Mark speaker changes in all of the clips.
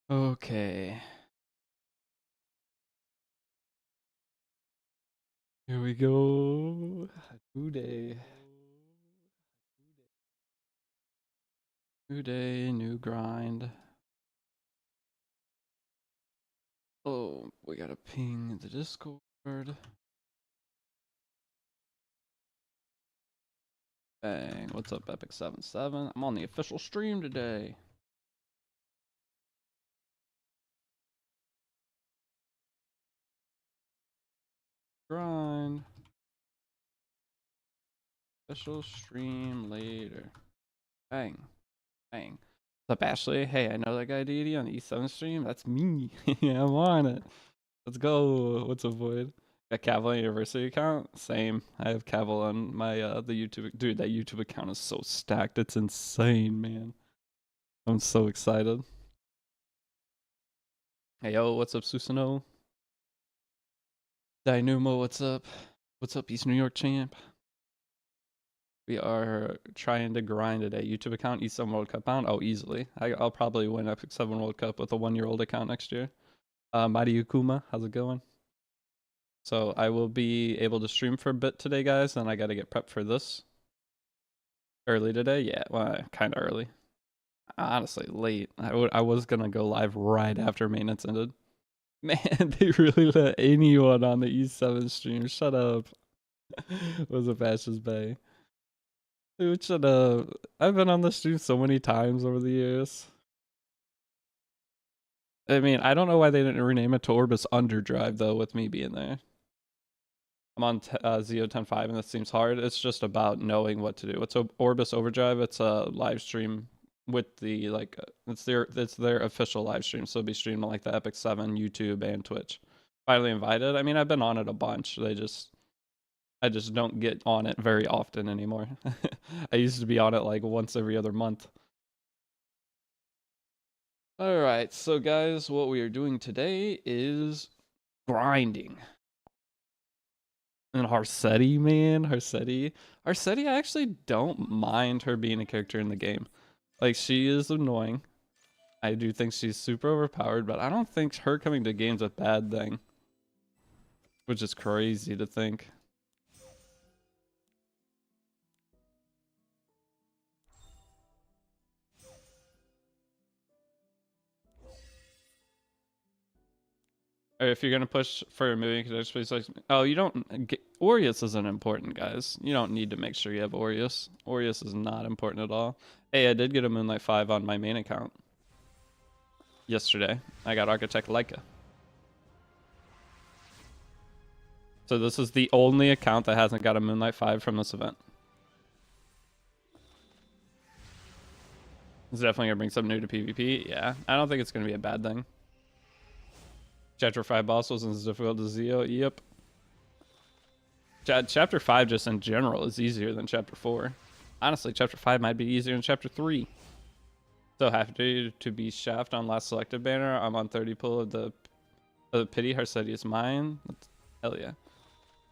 Speaker 1: Okay. Here we go. New day. New day, new grind. Oh, we gotta ping the Discord. Bang. What's up, Epic77? I'm on the official stream today. Grind. Official stream later. Bang. Bang. What's up, Ashley? Hey, I know that guy Deity on the E7 stream. That's me. Yeah, I'm on it. Let's go. What's up, Void? Got Cavill on University account? Same. I have Cavill on my the YouTube. Dude, that YouTube account is so stacked. It's insane, man. I'm so excited. Hey, yo, what's up, Susano? Dynumo, what's up? What's up, East New York champ? We are trying to grind it at YouTube account, E7 World Cup bound. Oh, easily. I'll probably win Epic 7 World Cup with a 1-year-old account next year. Mighty Yukuma, how's it going? So I will be able to stream for a bit today, guys. Then I got to get prepped for this. Early today? Yeah, well, kind of early. Honestly, late. I was going to go live right after maintenance ended. Man, they really let anyone on the E7 stream. Shut up. Was a Bashes Bay. Dude, shut up. I've been on the stream so many times over the years. I mean, I don't know why they didn't rename it to Orbis Underdrive, though, with me being there. I'm on Zeo 10.5, and this seems hard. It's just about knowing what to do. It's Orbis Overdrive. It's a live stream with the, like, it's their official live stream. So it'll be streamed on, like, the Epic 7, YouTube, and Twitch. Finally invited. I mean, I've been on it a bunch. I just don't get on it very often anymore. I used to be on it, like, once every other month. All right, so guys, what we are doing today is grinding. And Harsetti, man, Harsetti, I actually don't mind her being a character in the game. Like, she is annoying. I do think she's super overpowered, but I don't think her coming to game's a bad thing. Which is crazy to think. Or if you're gonna push for a movie, could I just please like, oh, you don't get, Aureus isn't important, guys. You don't need to make sure you have Aureus. Aureus is not important at all. Hey, I did get a Moonlight 5 on my main account. Yesterday, I got Architect Leica. So this is the only account that hasn't got a Moonlight 5 from this event. It's definitely gonna bring something new to PvP. Yeah, I don't think it's gonna be a bad thing. Chapter 5 boss wasn't as difficult as Zeo. Yep. Chapter 5 just in general is easier than Chapter 4. Honestly, Chapter 5 might be easier than Chapter 3. So happy to be shaft on last selected banner. I'm on 30 pull of the pity. Harsetti is mine. Hell yeah.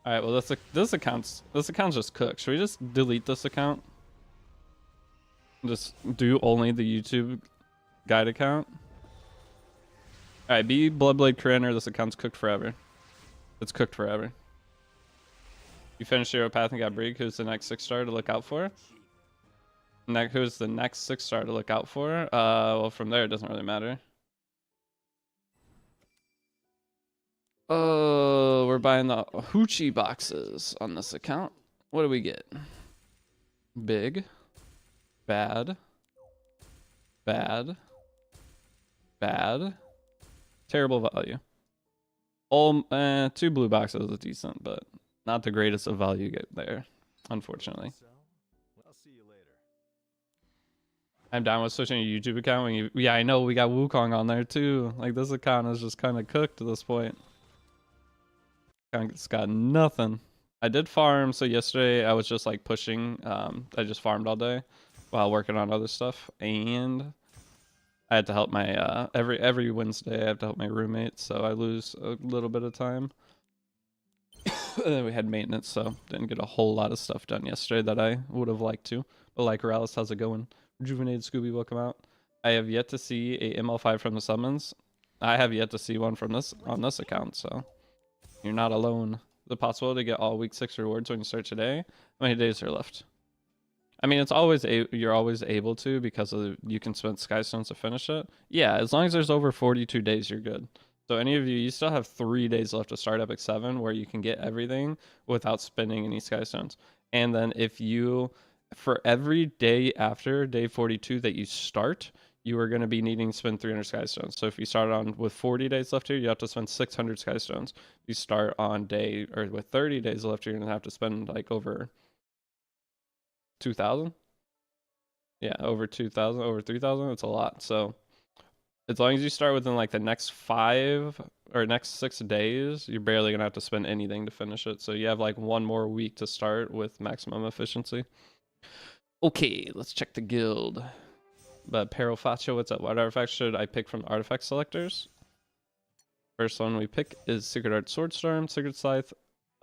Speaker 1: All right, well this account's just cooked. Should we just delete this account? Just do only the YouTube guide account? All right, be Bloodblade Corinne, or this account's cooked forever. It's cooked forever. You finished Hero Path and got Brig. Who's the next 6-star to look out for? Who's the next 6-star to look out for? Well, from there it doesn't really matter. Oh, we're buying the hoochie boxes on this account. What do we get? Big, bad, bad, bad, terrible value. All 2 blue boxes is decent, but not the greatest of value get there, unfortunately.
Speaker 2: I'll see you later.
Speaker 1: I'm down with switching a YouTube account. Yeah, I know we got Wukong on there too. Like, this account is just kind of cooked at this point. It's got nothing. I did farm, so yesterday I was just like pushing. I just farmed all day while working on other stuff, and I had to help my every Wednesday I have to help my roommate, so I lose a little bit of time. And then we had maintenance, so didn't get a whole lot of stuff done yesterday that I would have liked to. But like Morales, how's it going? Rejuvenated Scooby, welcome out. I have yet to see a ML5 from the summons. I have yet to see one from this on this account, so you're not alone. The possibility to get all week 6 rewards when you start today. How many days are left? I mean, it's always you're always able to because you can spend Skystones to finish it. Yeah, as long as there's over 42 days, you're good. So any of you still have 3 days left to start Epic 7 where you can get everything without spending any Skystones. And then if you, for every day after day 42 that you start, you are going to be needing to spend 300 Skystones. So if you start on with 40 days left here, you have to spend 600 Skystones. If you start on day, or with 30 days left, you're going to have to spend like over 2,000. Yeah, over 2,000, over 3,000. It's a lot. So as long as you start within like the next 5 or next 6 days, you're barely gonna have to spend anything to finish it. So you have like 1 more week to start with maximum efficiency. Okay, let's check the guild. But Perofacio, what's up? What artifacts should I pick from the artifact selectors? First one we pick is Secret Art Swordstorm, Secret Scythe,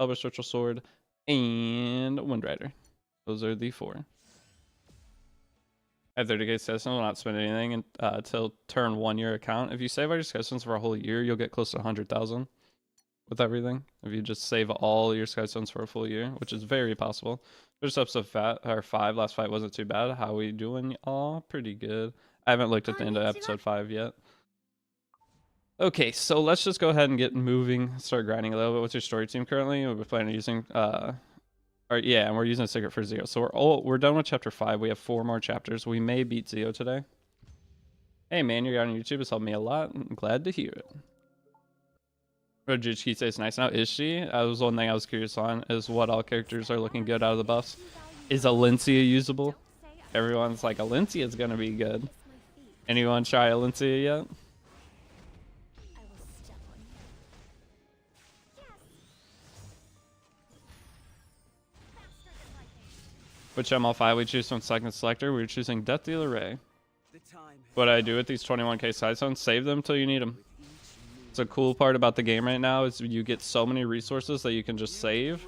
Speaker 1: Elvish Ritual Sword, and Windrider. Those are the 4. At 30k Skeletons will not spend anything until turn 1 year account. If you save all your Skeletons for a whole year, you'll get close to 100,000 with everything. If you just save all your Skeletons for a full year, which is very possible. First episode 5, last fight wasn't too bad. How we doing, y'all? Pretty good. I haven't looked at the end of episode 5 yet. Okay, so let's just go ahead and get moving. Start grinding a little bit. What's your story team currently? We're planning on using yeah, and we're using a secret for Zeo. So we're done with chapter 5. We have 4 more chapters. We may beat Zeo today. Hey man, you're on YouTube. It's helped me a lot. I'm glad to hear it. Rojitsuki says nice now. Is she? That was one thing I was curious on, is what all characters are looking good out of the buffs. Is Alencia usable? Everyone's like, Alencia's gonna be good. Anyone try Alencia yet? Which ML5 we choose from second selector? We're choosing Death Dealer Ray. What I do with these 21k side zones, save them till you need them. It's a cool part about the game right now is you get so many resources that you can just save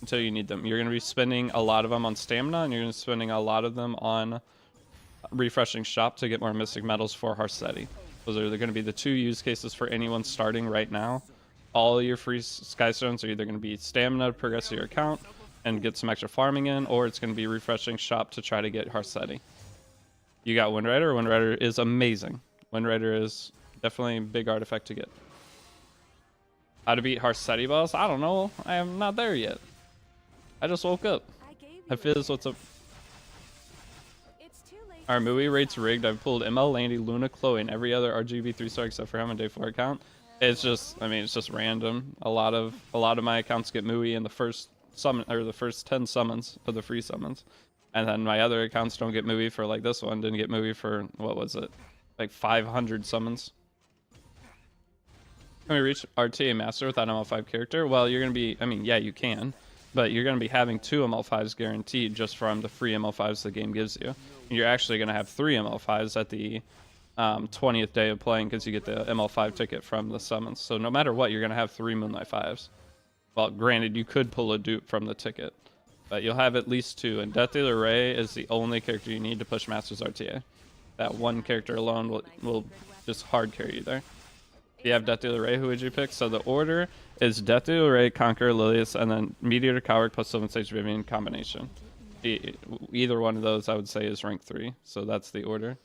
Speaker 1: until you need them. You're going to be spending a lot of them on stamina, and you're going to be spending a lot of them on refreshing shop to get more mystic metals for Harsetti. Those are going to be the 2 use cases for anyone starting right now. All your free sky stones are either going to be stamina to progress your account and get some extra farming in, or it's going to be refreshing shop to try to get Harsetti. You got Windrider. Windrider is amazing. Windrider is definitely a big artifact to get. How to beat Harsetti boss? I don't know. I am not there yet. I just woke up. Hafiz, what's up? Our movie rates rigged. I've pulled ML, Landy, Luna, Chloe, and every other RGB 3-star except for him on day 4 account. It's just, I mean, it's just random. A lot of my accounts get MUI in the first summon, or the first 10 summons of the free summons, and then my other accounts don't get MUI for, like this one didn't get MUI for, what was it, like 500 summons. Can we reach RTA Master without ML5 character? Well, you're gonna be, I mean, yeah, you can, but you're gonna be having 2 ML5s guaranteed just from the free ML5s the game gives you. And you're actually gonna have 3 ML5s at the 20th day of playing because you get the ML5 ticket from the summons. So no matter what, you're gonna have 3 Moonlight 5s. Well, granted, you could pull a dupe from the ticket, but you'll have at least 2. And Death Dealer Ray is the only character you need to push Masters RTA. That one character alone will just hard carry you there. If you have Death Dealer Ray, who would you pick? So the order is Death Dealer Ray, Conqueror, Lilius, and then Meteor, Coward plus Sylvan Sage Vivian combination. Either one of those, I would say, is rank 3. So that's the order.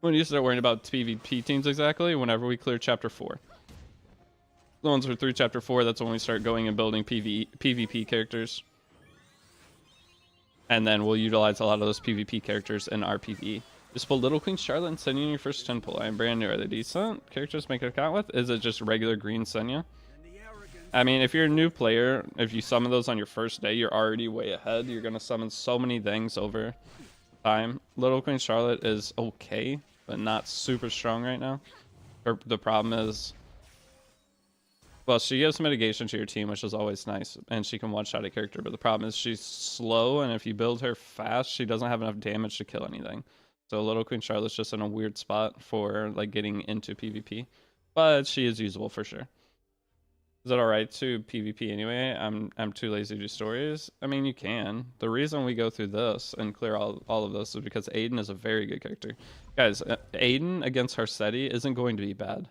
Speaker 1: When you start worrying about PvP teams exactly, whenever we clear Chapter 4. The ones who are through Chapter 4, that's when we start going and building PvP characters. And then we'll utilize a lot of those PvP characters in our PvE. Just pull Little Queen Charlotte and Senya in your first 10 pull. I am brand new. Are they decent characters to make an account with? Is it just regular green Senya? I mean, if you're a new player, if you summon those on your first day, you're already way ahead. You're going to summon so many things over time. Little Queen Charlotte is okay, but not super strong right now. The problem is, well, she gives mitigation to your team, which is always nice, and she can one-shot a character, but the problem is she's slow, and if you build her fast, she doesn't have enough damage to kill anything. So Little Queen Charlotte's just in a weird spot for like getting into PvP, but she is usable for sure. Is it alright to PvP anyway? I'm too lazy to do stories. I mean, you can. The reason we go through this and clear all of this is because Aiden is a very good character. Guys, Aiden against Harsetti isn't going to be bad.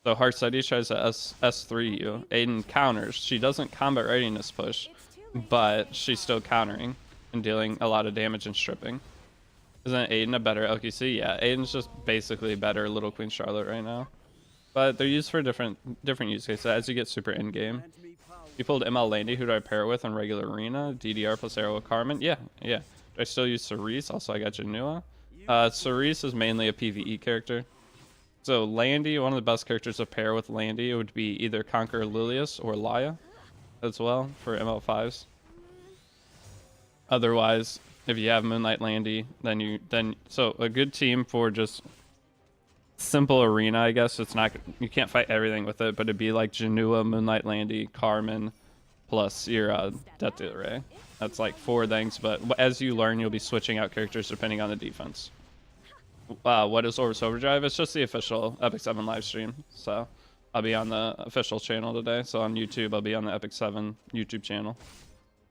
Speaker 1: So Harsetti tries to S3 you. Aiden counters. She doesn't combat readiness push, but she's still countering and dealing a lot of damage and stripping. Isn't Aiden a better LQC? Yeah, Aiden's just basically better Little Queen Charlotte right now. But they're used for different use cases as you get super in game. You pulled ML Landy, who do I pair with in regular arena? DDR plus Arrow with Carmen? Yeah. Do I still use Cerise? Also, I got Janua. Cerise is mainly a PvE character. So Landy, one of the best characters to pair with Landy, it would be either Conqueror Lilius or Laya as well for ML5s. Otherwise, if you have Moonlight Landy, so a good team for just simple arena, I guess. It's not, you can't fight everything with it, but it'd be like Janua, Moonlight Landy, Carmen, plus your Death Dealer Ray. That's like 4 things, but as you learn, you'll be switching out characters depending on the defense. What is Orbis Overdrive? It's just the official Epic 7 live stream. So I'll be on the official channel today. So on YouTube, I'll be on the Epic 7 YouTube channel.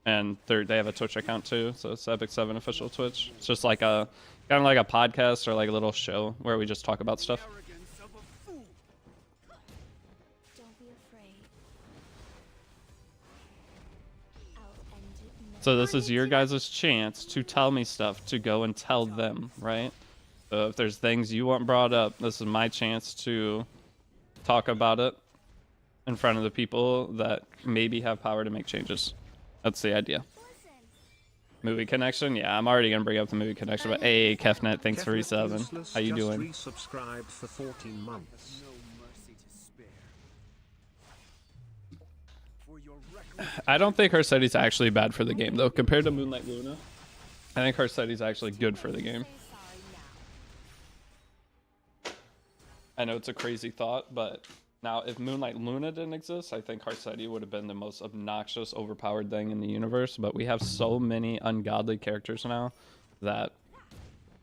Speaker 1: And they have a Twitch account too. So it's Epic 7 official Twitch. It's just like a kind of like a podcast or like a little show where we just talk about stuff. So this is your guys' chance to tell me stuff, to go and tell them, right? So if there's things you want brought up, this is my chance to talk about it in front of the people that maybe have power to make changes. That's the idea. Movie connection? Yeah, I'm already going to bring up the movie connection, but hey, Kefnet, thanks for resub. How you doing?
Speaker 2: Resubscribed for 14 months.
Speaker 1: I don't think Harsetti's actually bad for the game, though. Compared to Moonlight Luna, I think Harsetti's actually good for the game. I know it's a crazy thought, but now if Moonlight Luna didn't exist, I think Harsetti would have been the most obnoxious, overpowered thing in the universe. But we have so many ungodly characters now that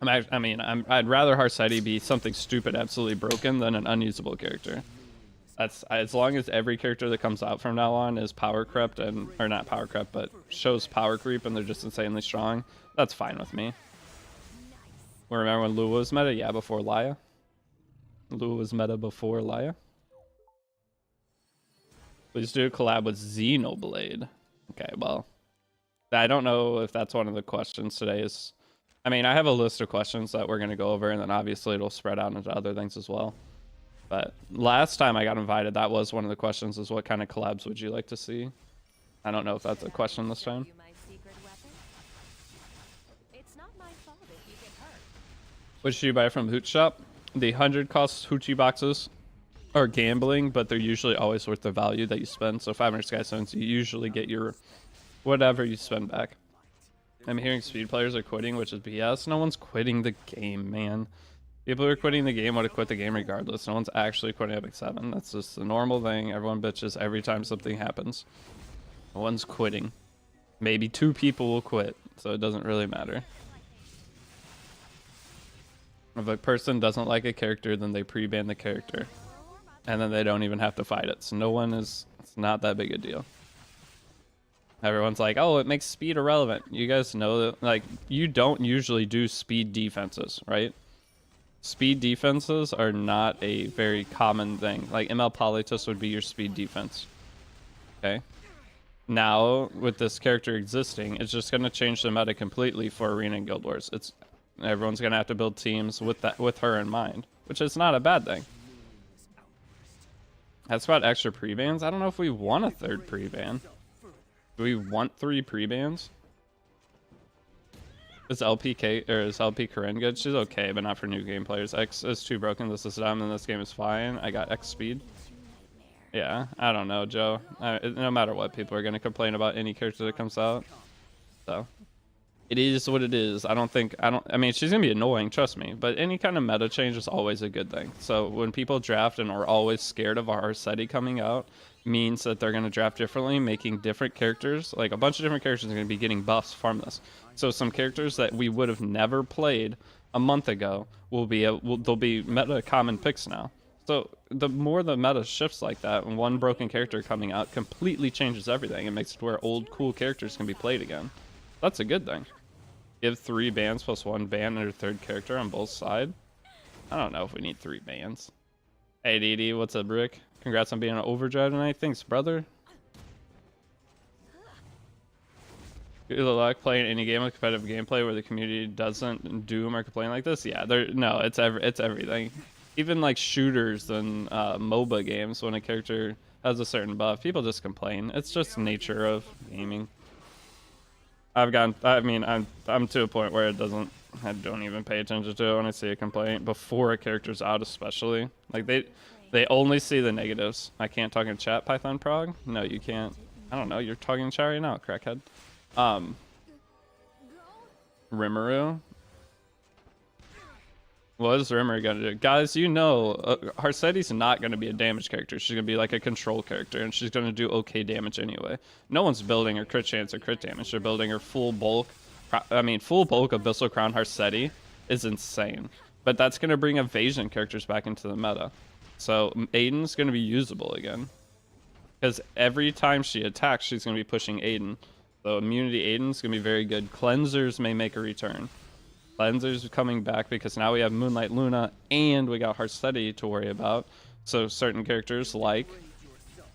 Speaker 1: I'd rather Harsetti be something stupid, absolutely broken, than an unusable character. That's as long as every character that comes out from now on is power crept or not power crept, but shows power creep and they're just insanely strong. That's fine with me. Remember when Lua was meta? Yeah, before Laya. Lua was meta before Laya. Please do a collab with Xenoblade. Okay, well, I don't know if that's one of the questions today. I mean, I have a list of questions that we're going to go over, and then obviously it'll spread out into other things as well. But last time I got invited, that was one of the questions, is what kind of collabs would you like to see? I don't know if that's a question this time. What should you buy from Hoot Shop? The 100 cost Hoochie boxes are gambling, but they're usually always worth the value that you spend. So 500 Sky Stones, you usually get your whatever you spend back. I'm hearing speed players are quitting, which is BS. No one's quitting the game, man. People who are quitting the game want to quit the game regardless. No one's actually quitting Epic 7. That's just the normal thing. Everyone bitches every time something happens. No one's quitting. Maybe 2 people will quit, so it doesn't really matter. If a person doesn't like a character, then they pre-ban the character. And then they don't even have to fight it. So it's not that big a deal. Everyone's like, oh, it makes speed irrelevant. You guys know that, like, you don't usually do speed defenses, right? Speed defenses are not a very common thing. Like, ML Politus would be your speed defense. Okay? Now, with this character existing, it's just going to change the meta completely for Arena and Guild Wars. Everyone's going to have to build teams with her in mind, which is not a bad thing. That's about extra pre-bans. I don't know if we want a 3rd pre-ban. Do we want 3 pre-bans? Is LP Karen good? She's okay, but not for new game players. X is too broken. This is dumb, and this game is fine. I got X speed. Yeah, I don't know, Joe. No matter what, people are going to complain about any character that comes out. So, it is what it is. I mean, she's going to be annoying, trust me. But any kind of meta change is always a good thing. So, when people draft and are always scared of our Harsetti coming out, means that they're going to draft differently, making different characters. Like, a bunch of different characters are going to be getting buffs from this. So some characters that we would have never played a month ago they'll be meta common picks now. So the more the meta shifts like that, and one broken character coming out completely changes everything. It makes it where old cool characters can be played again. That's a good thing. Give 3 bans plus 1 ban and a third character on both sides. I don't know if we need 3 bans. Hey Deity, what's up, Rick? Congrats on being an overdrive tonight. Thanks, brother. Good luck playing any game with competitive gameplay where the community doesn't doom or complain like this. Yeah, no, it's everything. Even like shooters and MOBA games, when a character has a certain buff, people just complain. It's just nature of gaming. I'm to a point where I don't even pay attention to it when I see a complaint before a character's out, especially. Like they only see the negatives. I can't talk in chat, Python Prog? No, you can't. I don't know, you're talking in chat right now, crackhead. Rimuru? What is Rimuru gonna do? Guys, you know, Harsetti's not gonna be a damage character. She's gonna be like a control character, and she's gonna do okay damage anyway. No one's building her crit chance or crit damage. They're building her full bulk. Full bulk Abyssal Crown Harsetti is insane. But that's gonna bring evasion characters back into the meta. So Aiden's gonna be usable again. Because every time she attacks, she's gonna be pushing Aiden. So immunity Aiden's gonna be very good. Cleansers may make a return. Cleansers coming back because now we have Moonlight Luna and we got Harsetti to worry about. So certain characters like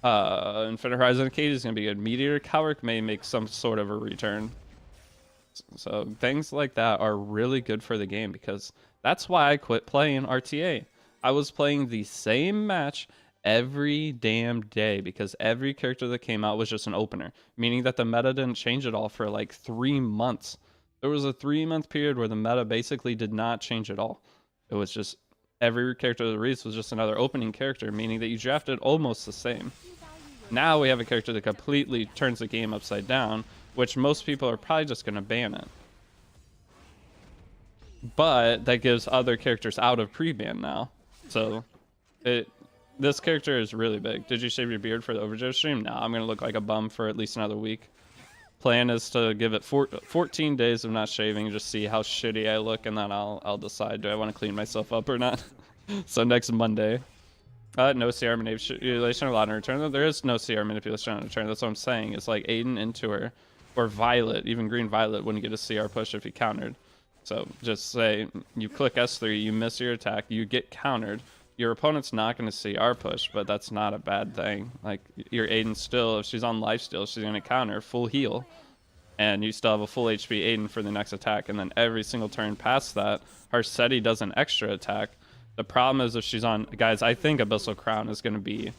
Speaker 1: Infinite Horizon Arcade is gonna be good. Meteor Cowrick may make some sort of a return. So things like that are really good for the game because that's why I quit playing RTA. I was playing the same match every damn day because every character that came out was just an opener, meaning that the meta didn't change at all for like 3 months. There was a 3-month period where the meta basically did not change at all. It was just every character that released was just another opening character, meaning that you drafted almost the same. Now we have a character that completely turns the game upside down, which most people are probably just going to ban it. But that gives other characters out of pre-ban now. So this character is really big. Did you shave your beard for the Overdrive stream? No, I'm going to look like a bum for at least another week. Plan is to give it 14 days of not shaving, just see how shitty I look, and then I'll decide, do I want to clean myself up or not? So next Monday. No CR manipulation allowed in return. There is no CR manipulation on return. That's what I'm saying. It's like Aiden into her, or Violet, even Green Violet wouldn't get a CR push if he countered. So just say you click S3, you miss your attack, you get countered. Your opponent's not going to CR push, but that's not a bad thing. Like your Aiden still, if she's on lifesteal, she's going to counter full heal, and you still have a full HP Aiden for the next attack. And then every single turn past that, Harsetti does an extra attack. The problem is if she's on, guys, I think Abyssal Crown is going to be,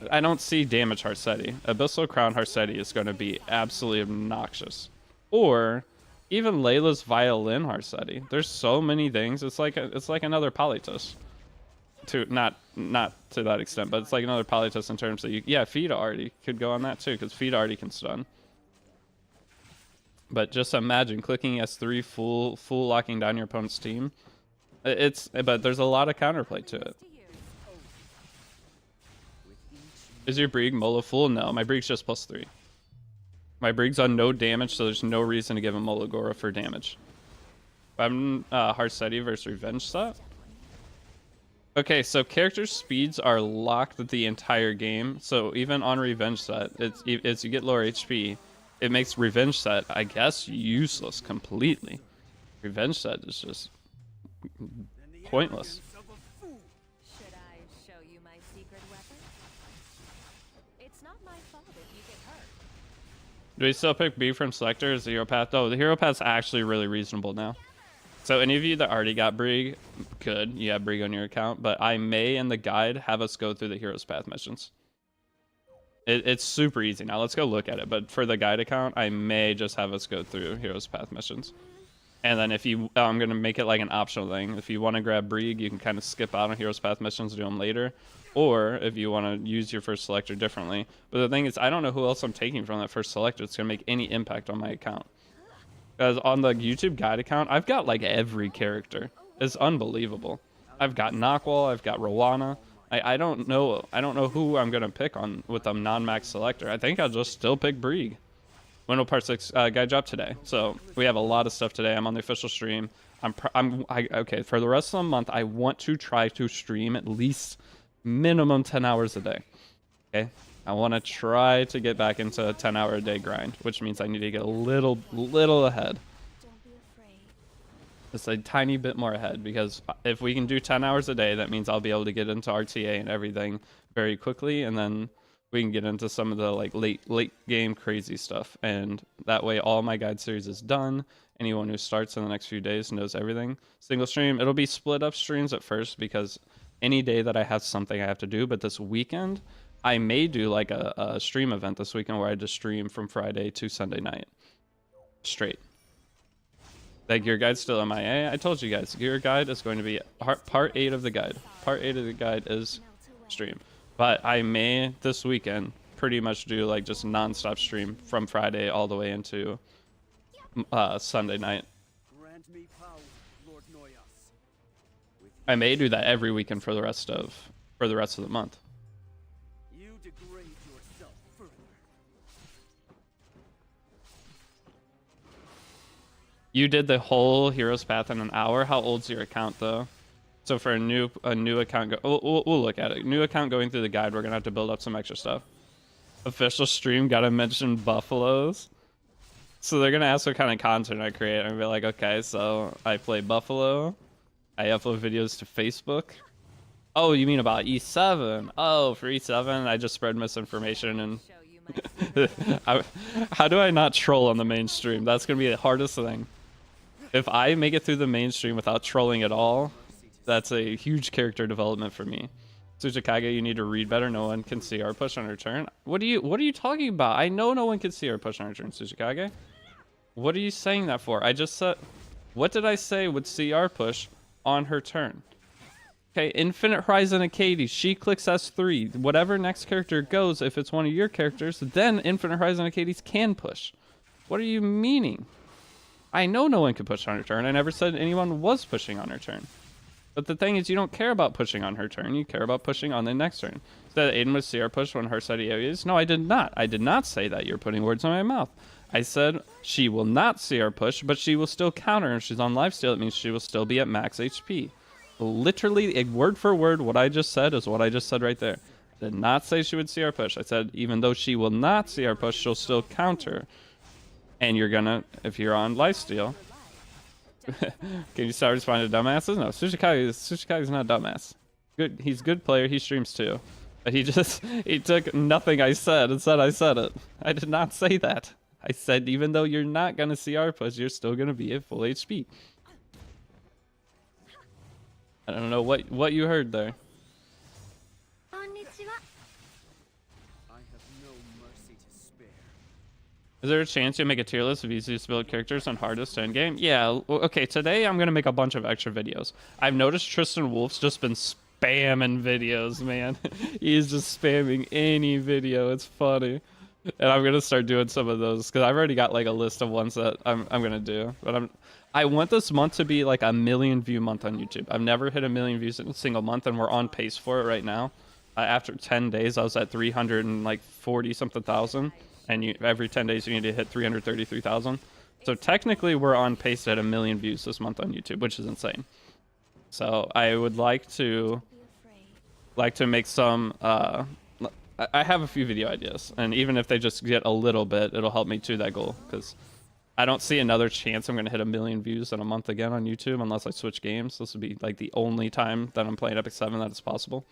Speaker 1: I don't see damage Harsetti. Abyssal Crown Harsetti is going to be absolutely obnoxious. Or even Layla's Violin Harsetti. There's so many things. It's like another Polytus. To not to that extent, but it's like another Polytus in terms of Fida already could go on that too, because Fida already can stun. But just imagine clicking S3 full locking down your opponent's team. But there's a lot of counterplay to it. Is your Brig Mola full? No, my Brig's just +3. My Brig's on no damage, so there's no reason to give him Molagora for damage. I'm Harsetti versus Revenge set. Okay, so character speeds are locked the entire game. So even on Revenge set, as you get lower HP, it makes Revenge set, I guess, useless completely. Revenge set is just pointless.
Speaker 3: Should I show you my secret weapon? It's not my fault if you get hurt.
Speaker 1: Do we still pick B from Selector as the hero path? Oh, the hero path's actually really reasonable now. So any of you that already got Brig, good, you have Brig on your account, but I may in the guide have us go through the hero's path missions. It's super easy. Now let's go look at it, but for the guide account, I may just have us go through hero's path missions. And then if you, I'm going to make it like an optional thing. If you want to grab Brig, you can kind of skip out on hero's path missions and do them later. Or if you want to use your first selector differently. But the thing is, I don't know who else I'm taking from that first selector that's going to make any impact on my account. Because on the YouTube guide account, I've got like every character. It's unbelievable. I've got Knockwall, I've got Rowana. I don't know who I'm gonna pick on with a non-max selector. I think I'll just still pick Brig When will part 6 guide drop? Today. So we have a lot of stuff today. I'm on the official stream. Okay, for the rest of the month, I want to try to stream at least minimum 10 hours a day. Okay, I want to try to get back into a 10-hour a day grind, which means I need to get a little ahead.
Speaker 3: Don't be afraid.
Speaker 1: Just a tiny bit more ahead, because if we can do 10 hours a day, that means I'll be able to get into RTA and everything very quickly, and then we can get into some of the like late game crazy stuff, and that way all my guide series is done. Anyone who starts in the next few days knows everything. Single stream, it'll be split up streams at first, because any day that I have something I have to do, but this weekend I may do like a stream event this weekend where I just stream from Friday to Sunday night straight. That gear guide's still MIA. I told you guys, gear guide is going to be part 8 of the guide. Part 8 of the guide is stream. But I may this weekend pretty much do like just non-stop stream from Friday all the way into Sunday night. I may do that every weekend for the rest of the month.
Speaker 2: You degrade yourself further.
Speaker 1: You did the whole hero's path in an hour. How old's your account though? So for a new account, we'll look at it. New account going through the guide, we're gonna have to build up some extra stuff. Official stream, gotta mention buffaloes. So they're gonna ask what kind of content I create. I'm gonna be like, okay, so I play Buffalo. I upload videos to Facebook. Oh, you mean about E7? Oh, for E7, I just spread misinformation and.
Speaker 3: Show you my
Speaker 1: How do I not troll on the mainstream? That's gonna be the hardest thing. If I make it through the mainstream without trolling at all, that's a huge character development for me. Tsujikage, you need to read better. No one can see our push on her turn. What are you talking about? I know no one can see our push on her turn, Tsujikage. What are you saying that for? I just said, what did I say would see our push on her turn? Okay, Infinite Horizon Akadi, she clicks S3. Whatever next character goes, if it's one of your characters, then Infinite Horizon Akades can push. What are you meaning? I know no one can push on her turn. I never said anyone was pushing on her turn. But the thing is, you don't care about pushing on her turn. You care about pushing on the next turn. Said Aiden would see our push when Harsetti is. No, I did not. I did not say that. You're putting words in my mouth. I said she will not see our push, but she will still counter. If she's on lifesteal, it means she will still be at max HP. Literally, word for word, what I just said is what I just said right there. Did not say she would see our push. I said even though she will not see our push, she'll still counter. And you're gonna, if you're on lifesteal, can you start responding to dumbasses? No, Tsuchikage's not a dumbass. Good, he's a good player. He streams too, but he took nothing I said and said I said it. I did not say that. I said even though you're not gonna see our push, you're still gonna be at full HP. I don't know what you heard there.
Speaker 3: Konnichiwa.
Speaker 2: I have no mercy to spare.
Speaker 1: Is there a chance you'll make a tier list of easiest to build characters on hardest to end game? Yeah, okay, today I'm gonna make a bunch of extra videos. I've noticed Tristan Wolf's just been spamming videos, man. He's just spamming any video. It's funny. And I'm gonna start doing some of those because I've already got like a list of ones that I'm gonna do. But I want this month to be like a 1 million view month on YouTube. I've never hit 1 million views in a single month, and we're on pace for it right now. After 10 days, I was at 340 something thousand, and every 10 days you need to hit 333,000. So technically, we're on pace to hit 1 million views this month on YouTube, which is insane. So I would like to make some. I have a few video ideas, and even if they just get a little bit, it'll help me to that goal, because I don't see another chance I'm going to hit 1 million views in a month again on YouTube unless I switch games. This would be like the only time that I'm playing Epic 7 that it's possible.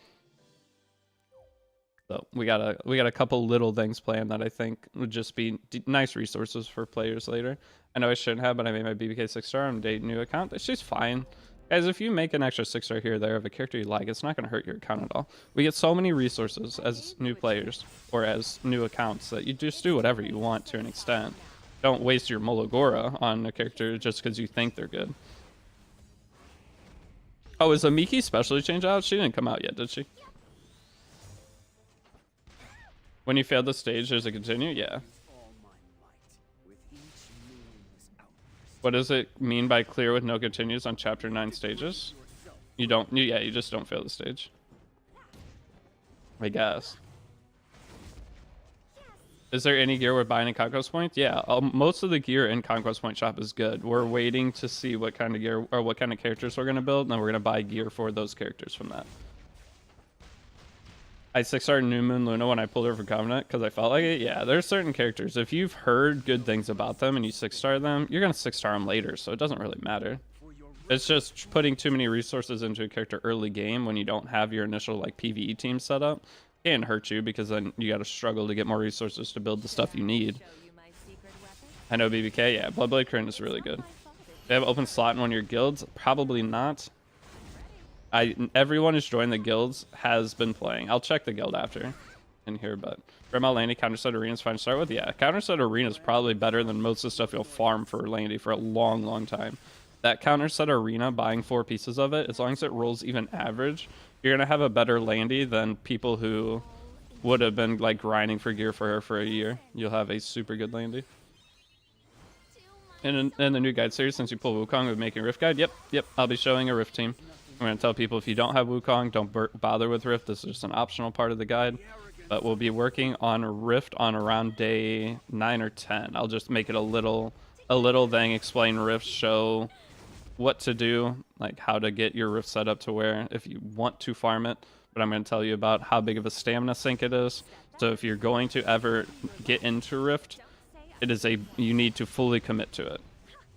Speaker 1: So we got a couple little things planned that I think would just be nice resources for players later. I know I shouldn't have, but I made my BBK 6-star on a new account. She's fine. Guys, if you make an extra 6-star here or there of a character you like, it's not going to hurt your account at all. We get so many resources as new players or as new accounts that you just do whatever you want to an extent. Don't waste your Mologora on a character just because you think they're good. Oh, is a Miki specially change out? She didn't come out yet, did she? When you failed the stage, there's a continue? Yeah. What does it mean by clear with no continues on chapter 9 stages? You don't, yeah, you just don't fail the stage. I guess. Is there any gear we're buying in Conquest Point? Yeah, most of the gear in Conquest Point shop is good. We're waiting to see what kind of gear or what kind of characters we're gonna build, and then we're gonna buy gear for those characters from that. I 6-starred New Moon Luna when I pulled her for Covenant because I felt like it. Yeah, there's certain characters. If you've heard good things about them and you 6-star them, you're going to 6-star them later, so it doesn't really matter. It's just putting too many resources into a character early game when you don't have your initial like PvE team set up can hurt you because then you got to struggle to get more resources to build the stuff you need. I know BBK, yeah, Bloodblade Current is really good. They have open slot in one of your guilds? Probably not. Everyone who's joined the guilds has been playing. I'll check the guild after in here, but Grandma Landy counter set arena is fine to start with. Yeah, counter set arena is probably better than most of the stuff you'll farm for Landy for a long time. That counter set arena, buying 4 pieces of it, as long as it rolls even average, you're gonna have a better Landy than people who would have been like grinding for gear for her for a year. You'll have a super good Landy. And in the new guide series, since you pull Wukong with making Rift guide, yep, I'll be showing a Rift team. I'm going to tell people if you don't have Wukong, don't bother with Rift. This is just an optional part of the guide. But we'll be working on Rift on around day 9 or 10. I'll just make it a little thing, explain Rift, show what to do, like how to get your Rift set up to where if you want to farm it. But I'm going to tell you about how big of a stamina sink it is. So if you're going to ever get into Rift, you need to fully commit to it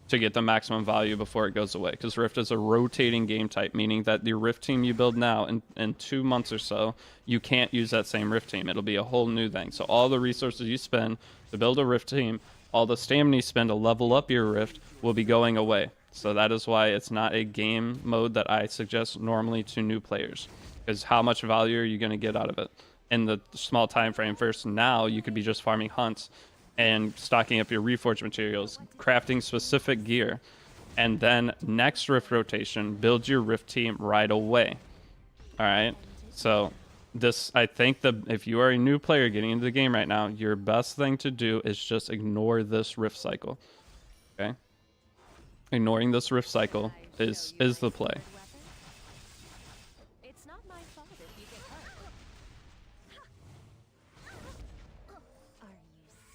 Speaker 1: to get the maximum value before it goes away, because Rift is a rotating game type, meaning that the Rift team you build now in 2 months or so, you can't use that same Rift team. It'll be a whole new thing. So all the resources you spend to build a Rift team, all the stamina you spend to level up your Rift will be going away. So that is why it's not a game mode that I suggest normally to new players, because how much value are you going to get out of it in the small time frame? First, now you could be just farming hunts and stocking up your reforged materials, crafting specific gear, and then next Rift rotation, build your Rift team right away. All right, so this, I think if you are a new player getting into the game right now, your best thing to do is just ignore this Rift cycle. Okay, ignoring this Rift cycle is the play.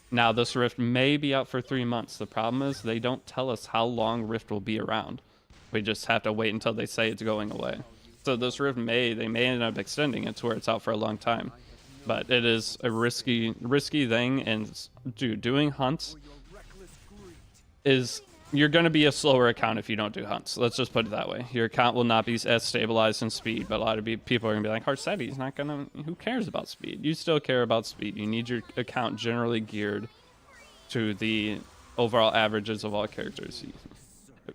Speaker 1: Now, this Rift may be out for 3 months. The problem is they don't tell us how long Rift will be around. We just have to wait until they say it's going away. So this Rift they may end up extending it to where it's out for a long time. But it is a risky thing, and dude, doing hunts is... You're going to be a slower account if you don't do hunts. Let's just put it that way. Your account will not be as stabilized in speed, but a lot of people are going to be like, Harsetti's not going to... Who cares about speed? You still care about speed. You need your account generally geared to the overall averages of all characters.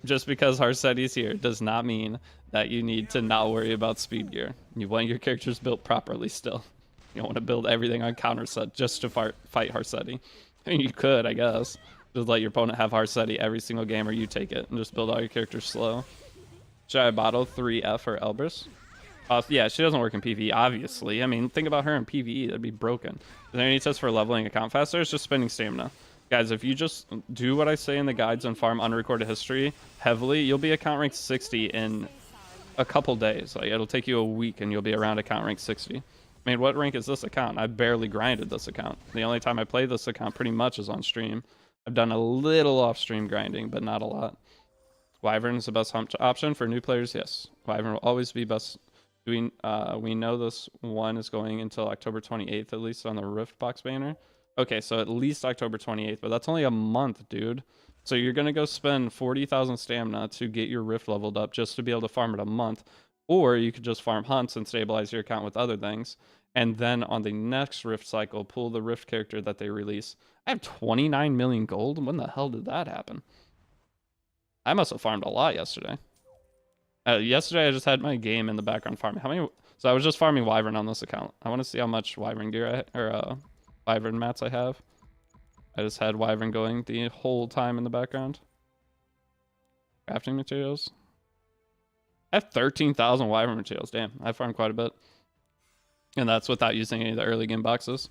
Speaker 1: Just because Harsetti's here does not mean that you need to not worry about speed gear. You want your characters built properly still. You don't want to build everything on counter set just to fight Harsetti. I mean, you could, I guess. Just let your opponent have Harsetti every single game, or you take it and just build all your characters slow. Should I bottle 3F or Elbrus? Yeah, she doesn't work in PvE, obviously. I mean, think about her in PvE. That'd be broken. Is there any tips for leveling account faster? It's just spending stamina. Guys, if you just do what I say in the guides and farm unrecorded history heavily, you'll be account rank 60 in a couple days. Like, it'll take you a week and you'll be around account rank 60. I mean, what rank is this account? I barely grinded this account. The only time I play this account pretty much is on stream. I've done a little off-stream grinding, but not a lot. Wyvern is the best hunt option for new players. Yes, Wyvern will always be best. We know this one is going until October 28th, at least on the Rift box banner. Okay, so at least October 28th, but that's only a month, dude. So you're going to go spend 40,000 stamina to get your Rift leveled up just to be able to farm it a month. Or you could just farm hunts and stabilize your account with other things. And then on the next Rift cycle, pull the Rift character that they release. I have 29 million gold? When the hell did that happen? I must have farmed a lot yesterday. Yesterday I just had my game in the background farming. So I was just farming Wyvern on this account. I want to see how much Wyvern gear Wyvern mats I have. I just had Wyvern going the whole time in the background. Crafting materials. I have 13,000 Wyvern materials. Damn, I farmed quite a bit. And that's without using any of the early game boxes.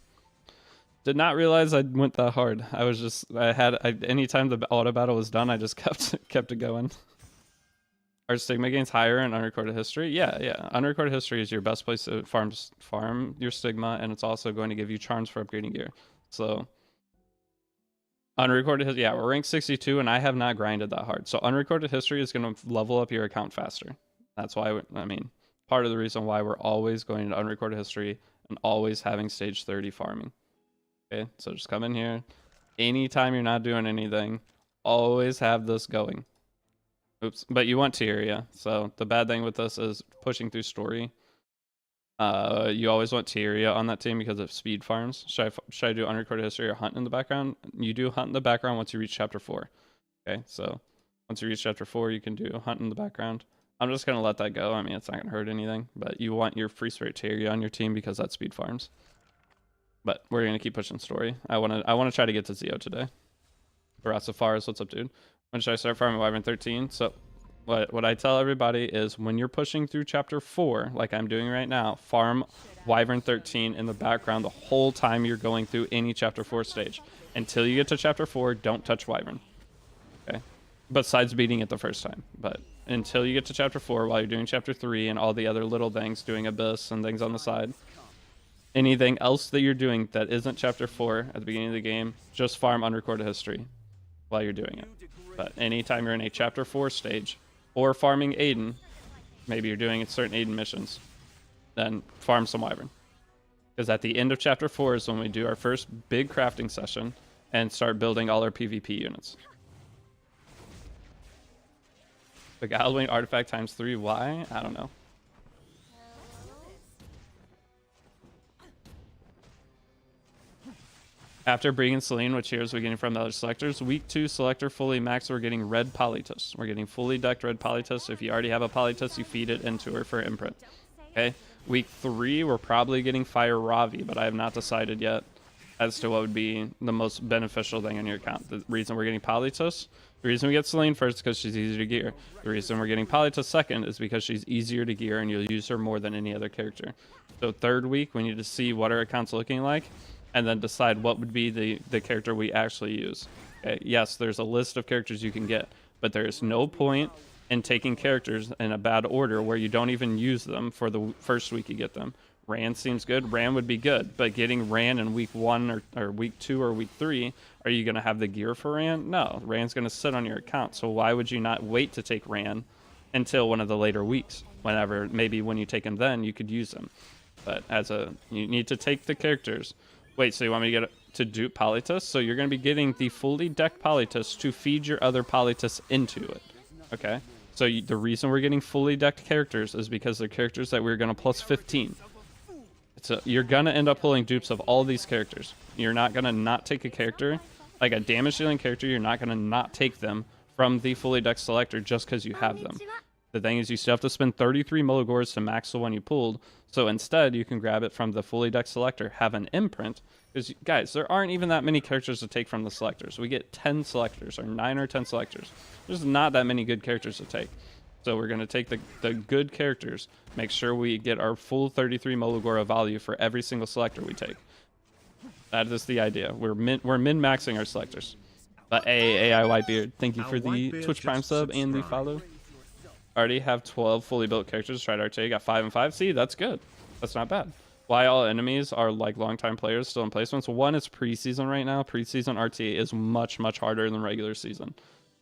Speaker 1: Did not realize I went that hard. Anytime the auto battle was done, I just kept it going. Are Stigma gains higher in unrecorded history? Yeah. Unrecorded history is your best place to farm your Stigma, and it's also going to give you charms for upgrading gear. So Unrecorded history, yeah, we're ranked 62, and I have not grinded that hard. So unrecorded history is going to level up your account faster. That's why, I mean, part of the reason why we're always going to unrecorded history and always having stage 30 farming. Okay, so just come in here. Anytime you're not doing anything, always have this going. Oops, but you want Tyria. So the bad thing with this is pushing through story. You always want Tyria on that team because of speed farms. Should I do unrecorded history or hunt in the background? You do hunt in the background once you reach chapter 4. Okay, so once you reach chapter 4, you can do hunt in the background. I'm just gonna let that go. I mean, it's not gonna hurt anything, but you want your free spirit Tyria on your team because that's speed farms. But we're gonna keep pushing story. I wanna try to get to Zeo today. Rasafaris, what's up, dude? When should I start farming Wyvern 13? So what I tell everybody is when you're pushing through chapter 4, like I'm doing right now, farm Wyvern 13 in the background the whole time you're going through any chapter 4 stage. Until you get to chapter 4, don't touch Wyvern. Okay? Besides beating it the first time. But until you get to chapter 4, while you're doing chapter 3 and all the other little things, doing Abyss and things on the side, anything else that you're doing that isn't chapter 4 at the beginning of the game, just farm unrecorded history while you're doing it. But anytime you're in a chapter 4 stage or farming Aiden, maybe you're doing certain Aiden missions, then farm some Wyvern. Because at the end of chapter 4 is when we do our first big crafting session and start building all our PvP units. The Halloween artifact times 3, why? I don't know. After Brig and Celine, which here's we're getting from the other selectors. Week 2 selector fully max, we're getting red Polytus. We're getting fully decked red Polytus. If you already have a Polytus, you feed it into her for imprint. Okay. Week 3, we're probably getting Fire Ravi, but I have not decided yet as to what would be the most beneficial thing on your account. The reason we're getting Polytus, the reason we get Celine first is because she's easier to gear. The reason we're getting Polytus second is because she's easier to gear and you'll use her more than any other character. So third week, we need to see what our account's looking like and then decide what would be the character we actually use. Okay, yes, there's a list of characters you can get, but there is no point in taking characters in a bad order where you don't even use them for the first week you get them. Ran seems good. Ran would be good, but getting Ran in week 1 or week 2 or week 3, are you going to have the gear for Ran? No, Ran's going to sit on your account. So why would you not wait to take Ran until one of the later weeks? Whenever, maybe when you take them then, you could use them. But you need to take the characters. Wait, so you want me to get to dupe Polytus? So you're going to be getting the fully decked Polytus to feed your other Polytus into it. Okay? So the reason we're getting fully decked characters is because they're characters that we're going to plus 15. So you're going to end up pulling dupes of all these characters. You're not going to not take a character, like a damage dealing character, you're not going to not take them from the fully decked selector just because you have them. The thing is, you still have to spend 33 Mologors to max the one you pulled. So instead, you can grab it from the fully decked selector, have an imprint. Because, guys, there aren't even that many characters to take from the selectors. We get 10 selectors, or 9 or 10 selectors. There's not that many good characters to take. So we're going to take the good characters, make sure we get our full 33 Mologor of value for every single selector we take. That is the idea. We're min-maxing our selectors. But AI Whitebeard, thank you for the Twitch Prime sub and the follow. Already have 12 fully built characters. Tried RTA, got 5 and 5. See, that's good. That's not bad. Why all enemies are like longtime players still in placements? One is preseason right now. Preseason RTA is much, much harder than regular season.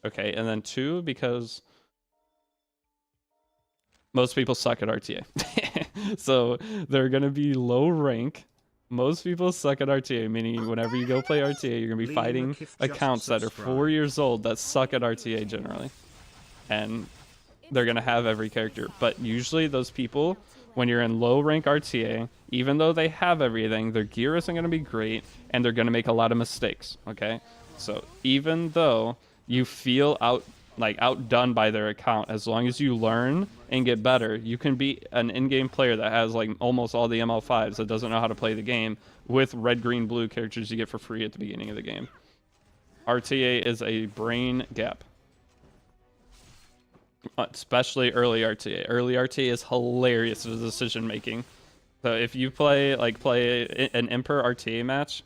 Speaker 1: Okay, and then 2, because most people suck at RTA. So they're going to be low rank. Most people suck at RTA, meaning whenever you go play RTA, you're going to be fighting accounts that are 4 years old that suck at RTA generally. And they're going to have every character. But usually those people, when you're in low rank RTA, even though they have everything, their gear isn't going to be great, and they're going to make a lot of mistakes, okay? So even though you feel outdone by their account, as long as you learn and get better, you can be an in-game player that has like almost all the ML5s that doesn't know how to play the game with red, green, blue characters you get for free at the beginning of the game. RTA is a brain gap. Especially early RTA. Early RTA is hilarious with decision making. So if you play an Emperor RTA match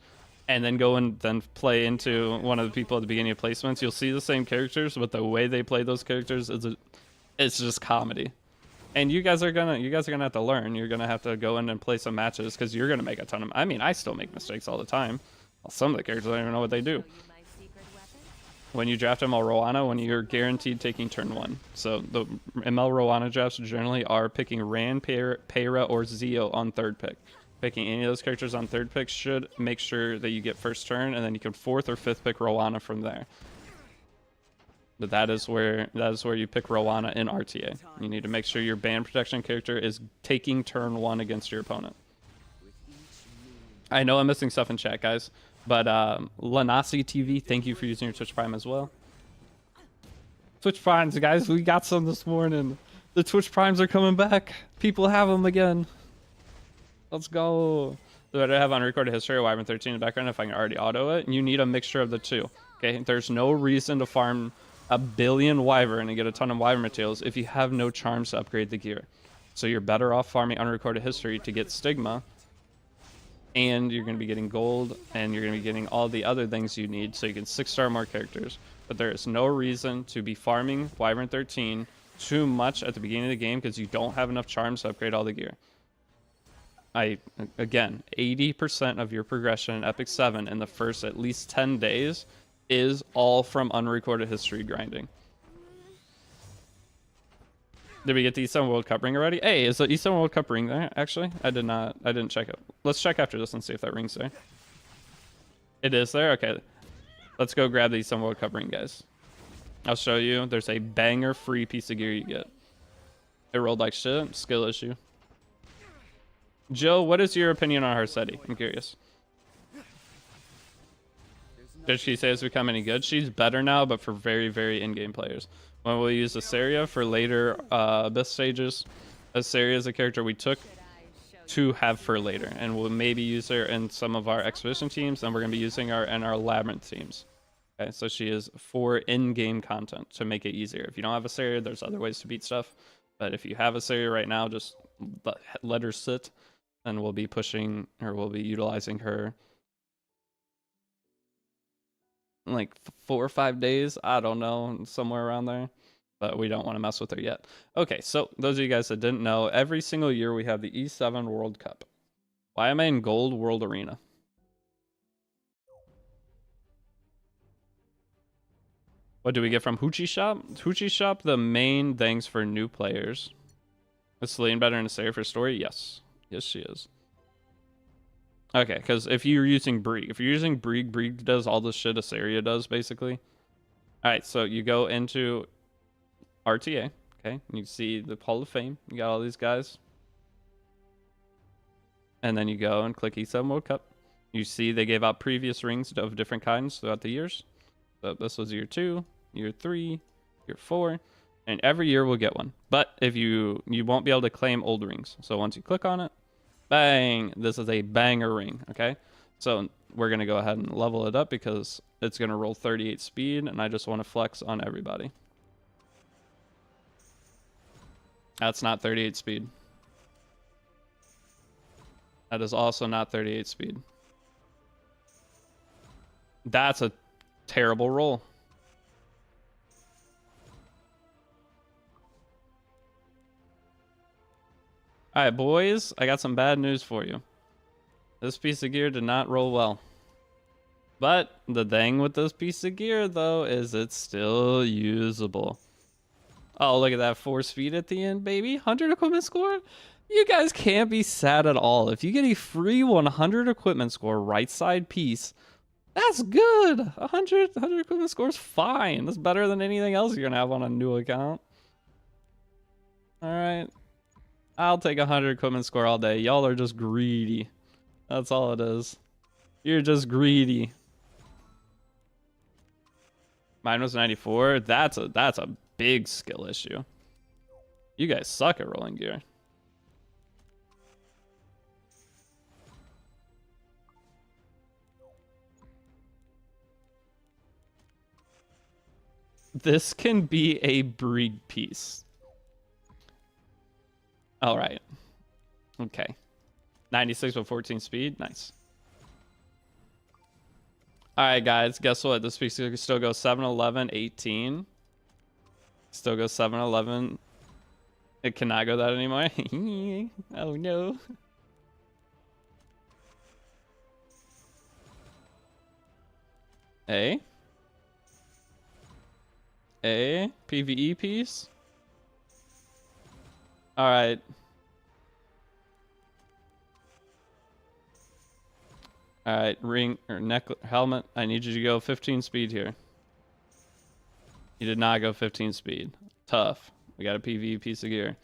Speaker 1: and then go and then play into one of the people at the beginning of placements, you'll see the same characters, but the way they play those characters it's just comedy. And you guys are gonna have to learn. You're gonna have to go in and play some matches because you're gonna make a ton of. I mean, I still make mistakes all the time. Some of the characters I don't even know what they do. when you draft ML Rowana, when you're guaranteed taking turn 1. So the ML Rowana drafts generally are picking Ran, Peyra, or Zeo on third pick. Picking any of those characters on third pick should make sure that you get first turn, and then you can fourth or fifth pick Rowana from there. But that is where you pick Rowana in RTA. You need to make sure your band protection character is taking turn 1 against your opponent. I know I'm missing stuff in chat, guys, but Lanasi TV, thank you for using your Twitch Prime as well. Twitch Primes, guys, we got some this morning. The Twitch Primes are coming back. People have them again. Let's go. So I have unrecorded history of Wyvern 13 in the background if I can already auto it. You need a mixture of the two. Okay, there's no reason to farm a billion Wyvern and get a ton of Wyvern materials if you have no charms to upgrade the gear. So you're better off farming unrecorded history to get Stigma, and you're going to be getting gold, and you're going to be getting all the other things you need so you can 6-star more characters. But there is no reason to be farming Wyvern 13 too much at the beginning of the game because you don't have enough charms to upgrade all the gear. Again, 80% of your progression in Epic 7 in the first at least 10 days is all from unrecorded history grinding. Did we get the Eastern World Cup ring already? Hey, is the Eastern World Cup ring there, actually? I didn't check it. Let's check after this and see if that ring's there. It is there? Okay. Let's go grab the Eastern World Cup ring, guys. I'll show you. There's a banger free piece of gear you get. It rolled like shit. Skill issue. Jill, what is your opinion on Harsetti? I'm curious. Did she say it's become any good? She's better now, but for very, very in-game players. When we'll use Assyria for later Abyss stages, Assyria is a character we took to have for later, and we'll maybe use her in some of our expedition teams, and we're going to be using her in our labyrinth teams. Okay, so she is for in-game content to make it easier. If you don't have Assyria, there's other ways to beat stuff, but if you have Assyria right now, just let her sit, and we'll be pushing, or we'll be utilizing her in like 4 or 5 days. I don't know, somewhere around there. But we don't want to mess with her yet. Okay, so those of you guys that didn't know, every single year we have the E7 World Cup. Why am I in Gold World Arena? What do we get from Hoochie Shop? Hoochie Shop, the main things for new players. Is Celine better in a Sarah for story? Yes. Yes, she is. Okay, because if you're using Brieg, Brieg does all the shit Assyria does, basically. Alright, so you go into RTA, okay? You see the Hall of Fame. You got all these guys. And then you go and click E7 World Cup. You see they gave out previous rings of different kinds throughout the years. So this was year 2, year 3, year 4. And every year we'll get one. But if you won't be able to claim old rings. So once you click on it, bang, this is a banger ring, okay? So we're going to go ahead and level it up because it's going to roll 38 speed, and I just want to flex on everybody. That's not 38 speed. That is also not 38 speed. That's a terrible roll. Alright, boys, I got some bad news for you. This piece of gear did not roll well. But the thing with this piece of gear, though, is it's still usable. Oh, look at that 4 speed at the end, baby. 100 equipment score? You guys can't be sad at all. If you get a free 100 equipment score right side piece, that's good. 100 equipment score is fine. That's better than anything else you're going to have on a new account. All right. I'll take 100 equipment score all day. Y'all are just greedy. That's all it is. You're just greedy. Mine was 94. That's a big skill issue. You guys suck at rolling gear. This can be a breed piece. All right. Okay. 96 with 14 speed. Nice. All right, guys. Guess what? This piece still goes 7, 11, 18. Still goes 7, 11. It cannot go that anymore. Oh, no. Hey. a PvE piece. All right. All right, ring or neck helmet. I need you to go 15 speed here. You did not go 15 speed. Tough. We got a PvE piece of gear.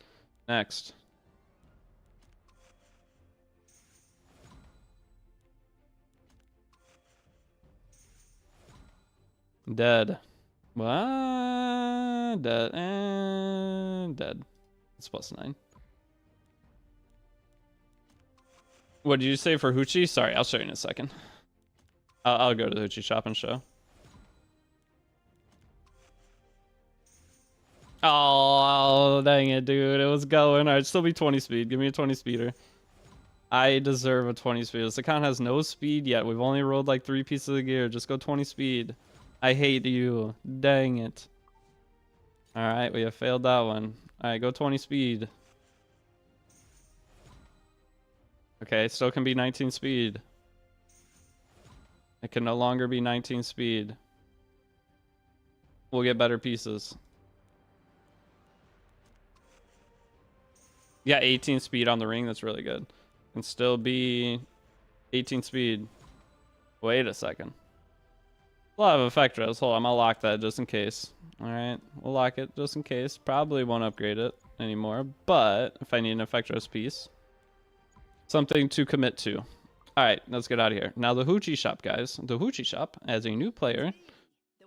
Speaker 1: Next. Dead. What? Dead and dead. It's +9. What did you say for Hoochie? Sorry, I'll show you in a second. I'll go to the Hoochie shop and show. Oh, dang it, dude. It was going. Alright, still be 20 speed. Give me a 20 speeder. I deserve a 20 speed. This account has no speed yet. We've only rolled like 3 pieces of gear. Just go 20 speed. I hate you. Dang it. Alright, we have failed that one. Alright, go 20 speed. Okay, it still can be 19 speed. It can no longer be 19 speed. We'll get better pieces. Yeah, 18 speed on the ring. That's really good. Can still be 18 speed. Wait a second. We'll have effect rose. Hold on, I'll lock that just in case. Alright, we'll lock it just in case. Probably won't upgrade it anymore, but if I need an effect rose piece, something to commit to. Alright, let's get out of here. Now the Hoochie shop, guys. The Hoochie shop, as a new player,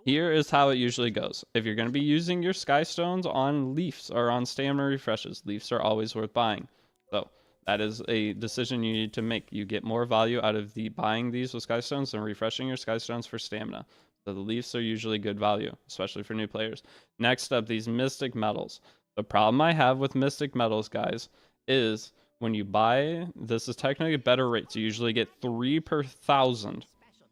Speaker 1: here is how it usually goes. If you're going to be using your Sky Stones on Leafs or on stamina refreshes, Leafs are always worth buying. So that is a decision you need to make. You get more value out of the buying these with Sky Stones than refreshing your Sky Stones for stamina. So the Leafs are usually good value, especially for new players. Next up, these Mystic Metals. The problem I have with Mystic Metals, guys, is when you buy, this is technically better rates. You usually get 3 per 1,000.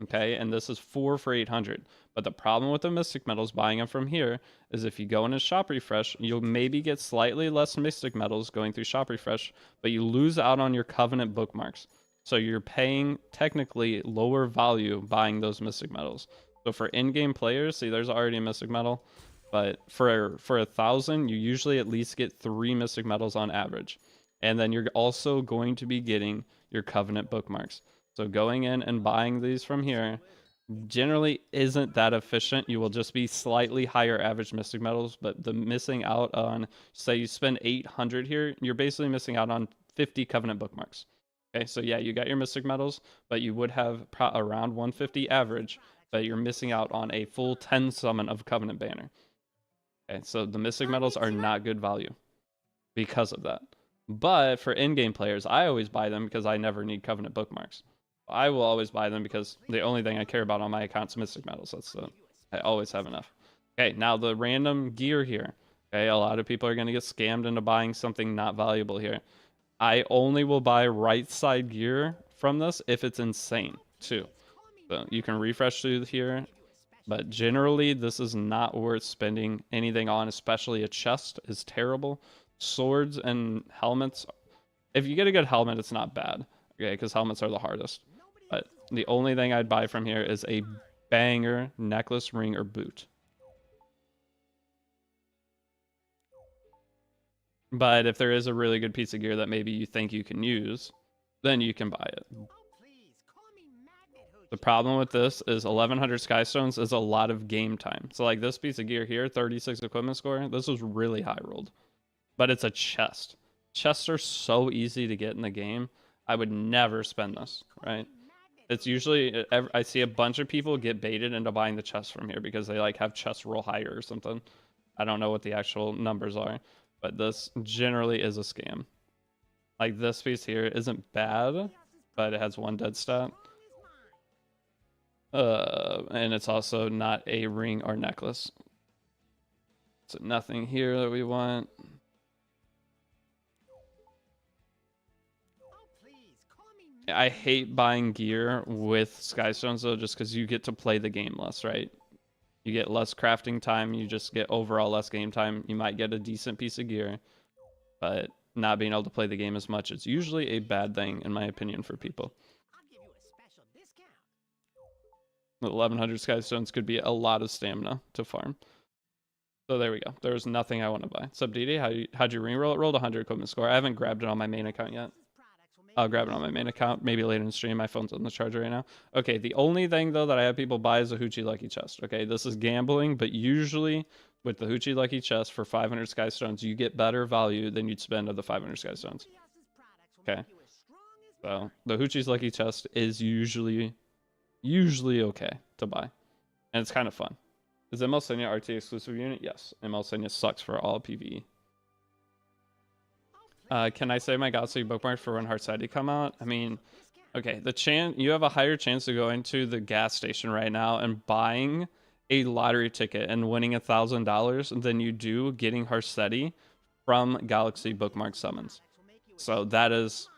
Speaker 1: Okay, and this is 4 for 800. But the problem with the Mystic Metals buying them from here is if you go in a shop refresh, you'll maybe get slightly less Mystic Metals going through shop refresh, but you lose out on your Covenant bookmarks. So you're paying technically lower value buying those Mystic Metals. So for in-game players, see, there's already a Mystic Metal, but for 1,000, you usually at least get 3 Mystic Metals on average. And then you're also going to be getting your Covenant bookmarks. So going in and buying these from here generally isn't that efficient. You will just be slightly higher average Mystic Metals, but the missing out on, say you spend 800 here, you're basically missing out on 50 Covenant bookmarks. Okay, so yeah, you got your Mystic Metals, but you would have around 150 average, but you're missing out on a full 10 summon of Covenant banner. Okay, so the Mystic Metals are not good value because of that. But for in-game players, I always buy them because I never need Covenant bookmarks. I will always buy them because the only thing I care about on my account is Mystic Metals. I always have enough. Okay, now the random gear here. Okay, a lot of people are going to get scammed into buying something not valuable here. I only will buy right side gear from this if it's insane too. So you can refresh through here, but generally this is not worth spending anything on, especially a chest is terrible. Swords and helmets, if you get a good helmet, it's not bad. Okay, because helmets are the hardest. But the only thing I'd buy from here is a banger necklace, ring, or boot. But if there is a really good piece of gear that maybe you think you can use, then you can buy it. The problem with this is 1100 Sky Stones is a lot of game time. So like this piece of gear here, 36 equipment score, this was really high rolled. But it's a chest. Chests are so easy to get in the game. I would never spend this, right? It's usually, I see a bunch of people get baited into buying the chest from here because they like have chests roll higher or something. I don't know what the actual numbers are, but this generally is a scam. Like this piece here isn't bad, but it has 1 dead stat. And it's also not a ring or necklace. So nothing here that we want. I hate buying gear with Skystones though, just because you get to play the game less, right? You get less crafting time, you just get overall less game time. You might get a decent piece of gear, but not being able to play the game as much is usually a bad thing, in my opinion, for people. 1100 Skystones could be a lot of stamina to farm. So there we go. There was nothing I want to buy. Sup, Deity? How'd you reroll it? Rolled 100 equipment score. I haven't grabbed it on my main account yet. I'll grab it on my main account, maybe later in the stream. My phone's on the charger right now. Okay, the only thing, though, that I have people buy is a Hoochie Lucky Chest. Okay, this is gambling, but usually with the Hoochie Lucky Chest for 500 Sky Stones, you get better value than you'd spend of the 500 Sky Stones. Okay, so the Hoochie's Lucky Chest is usually okay to buy, and it's kind of fun. Is ML Senya RT exclusive unit? Yes, ML Senya sucks for all PvE. Can I say my Galaxy bookmark for when Harsetti come out? I mean, okay, you have a higher chance of going to the gas station right now and buying a lottery ticket and winning $1,000 than you do getting Harsetti from Galaxy bookmark summons. So that is,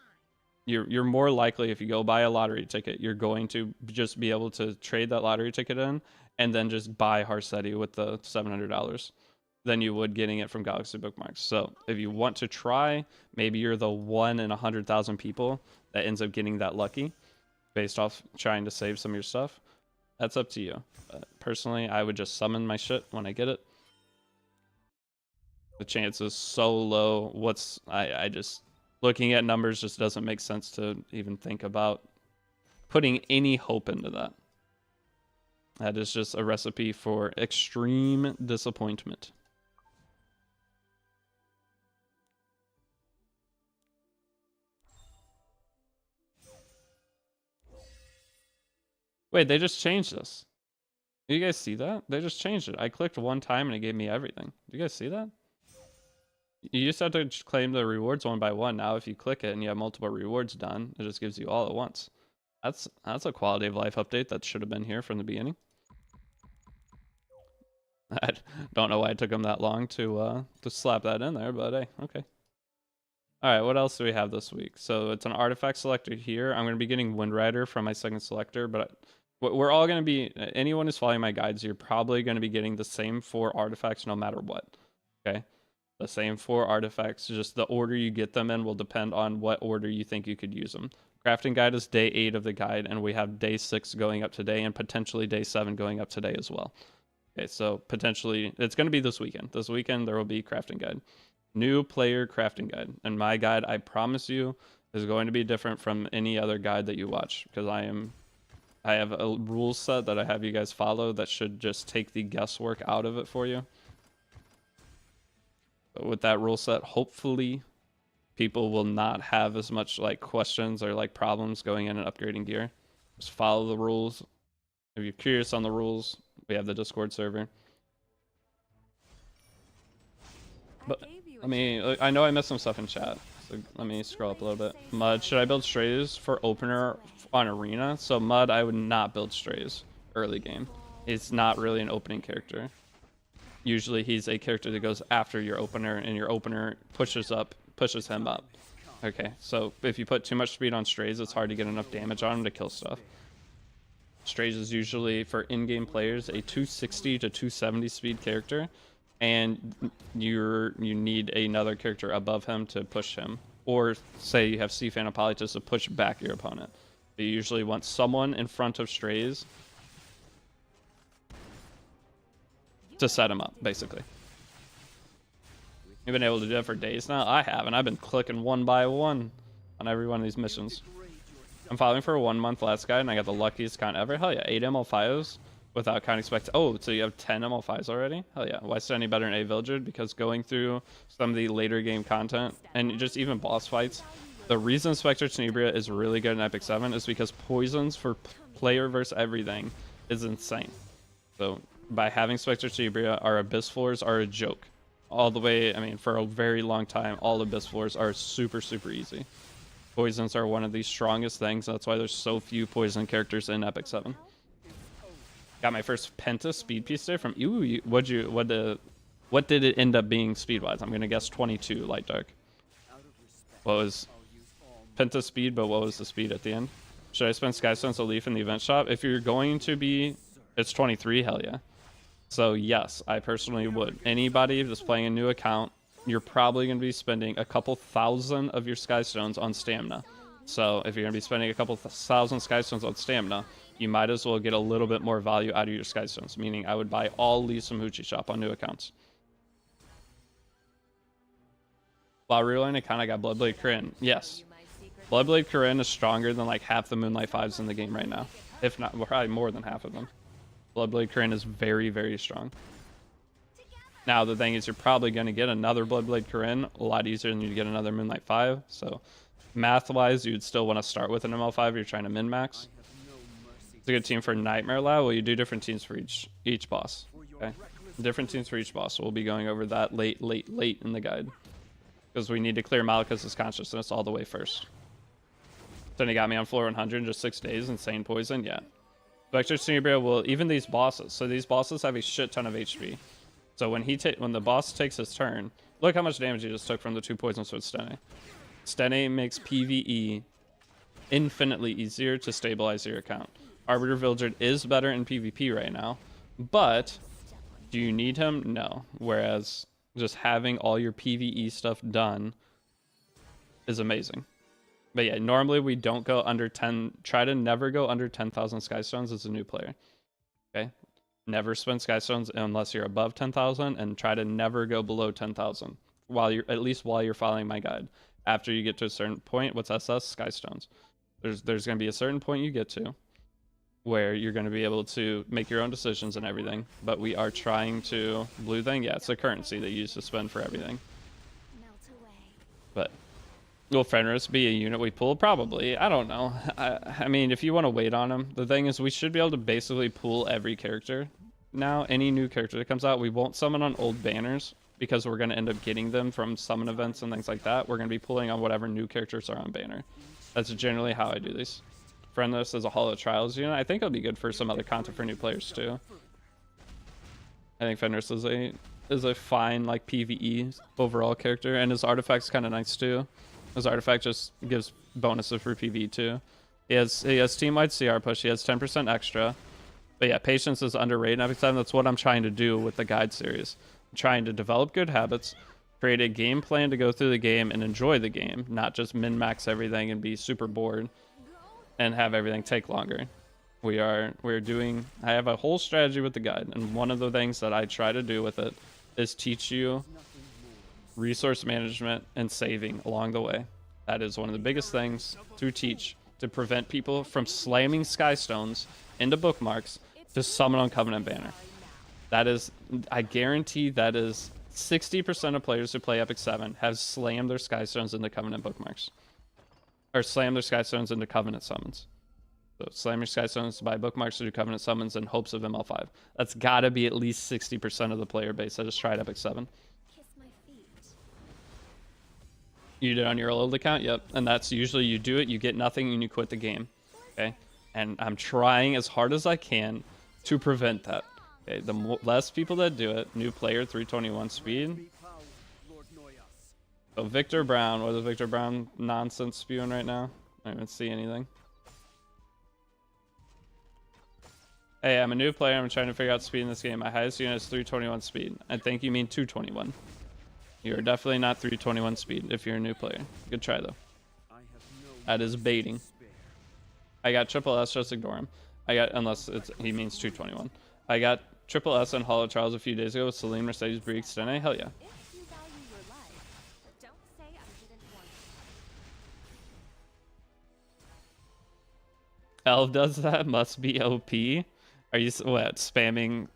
Speaker 1: you're more likely, if you go buy a lottery ticket, you're going to just be able to trade that lottery ticket in and then just buy Harsetti with the $700 than you would getting it from Galaxy bookmarks. So if you want to try, maybe you're the 1 in 100,000 people that ends up getting that lucky based off trying to save some of your stuff. That's up to you. But personally, I would just summon my shit when I get it. The chance is so low. I just, looking at numbers just doesn't make sense to even think about putting any hope into that. That is just a recipe for extreme disappointment. Wait, they just changed this. Do you guys see that? They just changed it. I clicked one time and it gave me everything. Do you guys see that? You used to have to claim the rewards one by one. Now if you click it and you have multiple rewards done, it just gives you all at once. That's a quality of life update that should have been here from the beginning. I don't know why it took them that long to slap that in there, but hey, okay. All right, what else do we have this week? So it's an artifact selector here. I'm going to be getting Windrider from my second selector, but we're all going to be, anyone who's following my guides, you're probably going to be getting the same 4 artifacts no matter what. Okay? The same 4 artifacts, just the order you get them in will depend on what order you think you could use them. Crafting guide is day 8 of the guide, and we have day 6 going up today, and potentially day 7 going up today as well. Okay, so potentially, it's going to be this weekend. This weekend, there will be crafting guide. New player crafting guide. And my guide, I promise you, is going to be different from any other guide that you watch, because I have a rule set that I have you guys follow that should just take the guesswork out of it for you. But with that rule set, hopefully people will not have as much like questions or like problems going in and upgrading gear. Just follow the rules. If you're curious on the rules, we have the Discord server. But I know I missed some stuff in chat, so let me scroll up a little bit. Mud, should I build strays for opener on arena? So Mud, I would not build strays early game. He's not really an opening character. Usually he's a character that goes after your opener, and your opener pushes him up. Okay, so if you put too much speed on strays, it's hard to get enough damage on him to kill stuff. Strays is usually, for in-game players, a 260 to 270 speed character, and you need another character above him to push him. Or say you have C-Fan Hippolytus to push back your opponent. But you usually want someone in front of strays to set him up, basically. You've been able to do that for days now? I haven't. I've been clicking one by one on every one of these missions. I'm following for a 1 month last guide, and I got the luckiest count ever. Hell yeah, 8 ML5s without counting spect. Oh, so you have 10 ML5s already? Hell yeah. Why is it any better than A Villager? Because going through some of the later game content, and just even boss fights, the reason Spectre Tenebria is really good in Epic 7 is because poisons for player versus everything is insane. So by having Spectre Tenebria, our Abyss floors are a joke. All the way, I mean, for a very long time, all Abyss floors are super, super easy. Poisons are one of the strongest things. That's why there's so few poison characters in Epic 7. Got my first Penta speed piece there from you. What did it end up being speed wise? I'm gonna guess 22 light dark. What was Penta speed? But what was the speed at the end? Should I spend Skystone's a leaf in the event shop? If you're going to be, it's 23. Hell yeah. So yes, I personally would. Anybody that's playing a new account, you're probably going to be spending a couple thousand of your Skystones on stamina. So if you're going to be spending a couple thousand Skystones on stamina, you might as well get a little bit more value out of your Skystones. Meaning I would buy all leaves from Hoochie Shop on new accounts. While reloading account, I got Bloodblade Corinne. Yes. Bloodblade Corinne is stronger than like half the Moonlight 5s in the game right now. If not, probably more than half of them. Bloodblade Corinne is very, very strong. Now, the thing is, you're probably going to get another Bloodblade Corinne a lot easier than you get another Moonlight 5. So, math-wise, you'd still want to start with an ML5 if you're trying to min-max. It's a good team for Nightmare Lab. Well, you do different teams for each boss. Okay, different teams for each boss. We'll be going over that late in the guide. Because we need to clear Malekith's consciousness all the way first. Then he got me on floor 100 in just 6 days. Insane poison, yeah. Vector Cerebro will, even these bosses. So these bosses have a shit ton of HP. So when the boss takes his turn, look how much damage he just took from the 2 poisons with Stene. Stene makes PvE infinitely easier to stabilize your account. Arbiter Vildred is better in PvP right now, but do you need him? No. Whereas just having all your PvE stuff done is amazing. But yeah, normally we don't go under 10. Try to never go under 10,000 Skystones as a new player. Okay? Never spend Skystones unless you're above 10,000, and try to never go below 10,000 at least while you're following my guide. After you get to a certain point, what's SS? Skystones. There's going to be a certain point you get to where you're going to be able to make your own decisions and everything. But we are trying to... Blue thing? Yeah, it's a currency that you use to spend for everything. But will Fenris be a unit we pull? Probably. I don't know. I mean, if you want to wait on him, the thing is we should be able to basically pull every character. Now, any new character that comes out, we won't summon on old banners because we're going to end up getting them from summon events and things like that. We're going to be pulling on whatever new characters are on banner. That's generally how I do these. Friendless as a Hall of Trials unit. I think it'll be good for some other content for new players too. I think Fenris is a fine like PvE overall character, and his artifact's kind of nice too. His artifact just gives bonuses for PvE too. He has team-wide CR push. He has 10% extra. But yeah, patience is underrated every time. That's what I'm trying to do with the guide series. I'm trying to develop good habits, create a game plan to go through the game and enjoy the game, not just min-max everything and be super bored and have everything take longer. We're doing... I have a whole strategy with the guide, and one of the things that I try to do with it is teach you resource management and saving along the way. That is one of the biggest things to teach, to prevent people from slamming Skystones into bookmarks to summon on Covenant Banner. That is... I guarantee that is 60% of players who play Epic 7 have slammed their Skystones into Covenant bookmarks. Or slam their Skystones into Covenant summons. So slam your Skystones to buy bookmarks to do Covenant summons in hopes of ML5. That's gotta be at least 60% of the player base that has tried Epic 7. You did on your old account? Yep. And that's usually you do it, you get nothing, and you quit the game. Okay? And I'm trying as hard as I can to prevent that. Okay? The less people that do it, new player, 321 speed. So Victor Brown, what is Victor Brown nonsense spewing right now? I don't even see anything. Hey, I'm a new player. I'm trying to figure out speed in this game. My highest unit is 321 speed. I think you mean 221. You're definitely not 321 speed if you're a new player. Good try though. That is baiting. I got triple S, just ignore him. I got, unless he means 221. I got triple S on Hall of Trials a few days ago with Celine, Mercedes, Brieg, Stene. Hell yeah. Elv does that, must be OP. Are you what, spamming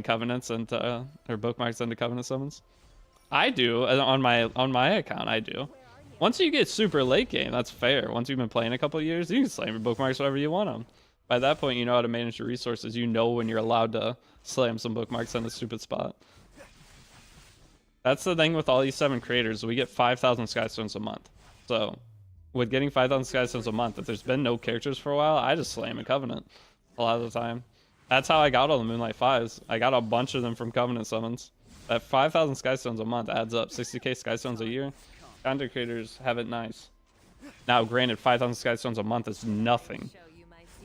Speaker 1: covenants and or bookmarks into covenant summons? I do on my account. I do. Once you get super late game, that's fair. Once you've been playing a couple of years, you can slam your bookmarks whenever you want them. By that point, you know how to manage your resources. You know when you're allowed to slam some bookmarks in a stupid spot. That's the thing with all these 7 creators. We get 5,000 Skystones a month. So with getting 5,000 Skystones a month, if there's been no characters for a while, I just slam a Covenant a lot of the time. That's how I got all the Moonlight 5s. I got a bunch of them from Covenant summons. That 5,000 Skystones a month adds up. 60k Skystones a year. Content creators have it nice. Now, granted, 5,000 Skystones a month is nothing,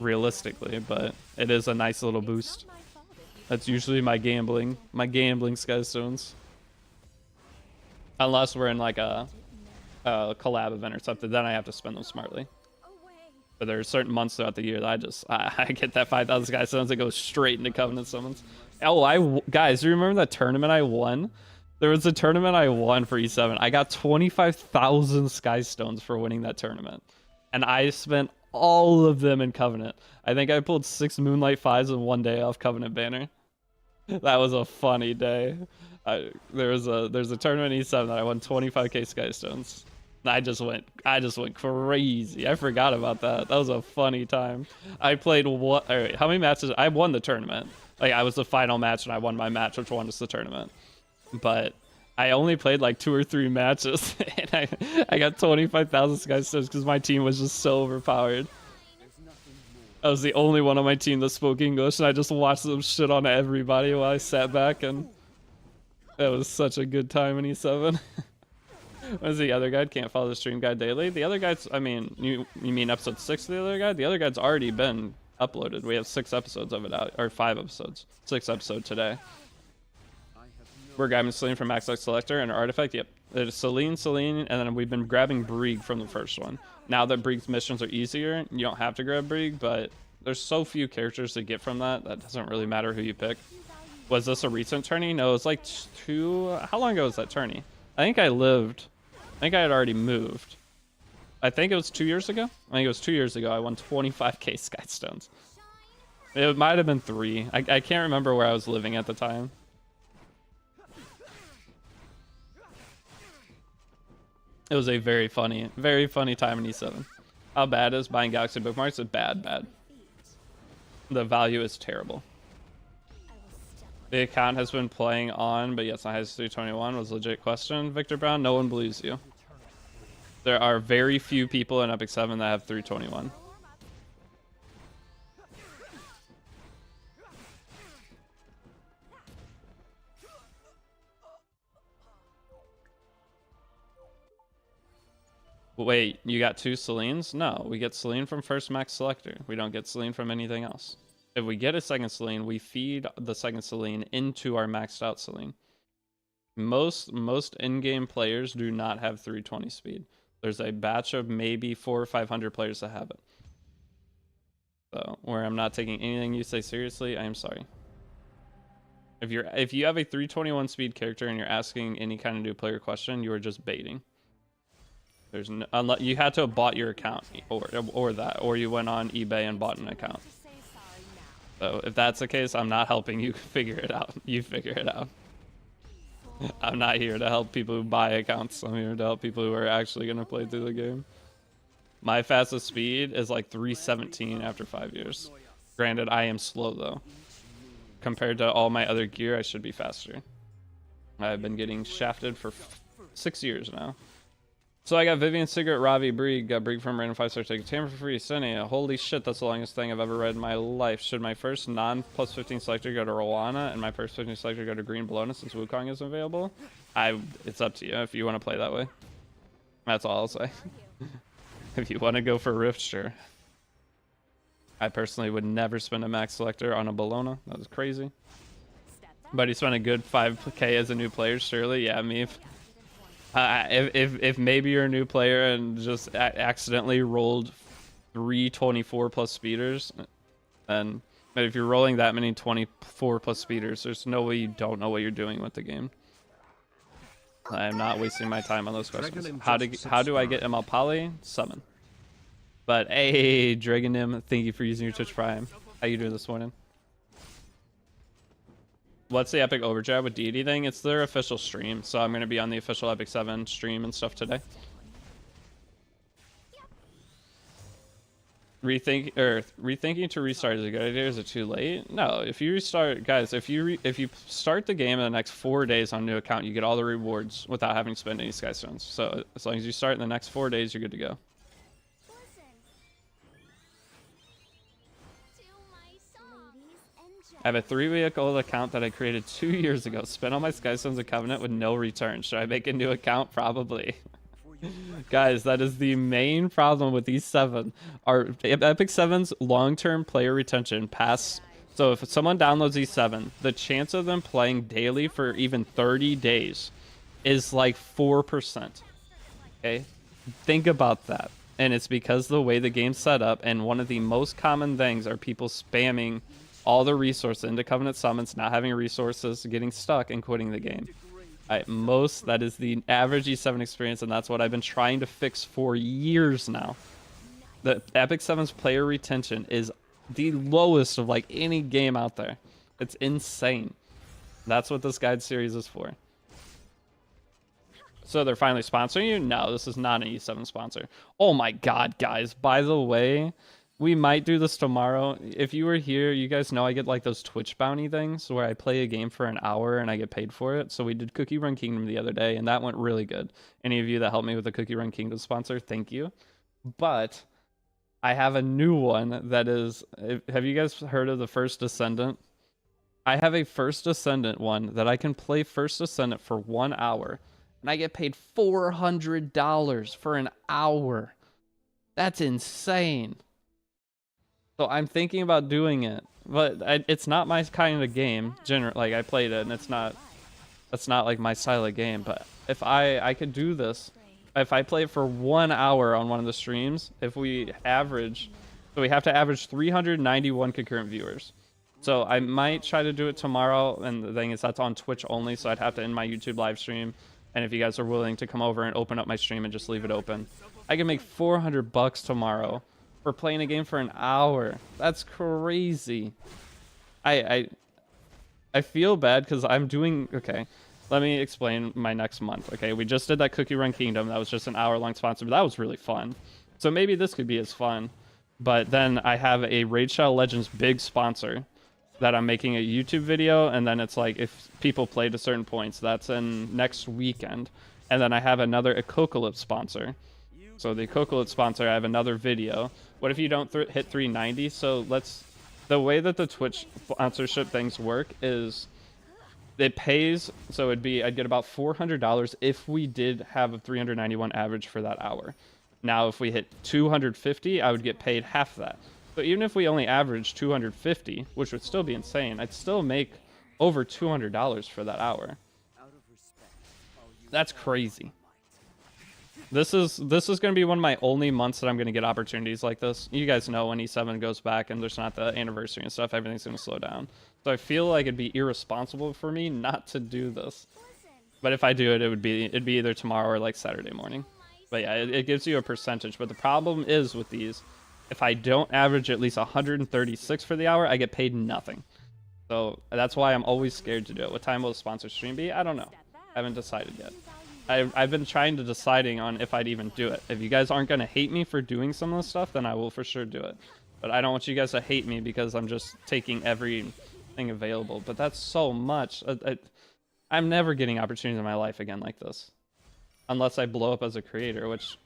Speaker 1: realistically, but it is a nice little boost. That's usually my gambling Skystones. Unless we're in like a collab event or something, then I have to spend them smartly. But there are certain months throughout the year that I get that 5,000 Skystones that go straight into Covenant summons. Oh, guys, do you remember that tournament I won There was a tournament I won for E7. I got 25,000 Sky Stones for winning that tournament. And I spent all of them in Covenant. I think I pulled 6 Moonlight 5s in one day off Covenant banner. That was a funny day. There's a tournament in E7 that I won 25k Sky Stones. I just went crazy. I forgot about that. That was a funny time. I played what? All right, how many matches? I won the tournament. Like I was the final match and I won my match, which won us the tournament. But I only played like 2 or 3 matches, and I got 25,000 Sky Stones because my team was just so overpowered. I was the only one on my team that spoke English, and I just watched them shit on everybody while I sat back, and that was such a good time in E7. What is the other guide? Can't follow the stream guide daily. The other guides, I mean, you mean episode 6 of the other guide? The other guide's already been uploaded. We have 6 episodes of it out, or 5 episodes. 6 episode today. We're grabbing Selene from Max Light Selector and our artifact. Yep, there's Selene, and then we've been grabbing Brieg from the first one. Now that Brieg's missions are easier, you don't have to grab Brieg, but there's so few characters to get from that doesn't really matter who you pick. Was this a recent tourney? No, it was like 2. How long ago was that tourney? I think I had already moved. I think it was 2 years ago. I think it was 2 years ago. I won 25k Sky Stones. It might have been 3. I can't remember where I was living at the time. It was a very funny time in E7. How bad is buying Galaxy bookmarks? It's bad. The value is terrible. The account has been playing on, but yes, I has 321 was a legit question. Victor Brown, no one believes you. There are very few people in Epic 7 that have 321. Wait, you got 2 Selenes? No, we get Selene from first max selector. We don't get Selene from anything else. If we get a second Selene, we feed the second Selene into our maxed out Selene. Most in-game players do not have 320 speed. There's a batch of maybe 400 or 500 players that have it. So, where I'm not taking anything you say seriously, I am sorry. If you have a 321 speed character and you're asking any kind of new player question, you are just baiting. There's no, unless you had to have bought your account or you went on eBay and bought an account. So if that's the case, I'm not helping you figure it out. You figure it out. I'm not here to help people who buy accounts. I'm here to help people who are actually going to play through the game. My fastest speed is like 317 after 5 years. Granted, I am slow though. Compared to all my other gear, I should be faster. I've been getting shafted for 6 years now. So I got Vivian, Cigarette, Ravi, Brieg, got Brieg from random 5-star ticket. Tamer for free, Cinia. Holy shit, that's the longest thing I've ever read in my life. Should my first non-plus 15 selector go to Rwana and my first 15 selector go to Green Bologna since Wukong isn't available? It's up to you if you want to play that way. That's all I'll say. If you want to go for Rift, sure. I personally would never spend a max selector on a Bologna. That was crazy. But he spent a good 5k as a new player, surely. Yeah, me. If maybe you're a new player and just accidentally rolled 324 plus speeders, then but if you're rolling that many 24 plus speeders, there's no way you don't know what you're doing with the game. I'm not wasting my time on those questions. How do I get Imalpali? Summon. But hey, Dragonim, thank you for using your Twitch Prime. How you doing this morning? What's the Epic Overdrive with Deity thing? It's their official stream, so I'm going to be on the official Epic 7 stream and stuff today. Rethinking to restart is a good idea. Is it too late? No, if you restart, guys, if you start the game in the next 4 days on a new account, you get all the rewards without having to spend any Sky Stones. So as long as you start in the next 4 days, you're good to go. I have a 3-week-old account that I created 2 years ago. Spent all my Sky Stones of Covenant with no return. Should I make a new account? Probably. Guys, that is the main problem with these 7. Our Epic 7's long-term player retention past. So if someone downloads E7, the chance of them playing daily for even 30 days is like 4%. Okay? Think about that. And it's because the way the game's set up, and one of the most common things are people spamming all the resources into Covenant summons, not having resources, getting stuck, and quitting the game. At most, that is the average E7 experience, and that's what I've been trying to fix for years now. The Epic 7's player retention is the lowest of like any game out there. It's insane. That's what this guide series is for. So they're finally sponsoring you? No, this is not an E7 sponsor. Oh my god, guys. By the way, we might do this tomorrow. If you were here, you guys know I get like those Twitch bounty things where I play a game for an hour and I get paid for it. So we did Cookie Run Kingdom the other day, and that went really good. Any of you that helped me with the Cookie Run Kingdom sponsor, thank you. But I have a new one that is... Have you guys heard of the First Descendant? I have a First Descendant one that I can play First Descendant for 1 hour. And I get paid $400 for an hour. That's insane. So I'm thinking about doing it, but it's not my kind of game. Like I played it, and it's not like my style of game. But if I could do this, if I play it for 1 hour on one of the streams, if we average, so we have to average 391 concurrent viewers. So I might try to do it tomorrow, and the thing is that's on Twitch only, so I'd have to end my YouTube live stream. And if you guys are willing to come over and open up my stream and just leave it open, I can make $400 tomorrow for playing a game for an hour. That's crazy. I feel bad because I'm doing... Okay, let me explain my next month. Okay, we just did that Cookie Run Kingdom. That was just an hour-long sponsor, but that was really fun. So maybe this could be as fun. But then I have a Raid Shadow Legends big sponsor that I'm making a YouTube video, and then it's like if people played to certain points, that's in next weekend. And then I have another Apocalypse sponsor. So the Apocalypse sponsor, I have another video. What if you don't hit 390? So the way that the Twitch sponsorship things work is it pays, so I'd get about $400 if we did have a 391 average for that hour. Now if we hit 250, I would get paid half that. So even if we only average 250, which would still be insane, I'd still make over $200 for that hour. That's crazy. This is going to be one of my only months that I'm going to get opportunities like this. You guys know when E7 goes back and there's not the anniversary and stuff, everything's going to slow down. So I feel like it'd be irresponsible for me not to do this. But if I do it, it'd be either tomorrow or like Saturday morning. But yeah, it gives you a percentage. But the problem is with these, if I don't average at least 136 for the hour, I get paid nothing. So that's why I'm always scared to do it. What time will the sponsor stream be? I don't know. I haven't decided yet. I've been trying to deciding on if I'd even do it. If you guys aren't going to hate me for doing some of this stuff, then I will for sure do it. But I don't want you guys to hate me because I'm just taking everything available. But that's so much. I'm never getting opportunities in my life again like this. Unless I blow up as a creator, which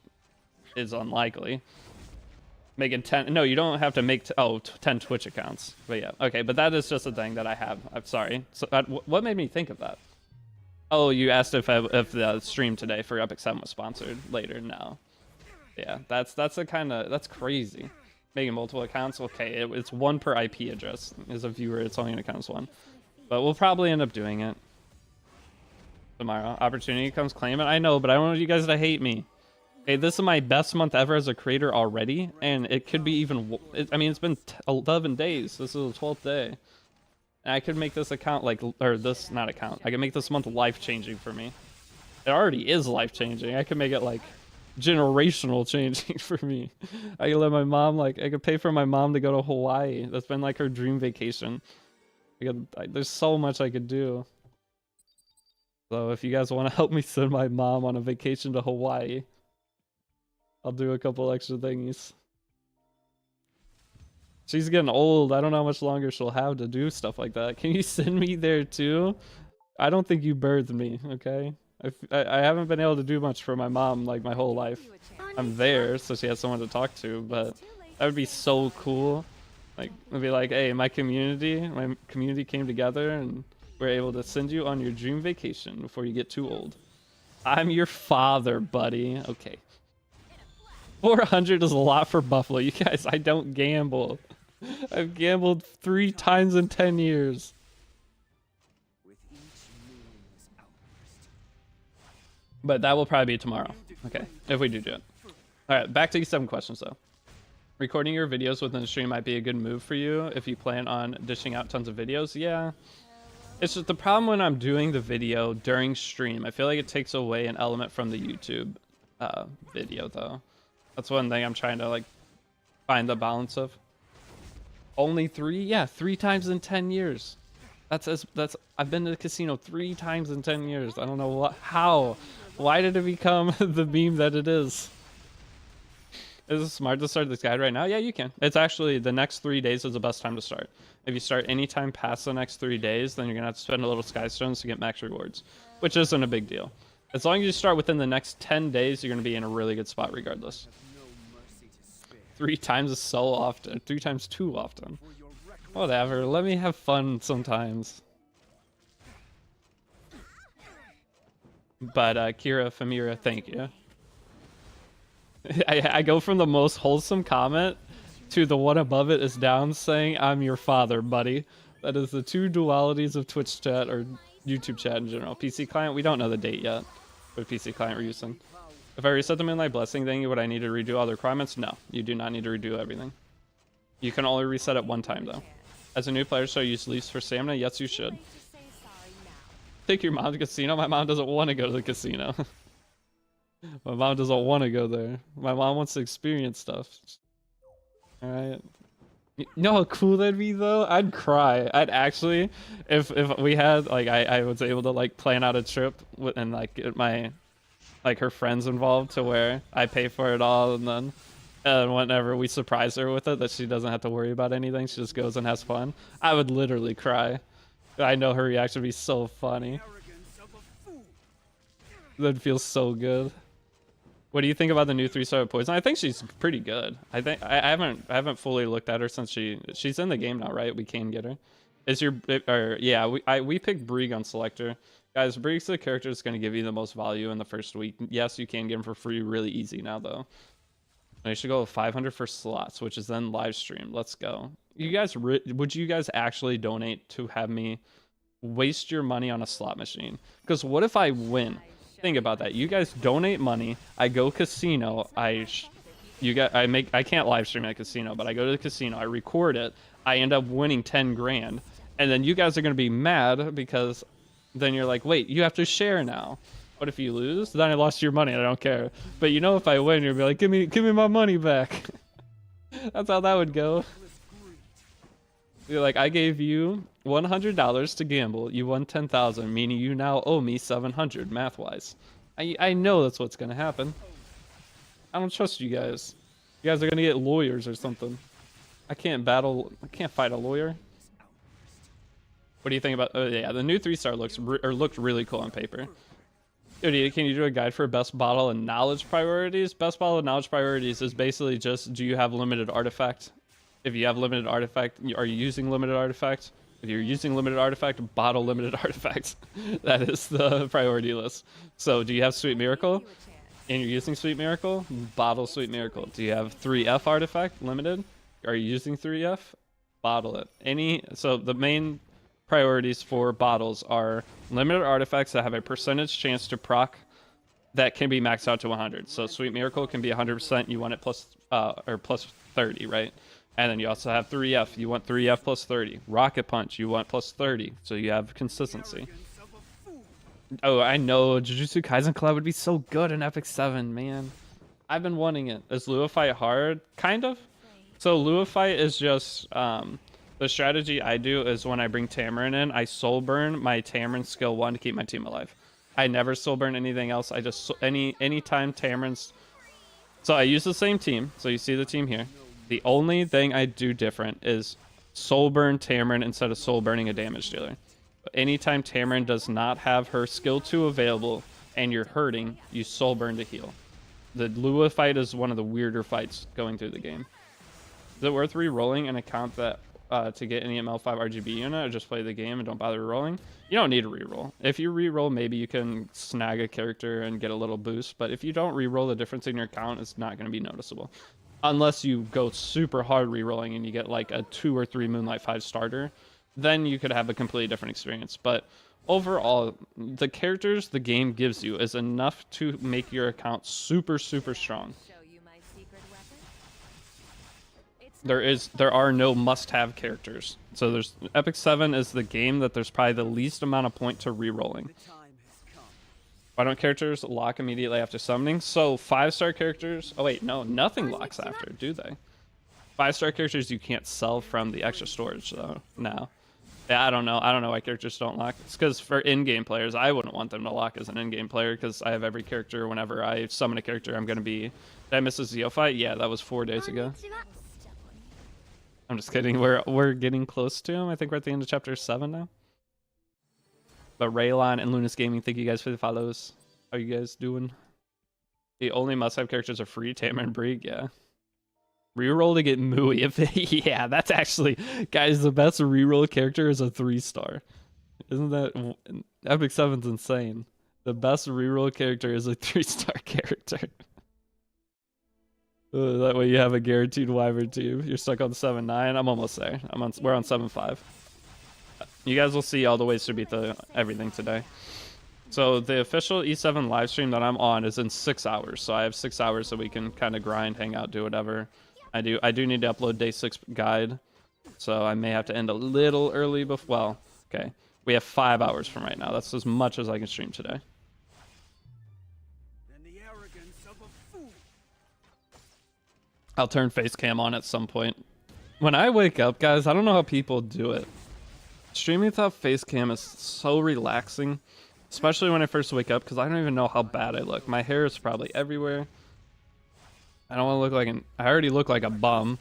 Speaker 1: is unlikely. Making 10... No, you don't have to make... 10 Twitch accounts. But yeah, okay. But that is just a thing that I have. I'm sorry. So what made me think of that? Oh, you asked if the stream today for Epic 7 was sponsored later. No. Yeah, that's crazy. Making multiple accounts. Okay, it's one per IP address. As a viewer, it's only going to count as one. But we'll probably end up doing it tomorrow. Opportunity comes, claim it. I know, but I don't want you guys to hate me. Okay, this is my best month ever as a creator already, and it could be even... I mean, it's been 11 days. This is the 12th day. And I could make this account I could make this month life-changing for me. It already is life-changing. I could make it, like, generational changing for me. I could let my mom, I could pay for my mom to go to Hawaii. That's been, like, her dream vacation. There's so much I could do. So if you guys want to help me send my mom on a vacation to Hawaii, I'll do a couple extra thingies. She's getting old. I don't know how much longer she'll have to do stuff like that. Can you send me there too? I don't think you birthed me, okay? I haven't been able to do much for my mom like my whole life. I'm there, so she has someone to talk to, but that would be so cool. Like, it'd be like, hey, my community came together and we're able to send you on your dream vacation before you get too old. I'm your father, buddy. Okay. 400 is a lot for Buffalo. You guys, I don't gamble. I've gambled 3 times in 10 years. But that will probably be tomorrow. Okay, if we do it. Alright, back to these 7 questions though. Recording your videos within the stream might be a good move for you if you plan on dishing out tons of videos. Yeah. It's just the problem when I'm doing the video during stream. I feel like it takes away an element from the YouTube video, though. That's one thing I'm trying to like find the balance of. Only 3? Yeah, 3 times in 10 years. That's I've been to the casino 3 times in 10 years. I don't know how. Why did it become the meme that it is? Is it smart to start this guide right now? Yeah, you can. It's actually the next 3 days is the best time to start. If you start anytime past the next 3 days, then you're gonna have to spend a little sky stones to get max rewards, which isn't a big deal. As long as you start within the next 10 days, you're gonna be in a really good spot regardless. 3 times is so often. 3 times too often. Whatever. Let me have fun sometimes. But Kira Famira, thank you. I go from the most wholesome comment to the one above it is down saying, "I'm your father, buddy." That is the 2 dualities of Twitch chat or YouTube chat in general. PC client, we don't know the date yet. What PC client we're using. If I reset the Moonlight Blessing thing, would I need to redo all the requirements? No, you do not need to redo everything. You can only reset it 1 time though. As a new player, should I use leaves for stamina? Yes, you should. Take your mom to the casino? My mom doesn't want to go to the casino. My mom doesn't want to go there. My mom wants to experience stuff. Alright. You know how cool that'd be though? I'd cry. I'd actually, if we had, like, I was able to, like, plan out a trip and, like, get my, like, her friends involved to where I pay for it all, and then whenever we surprise her with it, that she doesn't have to worry about anything, she just goes and has fun, I would literally cry. I know her reaction would be so funny. That'd feel so good. What do you think about the new 3-star Poison? I think she's pretty good. I think I haven't fully looked at her since she's in the game now, right? We can get her. Is your or yeah, we picked Brig on Selector. Guys, Brig's the character that's going to give you the most value in the first week. Yes, you can get him for free really easy now though. I should go with 500 for slots, which is then live stream. Let's go. You guys, would you guys actually donate to have me waste your money on a slot machine? Because what if I win? Think about that. You guys donate money. I go casino. I can't live stream at casino, but I go to the casino. I record it. I end up winning 10 grand, and then you guys are gonna be mad because then you're like, wait, you have to share now. What if you lose? Then I lost your money. I don't care. But you know, if I win, you'll be like, give me my money back. That's how that would go. You're like, I gave you $100 to gamble. You won 10,000, meaning you now owe me 700 math-wise. I know that's what's gonna happen. I don't trust you guys. You guys are gonna get lawyers or something. I can't fight a lawyer. What do you think about? Oh yeah, the new 3-star looked really cool on paper. Dude, can you do a guide for best bottle and knowledge priorities? Best bottle and knowledge priorities is basically just, do you have limited artifact? If you have limited artifact, are you using limited artifact? If you're using limited artifact, bottle limited artifacts. That is the priority list. So do you have Sweet Miracle? And you're using Sweet Miracle? Bottle Sweet Miracle. Do you have 3F artifact limited? Are you using 3F? Bottle it. So the main priorities for bottles are limited artifacts that have a percentage chance to proc that can be maxed out to 100. So Sweet Miracle can be 100%. You want it plus 30, right? And then you also have 3F. You want 3F plus 30. Rocket Punch, you want plus 30. So you have consistency. Oh, I know. Jujutsu Kaisen Collab would be so good in Epic 7, man. I've been wanting it. Is Lua Fight hard? Kind of. So Lua Fight is just... the strategy I do is when I bring Tamarin in, I soul burn my Tamarin skill 1 to keep my team alive. I never soul burn anything else. I just... Anytime Tamarin's... So I use the same team. So you see the team here. The only thing I do different is soul burn Tamarin instead of soul burning a damage dealer. But anytime Tamarin does not have her skill 2 available and you're hurting, you soul burn to heal. The Lua fight is one of the weirder fights going through the game. Is it worth re-rolling an account that to get any ML5 RGB unit, or just play the game and don't bother rolling? You don't need to re-roll. If you re-roll, maybe you can snag a character and get a little boost, but if you don't re-roll, the difference in your account is not going to be noticeable. Unless you go super hard re-rolling and you get like a 2 or 3 Moonlight 5 starter, then you could have a completely different experience. But overall, the characters the game gives you is enough to make your account super, super strong. There are no must-have characters. So there's Epic 7 is the game that there's probably the least amount of point to rerolling.
Speaker 2: The time has come.
Speaker 1: Why don't characters lock immediately after summoning? So 5-star characters. Oh wait, no, nothing locks after, do they? 5-star characters you can't sell from the extra storage though. No. Yeah, I don't know. I don't know why characters don't lock. It's because for in-game players, I wouldn't want them to lock as an in-game player because I have every character. Whenever I summon a character, I'm gonna be. Did I miss a Zeo fight? Yeah, that was 4 days ago. I'm just kidding. We're getting close to him. I think we're at the end of chapter 7 now. But Raylon and Lunas Gaming, thank you guys for the follows. How you guys doing? The only must-have characters are free, Tamer and Brig. Yeah. Reroll to get Mui. Yeah, that's actually, guys, the best reroll character is a 3-star. Isn't that Epic 7's insane? The best reroll character is a 3-star character. That way you have a guaranteed Wyvern team. You're stuck on 7-9. I'm almost there. We're on 7-5. You guys will see all the ways to beat everything today. So the official E7 live stream that I'm on is in 6 hours. So I have 6 hours so we can kind of grind, hang out, do whatever. I do need to upload day 6 guide. So I may have to end a little early before. Well, okay. We have 5 hours from right now. That's as much as I can stream today. I'll turn face cam on at some point. When I wake up, guys, I don't know how people do it. Streaming without face cam is so relaxing, especially when I first wake up because I don't even know how bad I look. My hair is probably everywhere. I don't want to look like I already look like a bum.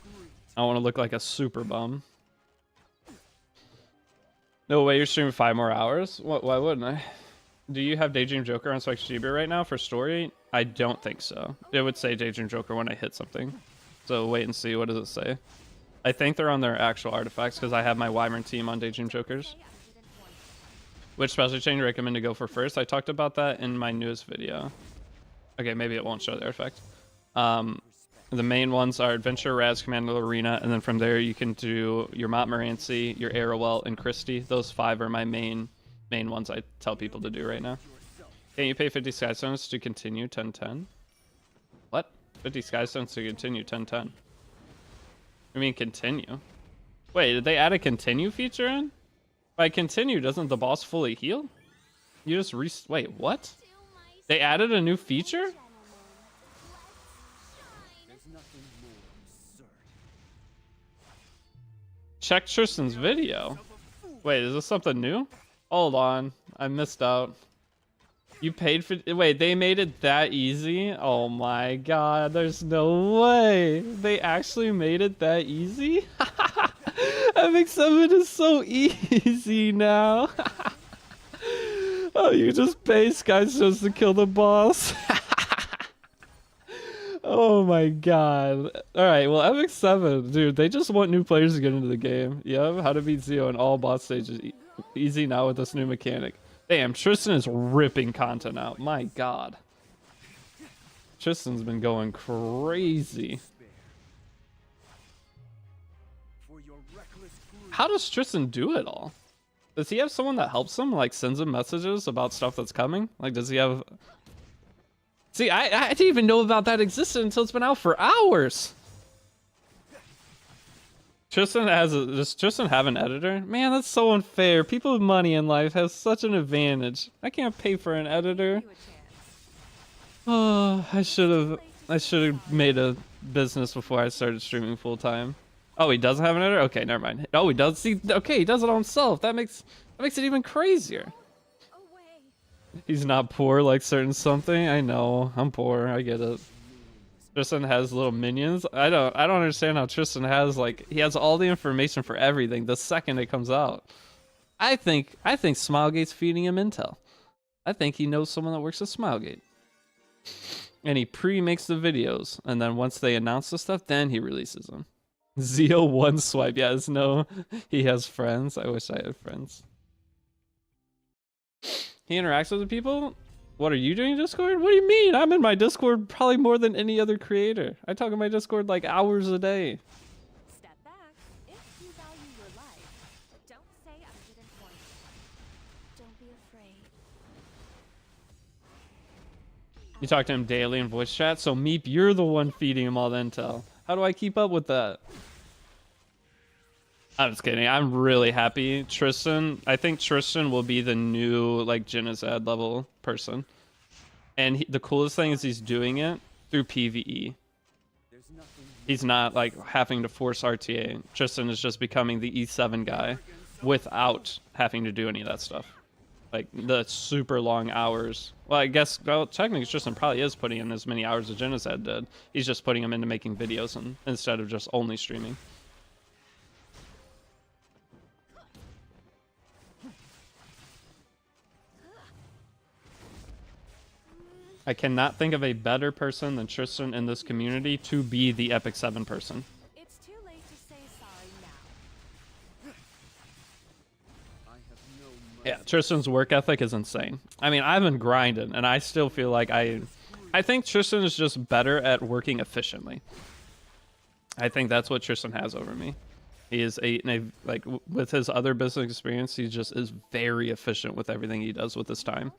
Speaker 1: I want to look like a super bum. No way you're streaming 5 more hours? Why wouldn't I? Do you have Daydream Joker on Spike Shiba right now for story? I don't think so. It would say Daydream Joker when I hit something. So wait and see. What does it say? I think they're on their actual artifacts because I have my Wyvern team on Daydream Jokers. Which special chain do you recommend to go for first? I talked about that in my newest video. Okay, maybe it won't show the artifact. The main ones are Adventure, Raz, Commander Arena, and then from there you can do your Montmorency, your Arrowell, and Christie. Those 5 are my main ones I tell people to do right now. Can you pay 50 Skystones to continue 10-10? What? 50 Skystones to continue 10-10? I mean continue. Wait, did they add a continue feature in? By continue, doesn't the boss fully heal? You just wait, what? They added a new feature? Check Tristan's video. Wait, is this something new? Hold on, I missed out. You paid for... Wait, they made it that easy? Oh my god, there's no way. They actually made it that easy? Epic 7 is so easy now. Oh, you just pay Skystones to kill the boss? Oh my god. Alright, well, Epic 7, dude, they just want new players to get into the game. Yep, how to beat Zeo in all boss stages. Easy now with this new mechanic. Damn, Tristan is ripping content out. My god. Tristan's been going crazy. How does Tristan do it all? Does he have someone that helps him, like sends him messages about stuff that's coming? Like, does he have... See, I didn't even know about that existed until it's been out for hours. Tristan does Tristan have an editor? Man, that's so unfair. People with money in life have such an advantage. I can't pay for an editor. Oh, I should have made a business before I started streaming full time. Oh, he doesn't have an editor? Okay, never mind. Oh, he does. See, okay, he does it all himself. That makes it even crazier. He's not poor like certain something. I know. I'm poor. I get it. Tristan has little minions. I don't understand how Tristan has he has all the information for everything the second it comes out. I think Smilegate's feeding him intel. I think he knows someone that works at Smilegate. And he pre-makes the videos, and then once they announce the stuff, then he releases them. Zeo one swipe. Yes, no, he has friends. I wish I had friends. He interacts with the people? What are you doing in Discord? What do you mean? I'm in my Discord probably more than any other creator. I talk in my Discord like hours a day.
Speaker 3: Step back. If you value your life, don't say I didn't warn you. Don't be afraid.
Speaker 1: You talk to him daily in voice chat, so Meep, you're the one feeding him all the intel. How do I keep up with that? I'm just kidding. I'm really happy. Tristan, I think Tristan will be the new like Genocide level person. And the coolest thing is he's doing it through PvE. He's not like having to force RTA. Tristan is just becoming the E7 guy without having to do any of that stuff. Like the super long hours. Well, I guess technically Tristan probably is putting in as many hours as Genocide did. He's just putting them into making videos instead of just only streaming. I cannot think of a better person than Tristan in this community to be the Epic 7 person.
Speaker 3: It's too late to say sorry now.
Speaker 1: Yeah, Tristan's work ethic is insane. I mean, I've been grinding, and I still feel like I think Tristan is just better at working efficiently. I think that's what Tristan has over me. He is like with his other business experience, he just is very efficient with everything he does with his time.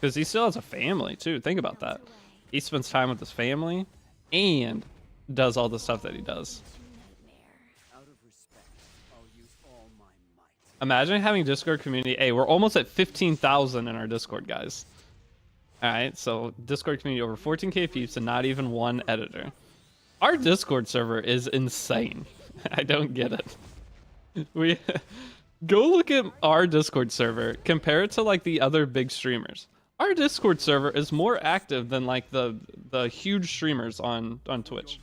Speaker 1: Because he still has a family too. Think about that. He spends time with his family and does all the stuff that he does. Imagine having Discord community. Hey, we're almost at 15,000 in our Discord, guys. All right, so Discord community over 14k peeps and not even one editor. Our Discord server is insane. I don't get it. We go look at our Discord server. Compare it to like the other big streamers. Our Discord server is more active than like the huge streamers on Twitch.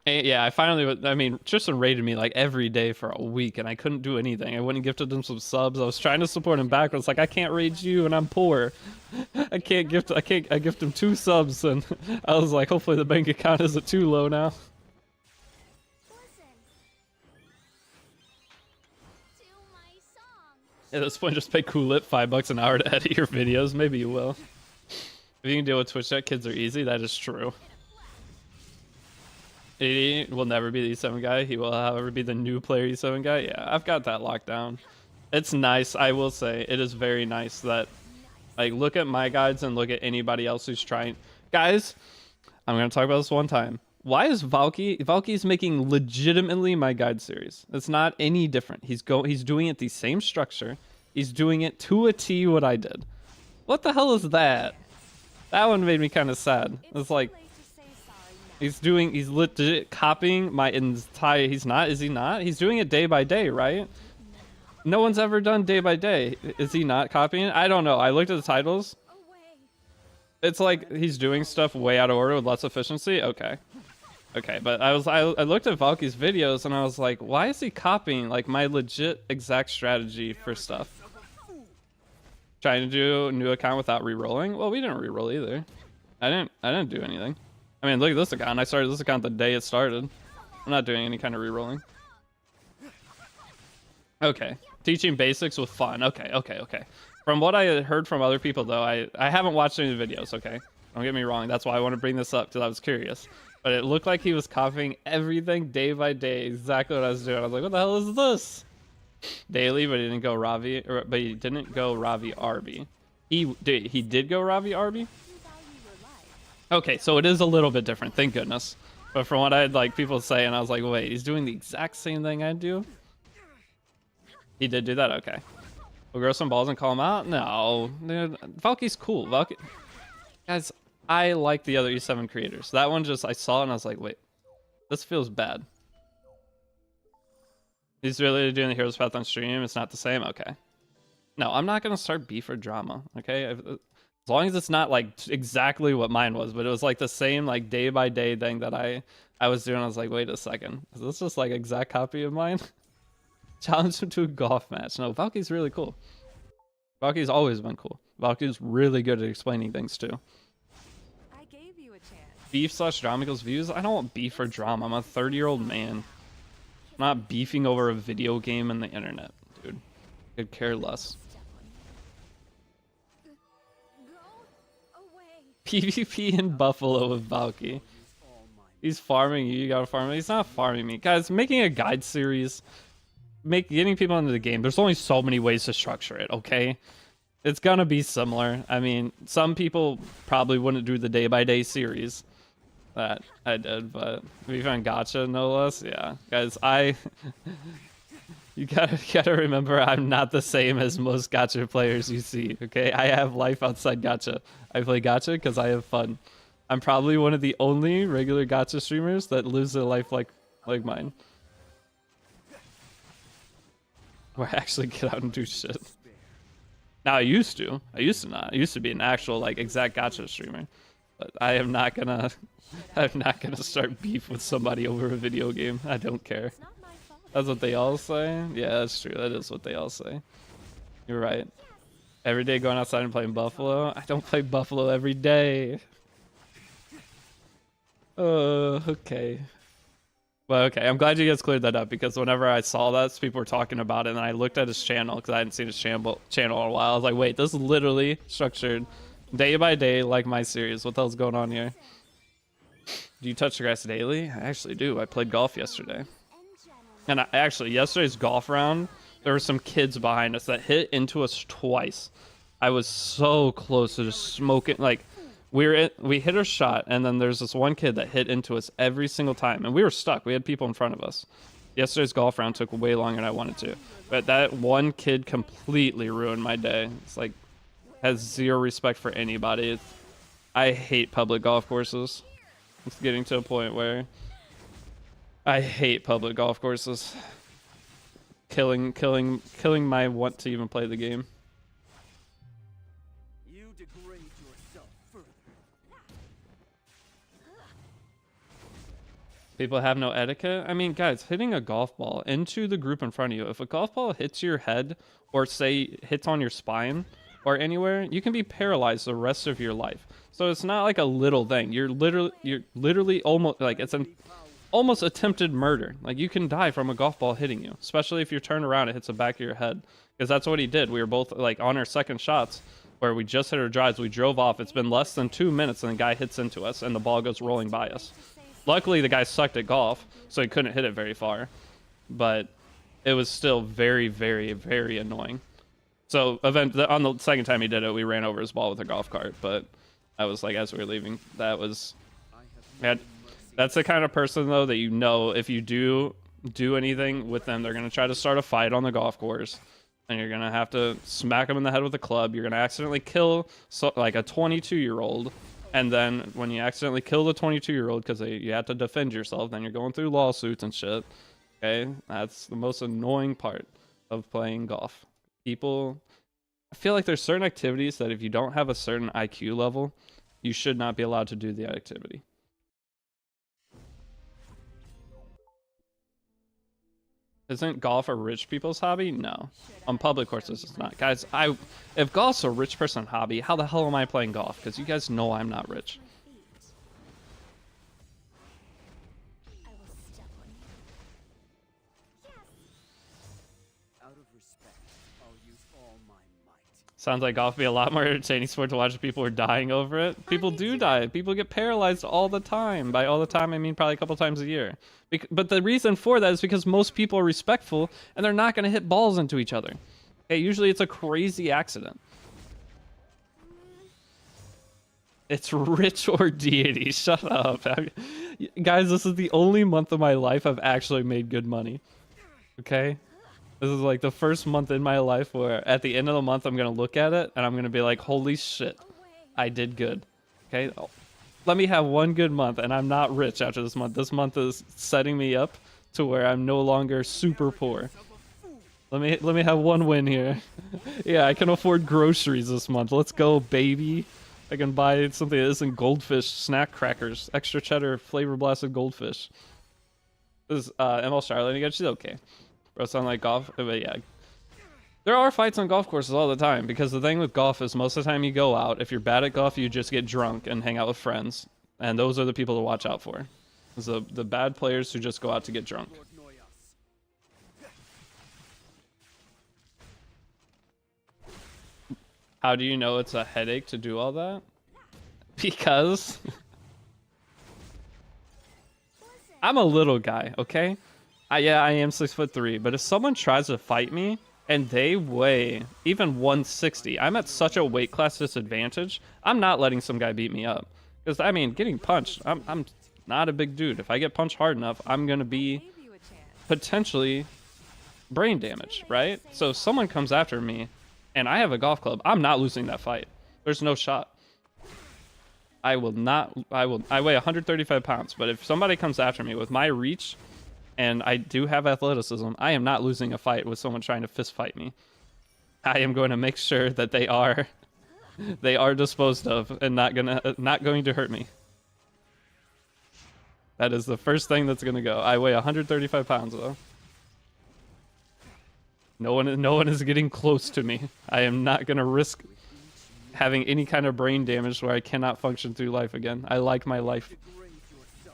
Speaker 1: And yeah, I mean, Tristan raided me like every day for a week, and I couldn't do anything. I went and gifted him some subs. I was trying to support him back, but it's like I can't raid you, and I'm poor. I gift him 2 subs, and I was like, hopefully the bank account isn't too low now. At this point, just pay Coolip $5 an hour to edit your videos. Maybe you will. If you can deal with Twitch chat, kids are easy. That is true. Deity will never be the E7 guy. He will, however, be the new player E7 guy. Yeah, I've got that locked down. It's nice. I will say it is very nice that, like, look at my guides and look at anybody else who's trying. Guys, I'm gonna talk about this one time. Why is Valky's making legitimately my guide series? It's not any different. He's doing it the same structure. He's doing it to a T what I did. What the hell is that? That one made me kind of sad. It's like he's legit copying my entire. He's not. Is he not? He's doing it day by day, right? No one's ever done day by day. Is he not copying it? I don't know. I looked at the titles. It's like he's doing stuff way out of order with less efficiency. Okay, but I looked at Valky's videos and I was like, why is he copying like my legit exact strategy for stuff? Trying to do a new account without re-rolling? Well, we didn't re-roll either. I didn't do anything. I mean, look at this account. I started this account the day it started. I'm not doing any kind of re-rolling. Okay, teaching basics with fun. Okay. From what I had heard from other people though, I haven't watched any of the videos, okay? Don't get me wrong. That's why I want to bring this up, because I was curious. But it looked like he was copying everything day by day, exactly what I was doing. I was like, what the hell is this? Daily, but he didn't go Ravi, but he didn't go Ravi Arby. He did go Ravi Arby? Okay, so it is a little bit different, thank goodness. But from what I had like people say, and I was like, wait, he's doing the exact same thing I do? He did do that? Okay. We'll grow some balls and call him out? No. Dude, Valky's cool. Valky... Guys, I like the other E7 creators. That one just, I saw it and I was like, wait, this feels bad. He's really doing the Hero's Path on stream. It's not the same? Okay. No, I'm not going to start beef or drama, okay? As long as it's not like exactly what mine was, but it was like the same like day by day thing that I was doing. I was like, wait a second. Is this just like exact copy of mine? Challenge him to a golf match. No, Valky's really cool. Valky's always been cool. Valky's really good at explaining things too. Beef/drama equals views? I don't want beef or drama. I'm a 30-year-old man. I'm not beefing over a video game and the internet, dude. Could care less. PvP in Buffalo with Valky. He's farming you. You gotta farm him. He's not farming me. Guys, making a guide series, getting people into the game, there's only so many ways to structure it, okay? It's gonna be similar. I mean, some people probably wouldn't do the day-by-day series. That I did, but we found gotcha no less. Yeah, guys, you gotta remember I'm not the same as most gotcha players you see. Okay, I have life outside gotcha. I play gotcha because I have fun. I'm probably one of the only regular gotcha streamers that lives a life like mine, where I actually get out and do shit. Now I used to not. I used to be an actual like exact gotcha streamer, but I am not gonna. I'm not gonna start beef with somebody over a video game. I don't care.
Speaker 3: It's not my fault.
Speaker 1: That's what they all say. Yeah, that's true. That is what they all say. You're right. Every day going outside and playing Buffalo. I don't play Buffalo every day. Okay. Well, okay. I'm glad you guys cleared that up because whenever I saw that, people were talking about it, and I looked at his channel because I hadn't seen his channel in a while. I was like, wait, this is literally structured day by day like my series. What the hell's going on here? Do you touch the grass daily? I actually do. I played golf yesterday. And yesterday's golf round, there were some kids behind us that hit into us twice. I was so close to just smoking. Like, we hit our shot, and then there's this one kid that hit into us every single time. And we were stuck. We had people in front of us. Yesterday's golf round took way longer than I wanted to. But that one kid completely ruined my day. It's like, has zero respect for anybody. I hate public golf courses. It's getting to a point where I hate public golf courses. Killing my want to even play the game.
Speaker 2: You degrade yourself further.
Speaker 1: People have no etiquette. I mean, guys, hitting a golf ball into the group in front of you. If a golf ball hits your head or say hits on your spine or anywhere, you can be paralyzed the rest of your life. So it's not like a little thing. You're literally almost like it's an almost attempted murder. Like you can die from a golf ball hitting you, especially if you turn around, it hits the back of your head. Because that's what he did. We were both like on our second shots where we just hit our drives. We drove off. It's been less than 2 minutes and the guy hits into us and the ball goes rolling by us. Luckily, the guy sucked at golf, so he couldn't hit it very far. But it was still very, very, very annoying. So on the second time he did it, we ran over his ball with a golf cart. But I was like, as we were leaving, that's the kind of person though that if you do anything with them, they're gonna try to start a fight on the golf course, and you're gonna have to smack them in the head with a club. You're gonna accidentally kill like a 22-year-old, and then when you accidentally kill the 22-year-old because you have to defend yourself, then you're going through lawsuits and shit. Okay, that's the most annoying part of playing golf. I feel like there's certain activities that if you don't have a certain IQ level, you should not be allowed to do the activity. Isn't golf a rich people's hobby? No. On public courses, it's not. Guys, if golf's a rich person hobby, how the hell am I playing golf? Because you guys know I'm not rich.
Speaker 3: I will step on you.
Speaker 2: Out of respect, I'll use all my might.
Speaker 1: Sounds like golf would be a lot more entertaining sport to watch if people are dying over it. People do die. People get paralyzed all the time. By all the time, I mean probably a couple times a year. But the reason for that is because most people are respectful and they're not going to hit balls into each other. Okay, usually it's a crazy accident. It's rich or deity. Shut up. Guys, this is the only month of my life I've actually made good money. Okay? This is like the first month in my life where at the end of the month I'm going to look at it and I'm going to be like, holy shit, I did good. Okay? Let me have one good month and I'm not rich after this month. This month is setting me up to where I'm no longer super poor. Let me have one win here. Yeah, I can afford groceries this month. Let's go, baby. I can buy something that isn't goldfish snack crackers, extra cheddar flavor blasted goldfish. This is ML Charlotte again. She's okay. Bro, sound like golf, but yeah. There are fights on golf courses all the time because the thing with golf is most of the time you go out, if you're bad at golf, you just get drunk and hang out with friends. And those are the people to watch out for. It's the bad players who just go out to get drunk. How do you know it's a headache to do all that? Because I'm a little guy, okay? Yeah, I am 6'3", but if someone tries to fight me and they weigh even 160, I'm at such a weight class disadvantage. I'm not letting some guy beat me up. Because I mean, getting punched, I'm not a big dude. If I get punched hard enough, I'm gonna be
Speaker 3: Gave you a chance.
Speaker 1: potentially brain damage, right? So if someone comes after me and I have a golf club, I'm not losing that fight. There's no shot. I will not. I weigh 135 pounds, but if somebody comes after me with my reach and I do have athleticism, I am not losing a fight with someone trying to fist fight me. I am going to make sure that they are disposed of and not going to hurt me. That is the first thing that's gonna go. I weigh 135 pounds though. No one is getting close to me. I am not gonna risk having any kind of brain damage where I cannot function through life again. I like my life.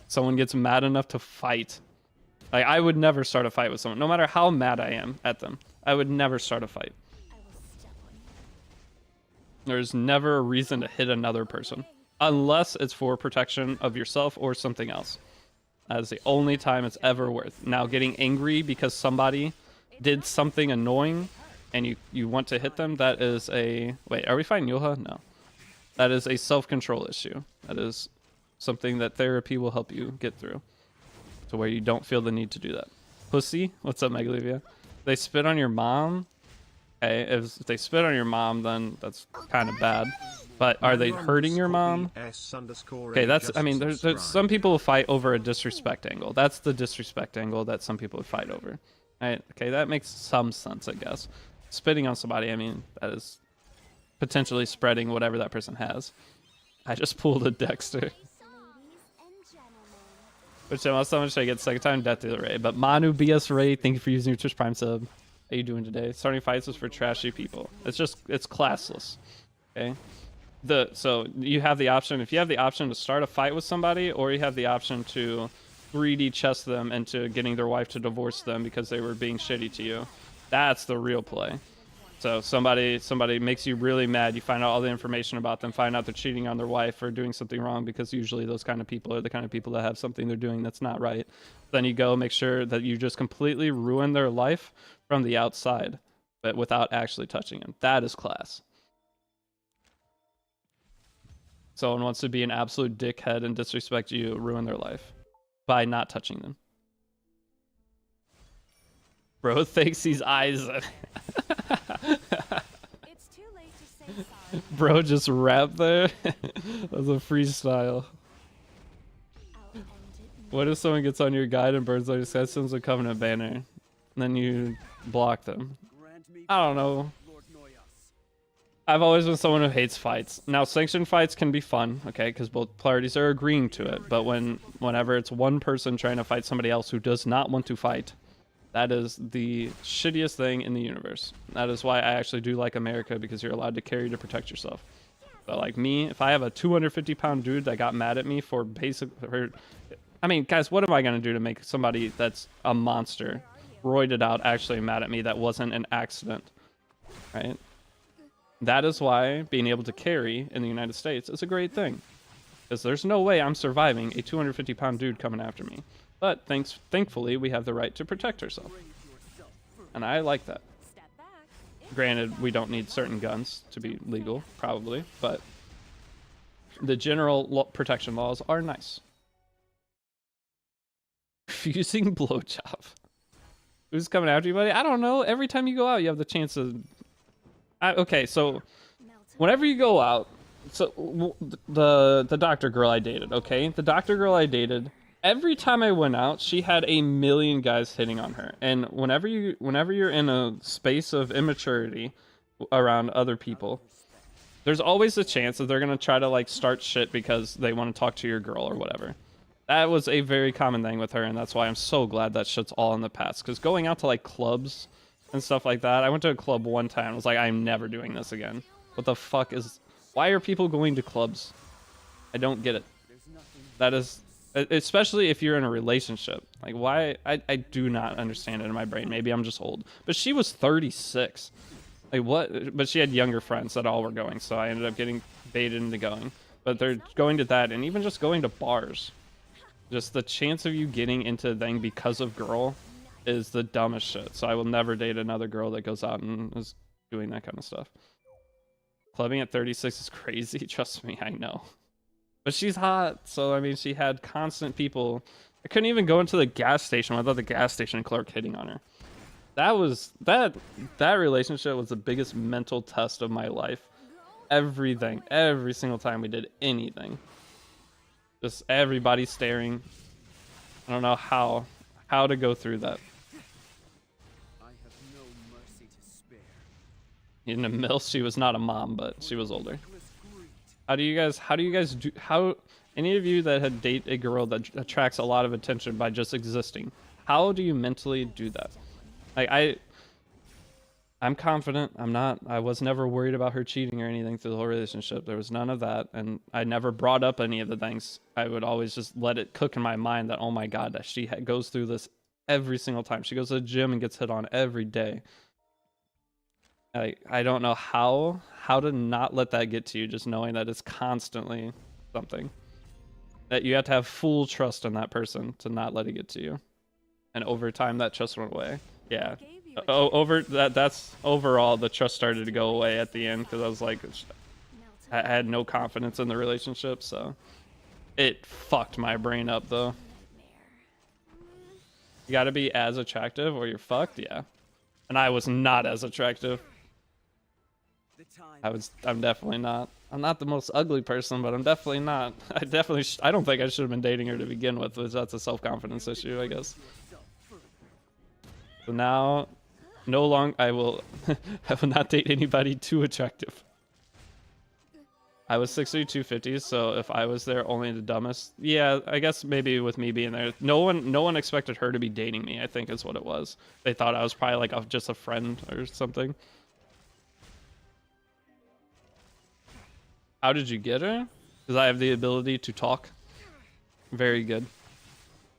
Speaker 1: Someone gets mad enough to fight. Like, I would never start a fight with someone, no matter how mad I am at them. I would never start a fight.
Speaker 3: I will step on you.
Speaker 1: There's never a reason to hit another person. Unless it's for protection of yourself or something else. That is the only time it's ever worth. Now, getting angry because somebody did something annoying and you want to hit them, that is a... Wait, are we fighting Yoha? No. That is a self-control issue. That is something that therapy will help you get through. To where you don't feel the need to do that. Pussy? What's up, Megalivia? They spit on your mom? Okay, if they spit on your mom, then that's kind of bad. But are they hurting your mom? Okay, that's... I mean, there's some people who fight over a disrespect angle. That's the disrespect angle that some people would fight over. Right? Okay, that makes some sense, I guess. Spitting on somebody, I mean, that is potentially spreading whatever that person has. I just pulled a Dexter.
Speaker 3: Ladies and gentlemen.
Speaker 1: Which I so much I get second time death to the Ray. But Manu BS Ray, thank you for using your Twitch Prime sub. How you doing today? Starting fights is for trashy people. It's classless. Okay? So you have the option, if you have the option to start a fight with somebody, or you have the option to 3D chess them into getting their wife to divorce them because they were being shitty to you. That's the real play. So somebody makes you really mad, you find out all the information about them, find out they're cheating on their wife or doing something wrong, because usually those kind of people are the kind of people that have something they're doing that's not right. Then you go make sure that you just completely ruin their life from the outside, but without actually touching them. That is class. Someone wants to be an absolute dickhead and disrespect you, ruin their life by not touching them. Bro thinks he's eyes.
Speaker 3: It's too late to say sorry.
Speaker 1: Bro just rap there. That's a freestyle.
Speaker 3: I'll end it
Speaker 1: What if someone gets on your guide and burns all your sessions with Covenant banner, and then you block them?
Speaker 2: Grant me
Speaker 1: I don't know.
Speaker 2: Lord Noyas.
Speaker 1: I've always been someone who hates fights. Now, sanctioned fights can be fun, okay, because both parties are agreeing to it. But whenever it's one person trying to fight somebody else who does not want to fight, that is the shittiest thing in the universe. That is why I actually do like America, because you're allowed to carry to protect yourself. But like me, if I have a 250-pound dude that got mad at me for I mean, guys, what am I going to do to make somebody that's a monster, roided out, actually mad at me that wasn't an accident, right? That is why being able to carry in the United States is a great thing. Because there's no way I'm surviving a 250-pound dude coming after me. But thankfully, we have the right to protect ourselves. And I like that.
Speaker 3: Step back.
Speaker 1: Granted, we don't need certain guns to be legal, probably. But the general protection laws are nice. Refusing blowjob. Who's coming after you, buddy? I don't know. Every time you go out, you have the chance of... Okay, so whenever you go out... So the doctor girl I dated, okay? The doctor girl I dated... Every time I went out, she had a million guys hitting on her. And whenever you're in a space of immaturity around other people, there's always a chance that they're going to try to like start shit because they want to talk to your girl or whatever. That was a very common thing with her, and that's why I'm so glad that shit's all in the past. Because going out to like clubs and stuff like that, I went to a club one time and was like, I'm never doing this again. What the fuck is... Why are people going to clubs? I don't get it. That is... Especially if you're in a relationship. Like, why? I do not understand it in my brain. Maybe I'm just old. But she was 36. Like, what? But she had younger friends that all were going, so I ended up getting baited into going. But they're going to that, and even just going to bars. Just the chance of you getting into a thing because of girl is the dumbest shit. So I will never date another girl that goes out and is doing that kind of stuff. Clubbing at 36 is crazy. Trust me, I know. But she's hot, so I mean, she had constant people. I couldn't even go into the gas station without the gas station clerk hitting on her. That relationship was the biggest mental test of my life. Everything, every single time we did anything, just everybody staring. I don't know how to go through that.
Speaker 2: I have no mercy to spare.
Speaker 1: In the mill, she was not a mom, but she was older.
Speaker 2: Reckless greed.
Speaker 1: How do you guys do, any of you that had date a girl that attracts a lot of attention by just existing, how do you mentally do that? Like I'm confident. I was never worried about her cheating or anything through the whole relationship. There was none of that. And I never brought up any of the things. I would always just let it cook in my mind that, oh my God, that she goes through this every single time. She goes to the gym and gets hit on every day. I don't know how to not let that get to you, just knowing that it's constantly something. That you have to have full trust in that person to not let it get to you. And over time, that trust went away. Yeah. That's overall, the trust started to go away at the end because I was like, I had no confidence in the relationship, so it fucked my brain up though. You gotta be as attractive or you're fucked, yeah. And I was not as attractive. I'm definitely not. I'm not the most ugly person, but I'm definitely not. I don't think I should have been dating her to begin with, but that's a self-confidence issue, I guess. So now, I will not date anybody too attractive. I was 6'3", 250, so if I was there, only the dumbest. Yeah, I guess maybe with me being there, no one expected her to be dating me, I think is what it was. They thought I was probably like just a friend or something. How did you get her? Because I have the ability to talk. Very good.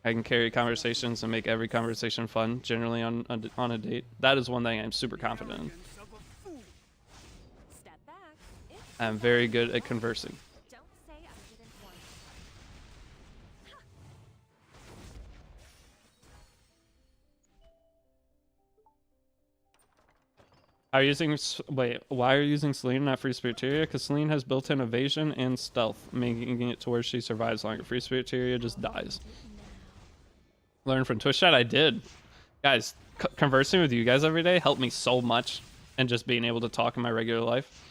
Speaker 1: I can carry conversations and make every conversation fun, generally on a date. That is one thing I'm super confident in. I'm very good at conversing. Why are you using Celine, not Free Spiriteria? Because Celine has built-in evasion and stealth, making it to where she survives longer. Free Spiriteria just dies. Learn from Twitch chat? I did. Guys, conversing with you guys every day helped me so much, and just being able to talk in my regular life.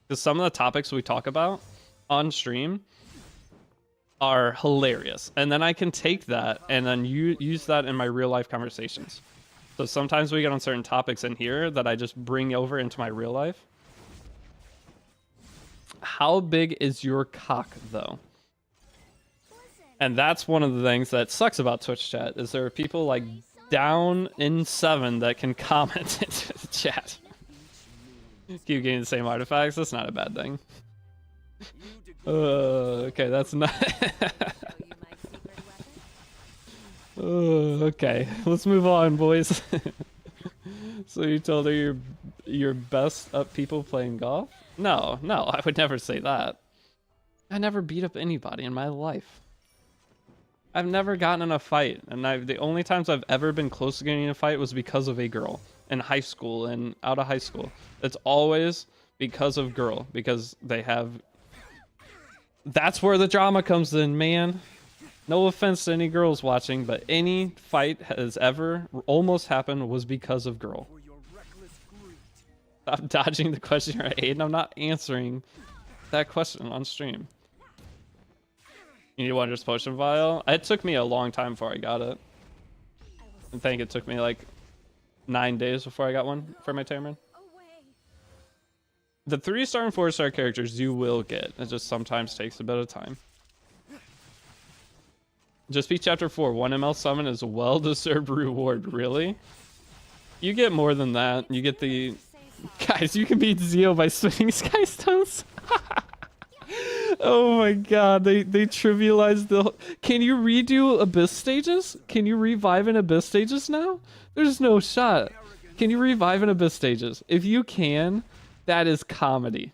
Speaker 1: Because some of the topics we talk about on stream are hilarious. And then I can take that and then use that in my real life conversations. So sometimes we get on certain topics in here that I just bring over into my real life. How big is your cock, though? And that's one of the things that sucks about Twitch chat, is there are people like down in 7 that can comment into the chat. Keep getting the same artifacts, that's not a bad thing. Okay, that's not... Okay, let's move on, boys. So you told her you're best up people playing golf? No, I would never say that. I never beat up anybody in my life. I've never gotten in a fight, and the only times I've ever been close to getting in a fight was because of a girl in high school and out of high school. It's always because of girl, because they have... That's where the drama comes in, man. No offense to any girls watching, but any fight has ever almost happened was because of girl. Stop dodging the question, right, Aiden? I'm not answering that question on stream. You need Wondrous Potion Vial? It took me a long time before I got it. I think it took me like 9 days before I got one for my Tamarin. The 3-star and 4-star characters you will get. It just sometimes takes a bit of time. Just beat chapter 4. 1 ML summon is a well-deserved reward. Really? You get more than that. You get the... Guys, you can beat Zeo by spinning Sky Stones. Oh my god, they trivialized the... Can you redo Abyss stages? Can you revive an Abyss stages now? There's no shot. Can you revive an Abyss stages? If you can, that is comedy.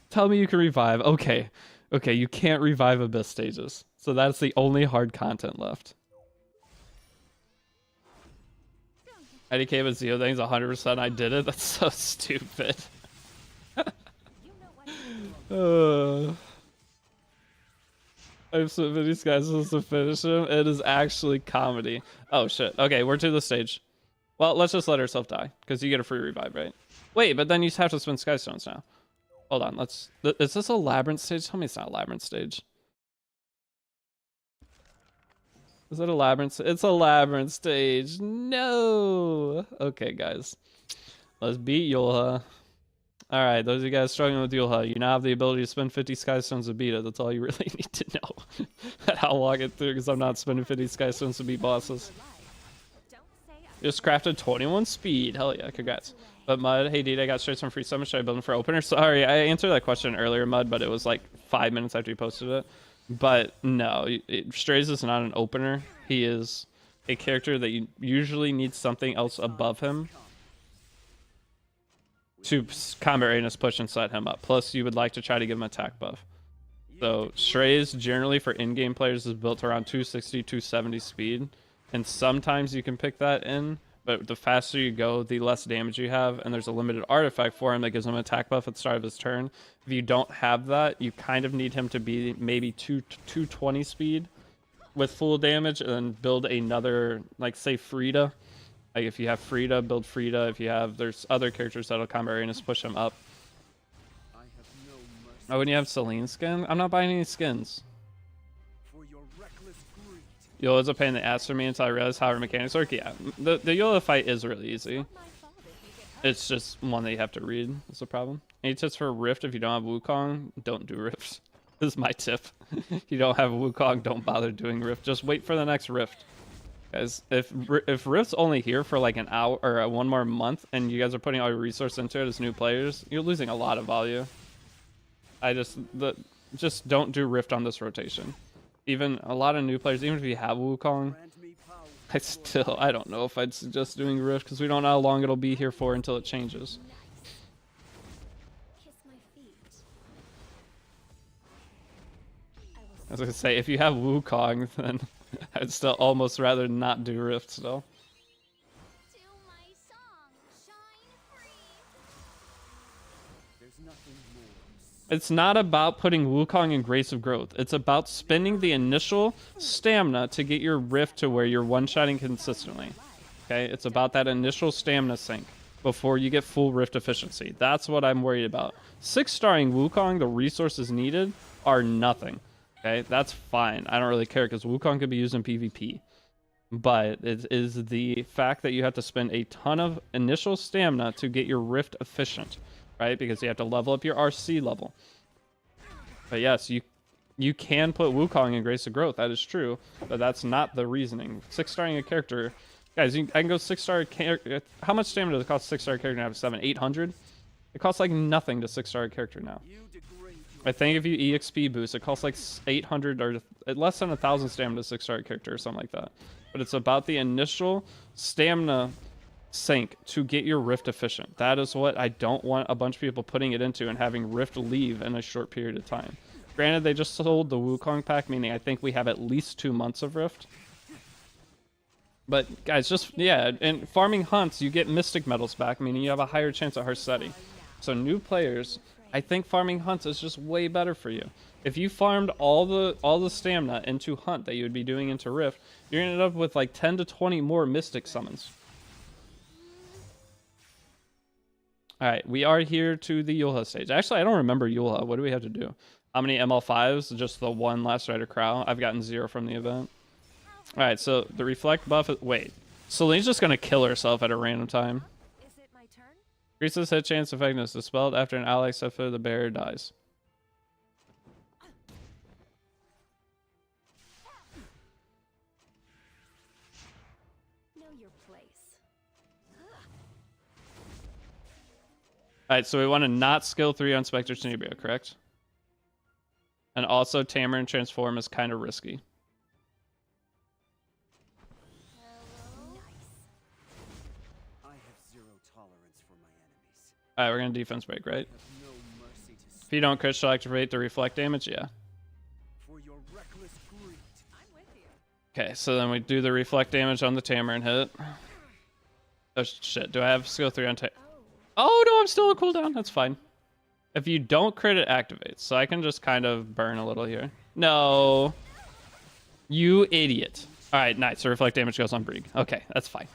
Speaker 1: Tell me you can revive. Okay, you can't revive Abyss stages. So that's the only hard content left. IDK with Zeo things 100%. I did it. That's so stupid. I've submitted these guys to finish him. It is actually comedy. Oh shit. Okay, we're to the stage. Well, let's just let herself die, because you get a free revive, right? Wait, but then you have to spend Sky Stones now. Hold on, let's... Is this a labyrinth stage? Tell me it's not a labyrinth stage. Is it a labyrinth? It's a labyrinth stage. No! Okay, guys. Let's beat Yulha. Alright, those of you guys struggling with Yulha, you now have the ability to spend 50 Sky Stones to beat it. That's all you really need to know. I'll walk it through, because I'm not spending 50 Sky Stones to beat bosses. Just crafted 21 speed. Hell yeah, congrats. But Mud, hey dude, I got straight some free summons. Should I build them for opener? Sorry, I answered that question earlier, Mud, but it was like 5 minutes after you posted it. But no, Strays is not an opener. He is a character that you usually need something else above him to combat readiness push and set him up. Plus, you would like to try to give him attack buff. So Strays generally for in-game players is built around 260, 270 speed. And sometimes you can pick that in, but the faster you go, the less damage you have, and there's a limited artifact for him that gives him an attack buff at the start of his turn. If you don't have that, you kind of need him to be maybe 220 speed with full damage, and then build another, like say Frida. Like if you have Frida, build Frida. If you have, there's other characters that'll combat readiness push him up. Oh, when you have Celine's skin? I'm not buying any skins. Yula's a pain in the ass for me until I realized how her mechanics work. Yeah, the Yula fight is really easy. It's just one that you have to read. That's the problem. Any tips for Rift if you don't have Wukong? Don't do Rift. This is my tip. If you don't have Wukong, don't bother doing Rift. Just wait for the next Rift. Guys, if Rift's only here for like an hour or one more month, and you guys are putting all your resources into it as new players, you're losing a lot of value. Just don't do Rift on this rotation. Even a lot of new players, even if you have Wukong, I don't know if I'd suggest doing Rift, because we don't know how long it'll be here for until it changes. I was gonna say, if you have Wukong, then I'd still almost rather not do Rift still. It's not about putting Wukong in Grace of Growth. It's about spending the initial stamina to get your Rift to where you're one-shotting consistently. Okay, it's about that initial stamina sink before you get full Rift efficiency. That's what I'm worried about. 6-starring Wukong, the resources needed are nothing. Okay, that's fine. I don't really care, because Wukong could be used in PvP. But it is the fact that you have to spend a ton of initial stamina to get your Rift efficient. Right, because you have to level up your RC level. But yes, you can put Wukong in Grace of Growth. That is true, but that's not the reasoning. 6-starring a character, guys. I can go 6-star character. How much stamina does it cost 6-star character to have 800? It costs like nothing to 6-star character now. I think if you EXP boost, it costs like 800 or less than 1,000 stamina to 6-star character or something like that. But it's about the initial stamina sink to get your Rift efficient. That is what I don't want a bunch of people putting it into and having Rift leave in a short period of time. Granted, they just sold the Wukong pack, meaning I think we have at least 2 months of Rift. But guys, just, yeah, and farming hunts, you get Mystic Medals back, meaning you have a higher chance at Harsetti. So new players, I think farming hunts is just way better for you. If you farmed all the stamina into hunt that you would be doing into Rift, you're gonna end up with like 10 to 20 more Mystic summons. Alright, we are here to the Yulha stage. Actually, I don't remember Yulha. What do we have to do? How many ML5s? Just the one Last Rider Crow. I've gotten 0 from the event. Alright, so the Reflect buff... Wait. Celine's just going to kill herself at a random time. Increases hit chance effectiveness dispelled after an ally except for the bearer dies. Alright, so we want to not skill 3 on Spectre Tenebria, correct? And also Tamarind Transform is kind of risky. Alright, we're going to defense break, right? If you don't crit, she'll activate the reflect damage, yeah. Okay, so then we do the reflect damage on the Tamarind hit. Oh shit, do I have skill 3 on Oh no, I'm still on cooldown. That's fine. If you don't crit, it activates. So I can just kind of burn a little here. No. You idiot. Alright, nice. So reflect damage goes on Brig. Okay, that's fine.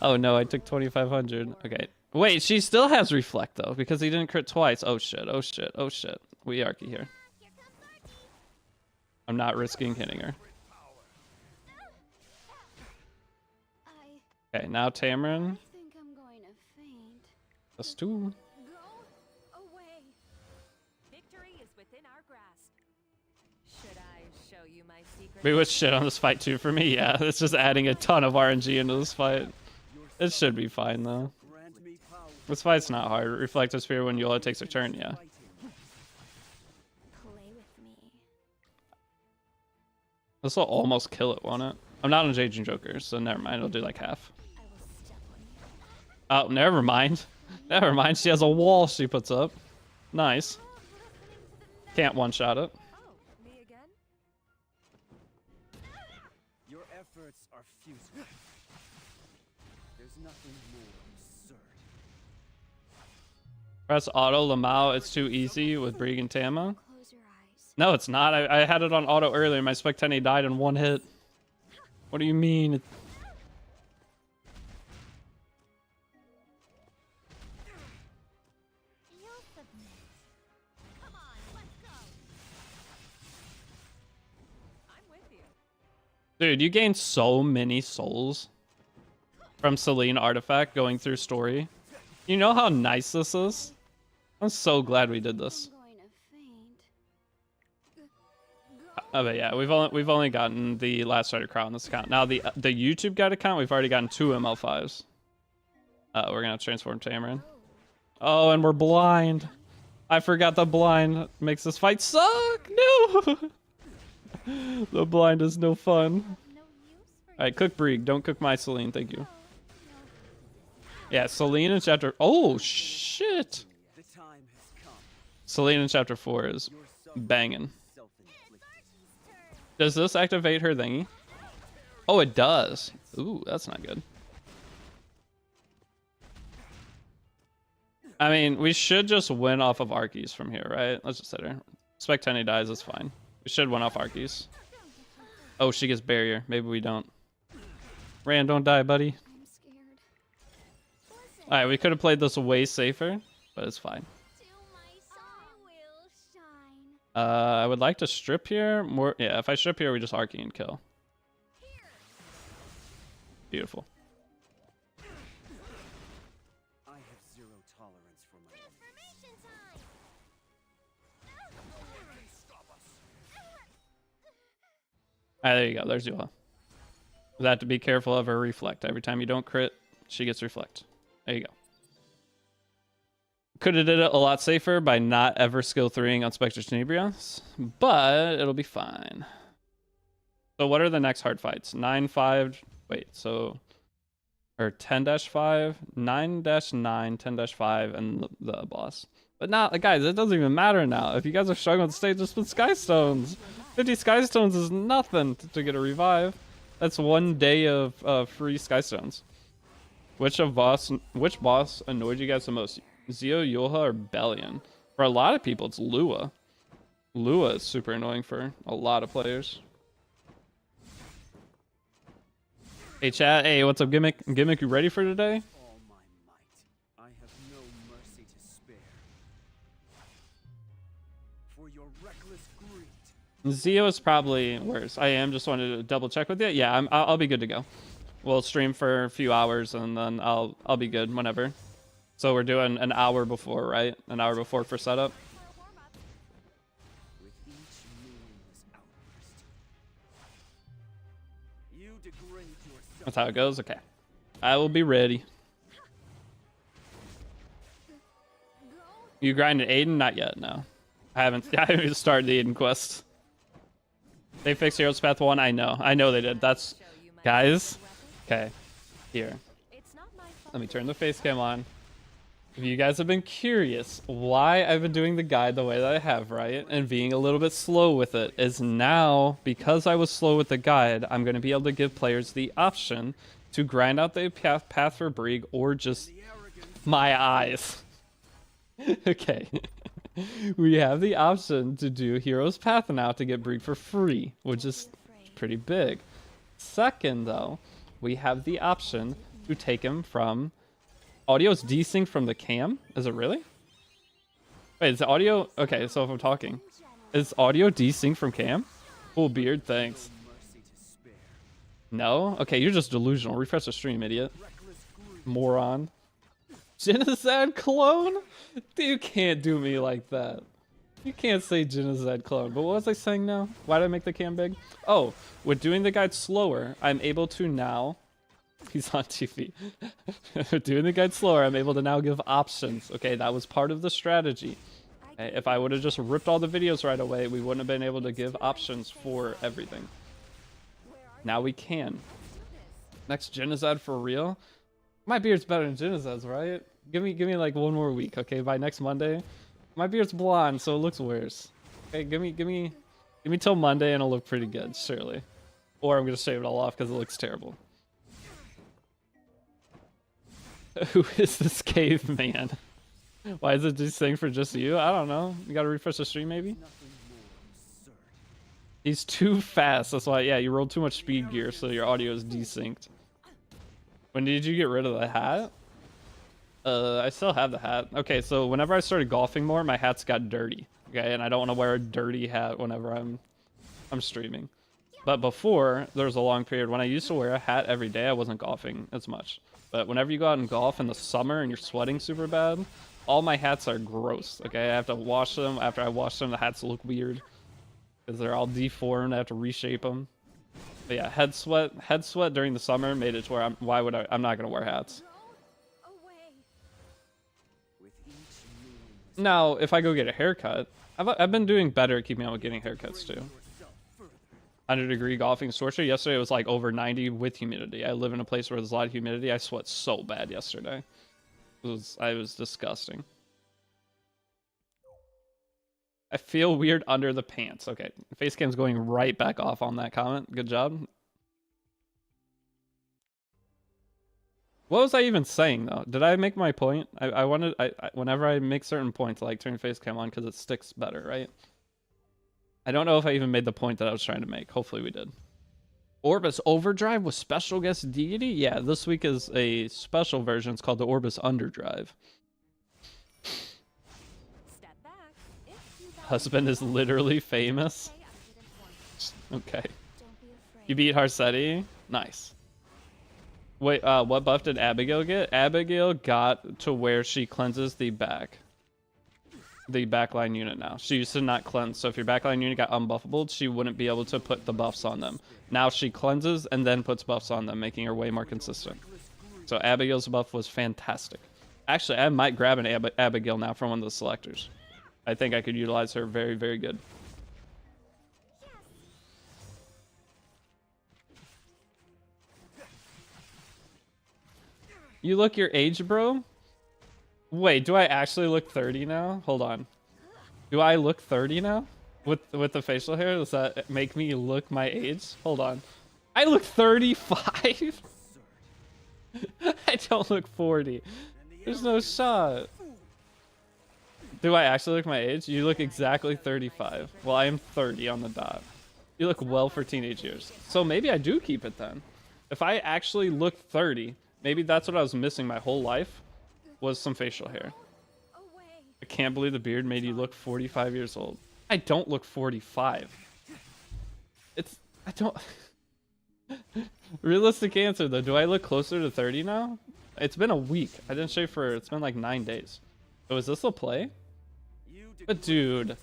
Speaker 1: Oh no, I took 2,500. Okay. Wait, she still has reflect though, because he didn't crit twice. Oh shit, oh shit, oh shit. We Arky here. I'm not risking hitting her. Okay, now Tamarin. That's 2. Maybe what's shit on this fight too for me? Yeah, it's just adding a ton of RNG into this fight. It should be fine though. This fight's not hard. Reflective Sphere when Yola takes her turn, yeah. This will almost kill it, won't it? I'm not on Jaging Joker, so never mind. It'll do like half. Oh, never mind. Never mind. She has a wall she puts up. Nice. Can't one-shot it.
Speaker 2: Your efforts are futile. There's nothing more absurd.
Speaker 1: Press auto Lamau. It's too easy with Brig and Tama. No, it's not. I had it on auto earlier. My Specteni died in 1 hit. What do you mean? Dude, you gained so many souls from Celine Artifact going through story. You know how nice this is? I'm so glad we did this. Oh, but yeah, we've only gotten the last starter crown on this account. Now the YouTube guide account, we've already gotten 2 ML5s. We're gonna transform Tamarin. Oh, and we're blind. I forgot the blind makes this fight suck. No. The blind is no fun. Alright, cook Brig. Don't cook my Celine, thank you. Yeah, Celine in chapter... Oh, shit! Celine in chapter 4 is banging. Does this activate her thingy? Oh, it does. Ooh, that's not good. I mean, we should just win off of Arkies from here, right? Let's just hit her. Specteni dies, that's fine. We should win off Arkies. Oh, she gets barrier. Maybe we don't. Rand, don't die, buddy. Alright, we could have played this way safer, but it's fine. I would like to strip here. More, yeah, if I strip here, we just Arky and kill. Beautiful.
Speaker 2: I have zero tolerance for my
Speaker 1: Alright, there you go. There's Yola. You have to be careful of her reflect. Every time you don't crit, she gets reflect. There you go. Could have did it a lot safer by not ever skill 3ing on Spectre Tenebrios, but it'll be fine. So what are the next hard fights? 9-5, wait, so, or 10-5, 9-9, 10-5, and the boss. But now, guys, it doesn't even matter now. If you guys are struggling with the stage, just put Sky Stones. 50 Sky Stones is nothing to get a revive. That's 1 day of free Sky Stones. Which boss annoyed you guys the most? Zio, Yulha, or Bellion? For a lot of people, it's Lua. Lua is super annoying for a lot of players. Hey chat, hey, what's up, Gimmick? Gimmick, you ready for today?
Speaker 2: all my might. I have no mercy to spare. For your reckless greed.
Speaker 1: Zio is probably worse. I am just wanted to double check with you. Yeah, I'll be good to go. We'll stream for a few hours and then I'll be good whenever. So we're doing an hour before, right? An hour before for setup.
Speaker 2: With each meaningless outburst, you degrade yourself.
Speaker 1: That's how it goes? Okay. I will be ready. You grinded Aiden? Not yet, no. I haven't even started the Aiden quest. They fixed Heroes Path 1? I know they did. That's... Guys? Okay. Here. Let me turn the face cam on. If you guys have been curious why I've been doing the guide the way that I have, right? And being a little bit slow with it is now, because I was slow with the guide, I'm going to be able to give players the option to grind out the path for Brig or just my eyes. Okay. We have the option to do Hero's Path now to get Breed for free, which is pretty big. Second, though, we have the option to take him from... Audio's desynced from the cam? Is it really? Wait, is the audio... Okay, so if I'm talking... Is audio desynced from cam? Cool beard, thanks. No? Okay, you're just delusional. Refresh the stream, idiot. Moron. Genocide clone? Dude, you can't do me like that. You can't say genocide clone. But what was I saying now? Why did I make the cam big? Oh, with doing the guide slower, I'm able to now... He's on TV. Doing the guide slower, I'm able to now give options. Okay, that was part of the strategy. Okay, if I would have just ripped all the videos right away, we wouldn't have been able to give options for everything. Now we can. Next genocide for real? My beard's better than genocide's, right? Give me like one more week, okay? By next Monday, my beard's blonde, so it looks worse. Okay, give me till Monday, and it'll look pretty good, surely. Or I'm gonna shave it all off because it looks terrible. Who is this caveman? Why is it just saying for just you? I don't know. You gotta refresh the stream, maybe. He's too fast. That's why. Yeah, you rolled too much speed gear, so your audio is desynced. When did you get rid of the hat? I still have the hat. Okay, so whenever I started golfing more, my hats got dirty. Okay, and I don't want to wear a dirty hat whenever I'm streaming. But before, there was a long period when I used to wear a hat every day. I wasn't golfing as much. But whenever you go out and golf in the summer and you're sweating super bad, all my hats are gross. Okay, I have to wash them. After I wash them, the hats look weird because they're all deformed. I have to reshape them. But yeah, head sweat during the summer made it to where I'm not gonna wear hats. Now, if I go get a haircut, I've been doing better at keeping up with getting haircuts too. 100-degree golfing is torture. Yesterday it was like over 90 with humidity. I live in a place where there's a lot of humidity. I sweat so bad yesterday. I was disgusting. I feel weird under the pants. Okay, Facecam's going right back off on that comment. Good job. What was I even saying though? Did I make my point? I wanted whenever I make certain points, I like turn Facecam on because it sticks better, right? I don't know if I even made the point that I was trying to make. Hopefully we did. Orbis Overdrive with special guest Deity? Yeah, this week is a special version. It's called the Orbis Underdrive. Husband is literally famous. Okay. You beat Harsetti? Nice. Wait, what buff did Abigail get? Abigail got to where she cleanses the backline unit now. She used to not cleanse, so if your backline unit got unbuffable, she wouldn't be able to put the buffs on them. Now she cleanses and then puts buffs on them, making her way more consistent. So Abigail's buff was fantastic. Actually, I might grab an Abigail now from one of the selectors. I think I could utilize her very, very good. You look your age, bro? Wait, do I actually look 30 now? Hold on. Do I look 30 now? With the facial hair? Does that make me look my age? Hold on. I look 35? I don't look 40. There's no shot. Do I actually look my age? You look exactly 35. Well, I am 30 on the dot. You look well for teenage years. So maybe I do keep it then. If I actually look 30, maybe that's what I was missing my whole life, was some facial hair. I can't believe the beard made you look 45 years old. I don't look 45. I don't... Realistic answer though, do I look closer to 30 now? It's been a week. I didn't shave for, it's been like 9 days. So is this a play? But dude,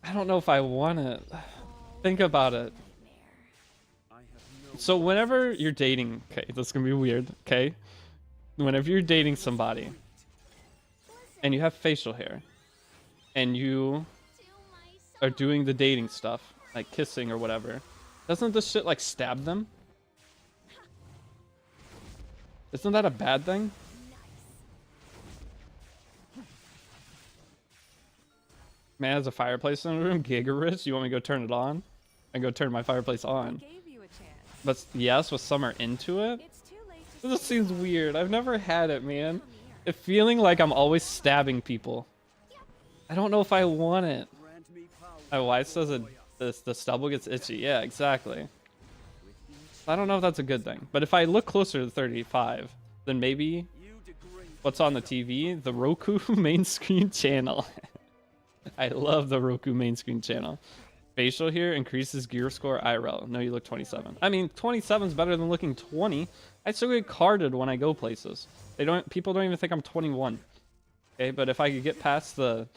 Speaker 1: I don't know if I want it. Think about it. So whenever you're dating, okay, this is gonna be weird, okay? Whenever you're dating somebody and you have facial hair and you are doing the dating stuff, like kissing or whatever, doesn't this shit like stab them? Isn't that a bad thing? Man has a fireplace in the room, giga rich. You want me to go turn it on? I go turn my fireplace on. But yes, with summer into it? This seems weird. I've never had it, man. feeling like I'm always stabbing people. I don't know if I want it.
Speaker 2: Grant me power
Speaker 1: My wife
Speaker 2: to
Speaker 1: says
Speaker 2: destroy us.
Speaker 1: the stubble gets itchy. Yeah, exactly. I don't know if that's a good thing. But if I look closer to 35, then maybe
Speaker 2: You degrade
Speaker 1: what's on the TV? The Roku main screen channel. I love the Roku main screen channel. Facial here increases gear score IRL. No, you look 27. I mean, 27 is better than looking 20. I still get carded when I go places. People don't even think I'm 21. Okay, but if I could get past the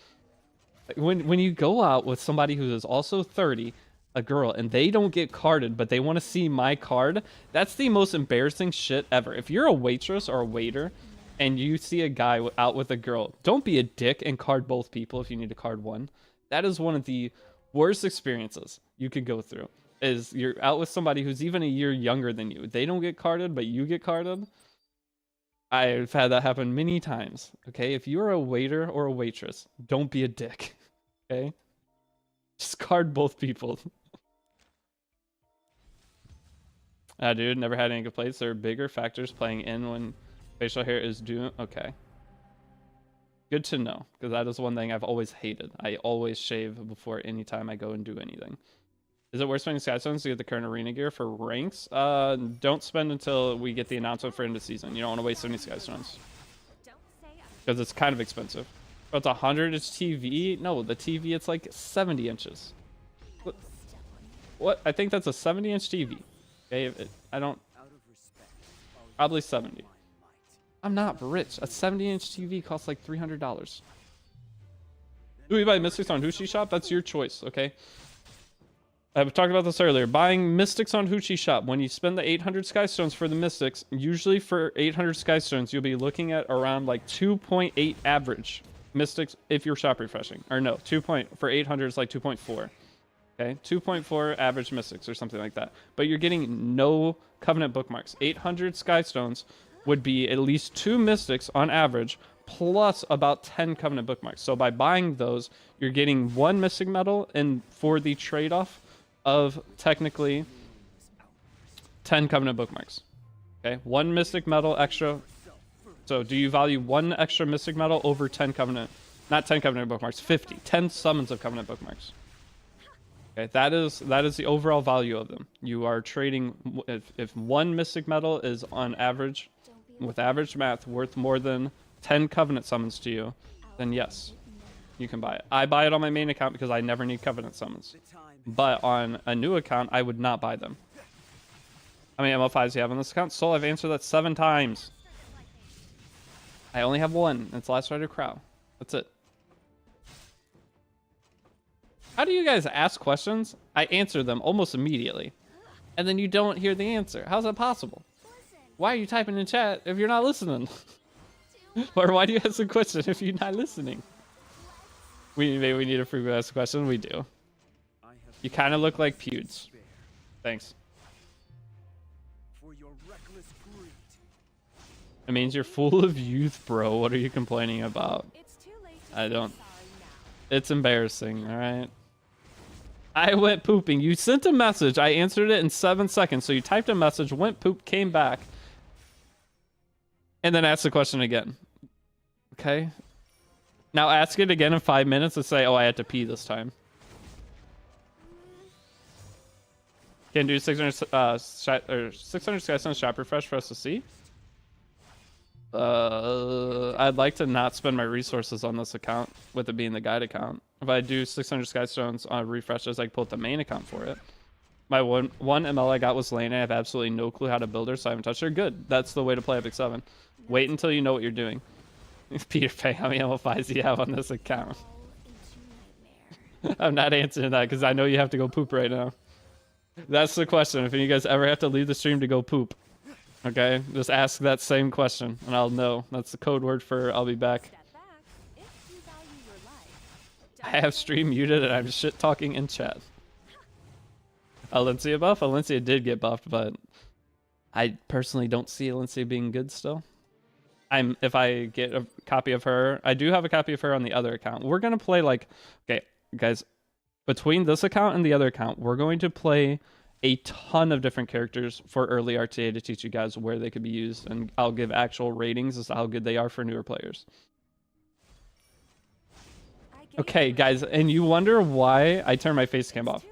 Speaker 1: when you go out with somebody who is also 30, a girl, and they don't get carded, but they want to see my card, that's the most embarrassing shit ever. If you're a waitress or a waiter and you see a guy out with a girl, don't be a dick and card both people if you need to card one. That is one of the worst experiences you could go through. Is you're out with somebody who's even a year younger than you. They don't get carded, but you get carded. I've had that happen many times. Okay, if you're a waiter or a waitress, don't be a dick. Okay, just card both people. Dude, never had any complaints. There are bigger factors playing in when facial hair is due. Okay, good to know, because that is one thing I've always hated. I always shave before any time I go and do anything. Is it worth spending Skystones to get the current arena gear for ranks? Don't spend until we get the announcement for end of season. You don't want to waste any Skystones. Because it's kind of expensive. Oh, it's 100 inch TV? No, the TV, it's like 70 inches. What? I think that's a 70 inch TV. Okay, I don't...
Speaker 2: out of respect.
Speaker 1: Probably 70. I'm not rich. A 70 inch TV costs like $300. Do we buy Mystics on Hushi Shop? That's your choice, okay? I've talked about this earlier. Buying Mystics on Huchi Shop. When you spend the 800 Skystones for the Mystics, usually for 800 Skystones, you'll be looking at around like 2.8 average Mystics if you're shop refreshing. Or no, for 800 is like 2.4. Okay, 2.4 average Mystics or something like that. But you're getting no Covenant bookmarks. 800 Skystones would be at least 2 Mystics on average, plus about 10 Covenant bookmarks. So by buying those, you're getting 1 Mystic medal, and for the trade-off of technically 10 Covenant bookmarks. Okay, 1 Mystic medal extra. So do you value 1 extra Mystic medal over 10 Covenant? Not 10 Covenant bookmarks, 50. 10 summons of Covenant bookmarks. Okay, that is the overall value of them. You are trading, if 1 Mystic medal is on average, with average math, worth more than 10 Covenant summons to you, then yes, you can buy it. I buy it on my main account because I never need Covenant summons. But on a new account, I would not buy them. How many ML5s do you have on this account? Soul, I've answered that 7 times. I only have 1. It's Last Rider Crow. That's it. How do you guys ask questions? I answer them almost immediately. And then you don't hear the answer. How's that possible? Why are you typing in chat if you're not listening? Or why do you ask a question if you're not listening? Maybe we need a frequent ask question. We do. You kind of look like Pewds. Thanks.
Speaker 2: For your reckless greed.
Speaker 1: It means you're full of youth, bro. What are you complaining about?
Speaker 3: It's too late to
Speaker 1: I
Speaker 3: say
Speaker 1: don't.
Speaker 3: sorry now.
Speaker 1: It's embarrassing, all right? I went pooping. You sent a message. I answered it in 7 seconds. So you typed a message, went poop, came back, and then asked the question again. Okay? Now ask it again in 5 minutes and say, oh, I had to pee this time. Can do 600 Skystones shop refresh for us to see. I'd like to not spend my resources on this account with it being the guide account. If I do 600 Skystones on refreshes, I can pull up the main account for it. My one ML I got was Lane. I have absolutely no clue how to build her, so I haven't touched her. Good. That's the way to play Epic 7. Wait until you know what you're doing. Peter Pay, how many ML5s do you have on this account? I'm not answering that because I know you have to go poop right now. That's the question. If you guys ever have to leave the stream to go poop, okay, just ask that same question and I'll know. That's the code word for I'll be back.
Speaker 3: Step back. If you value your life,
Speaker 1: I have stream muted and I'm shit talking in chat. Alencia buff? Alencia did get buffed, but I personally don't see Alencia being good still. If I get a copy of her, I do have a copy of her on the other account. We're gonna play like, okay, guys, between this account and the other account, we're going to play a ton of different characters for early RTA to teach you guys where they could be used, and I'll give actual ratings as to how good they are for newer players. Okay, guys, and you wonder why I turn my face cam off.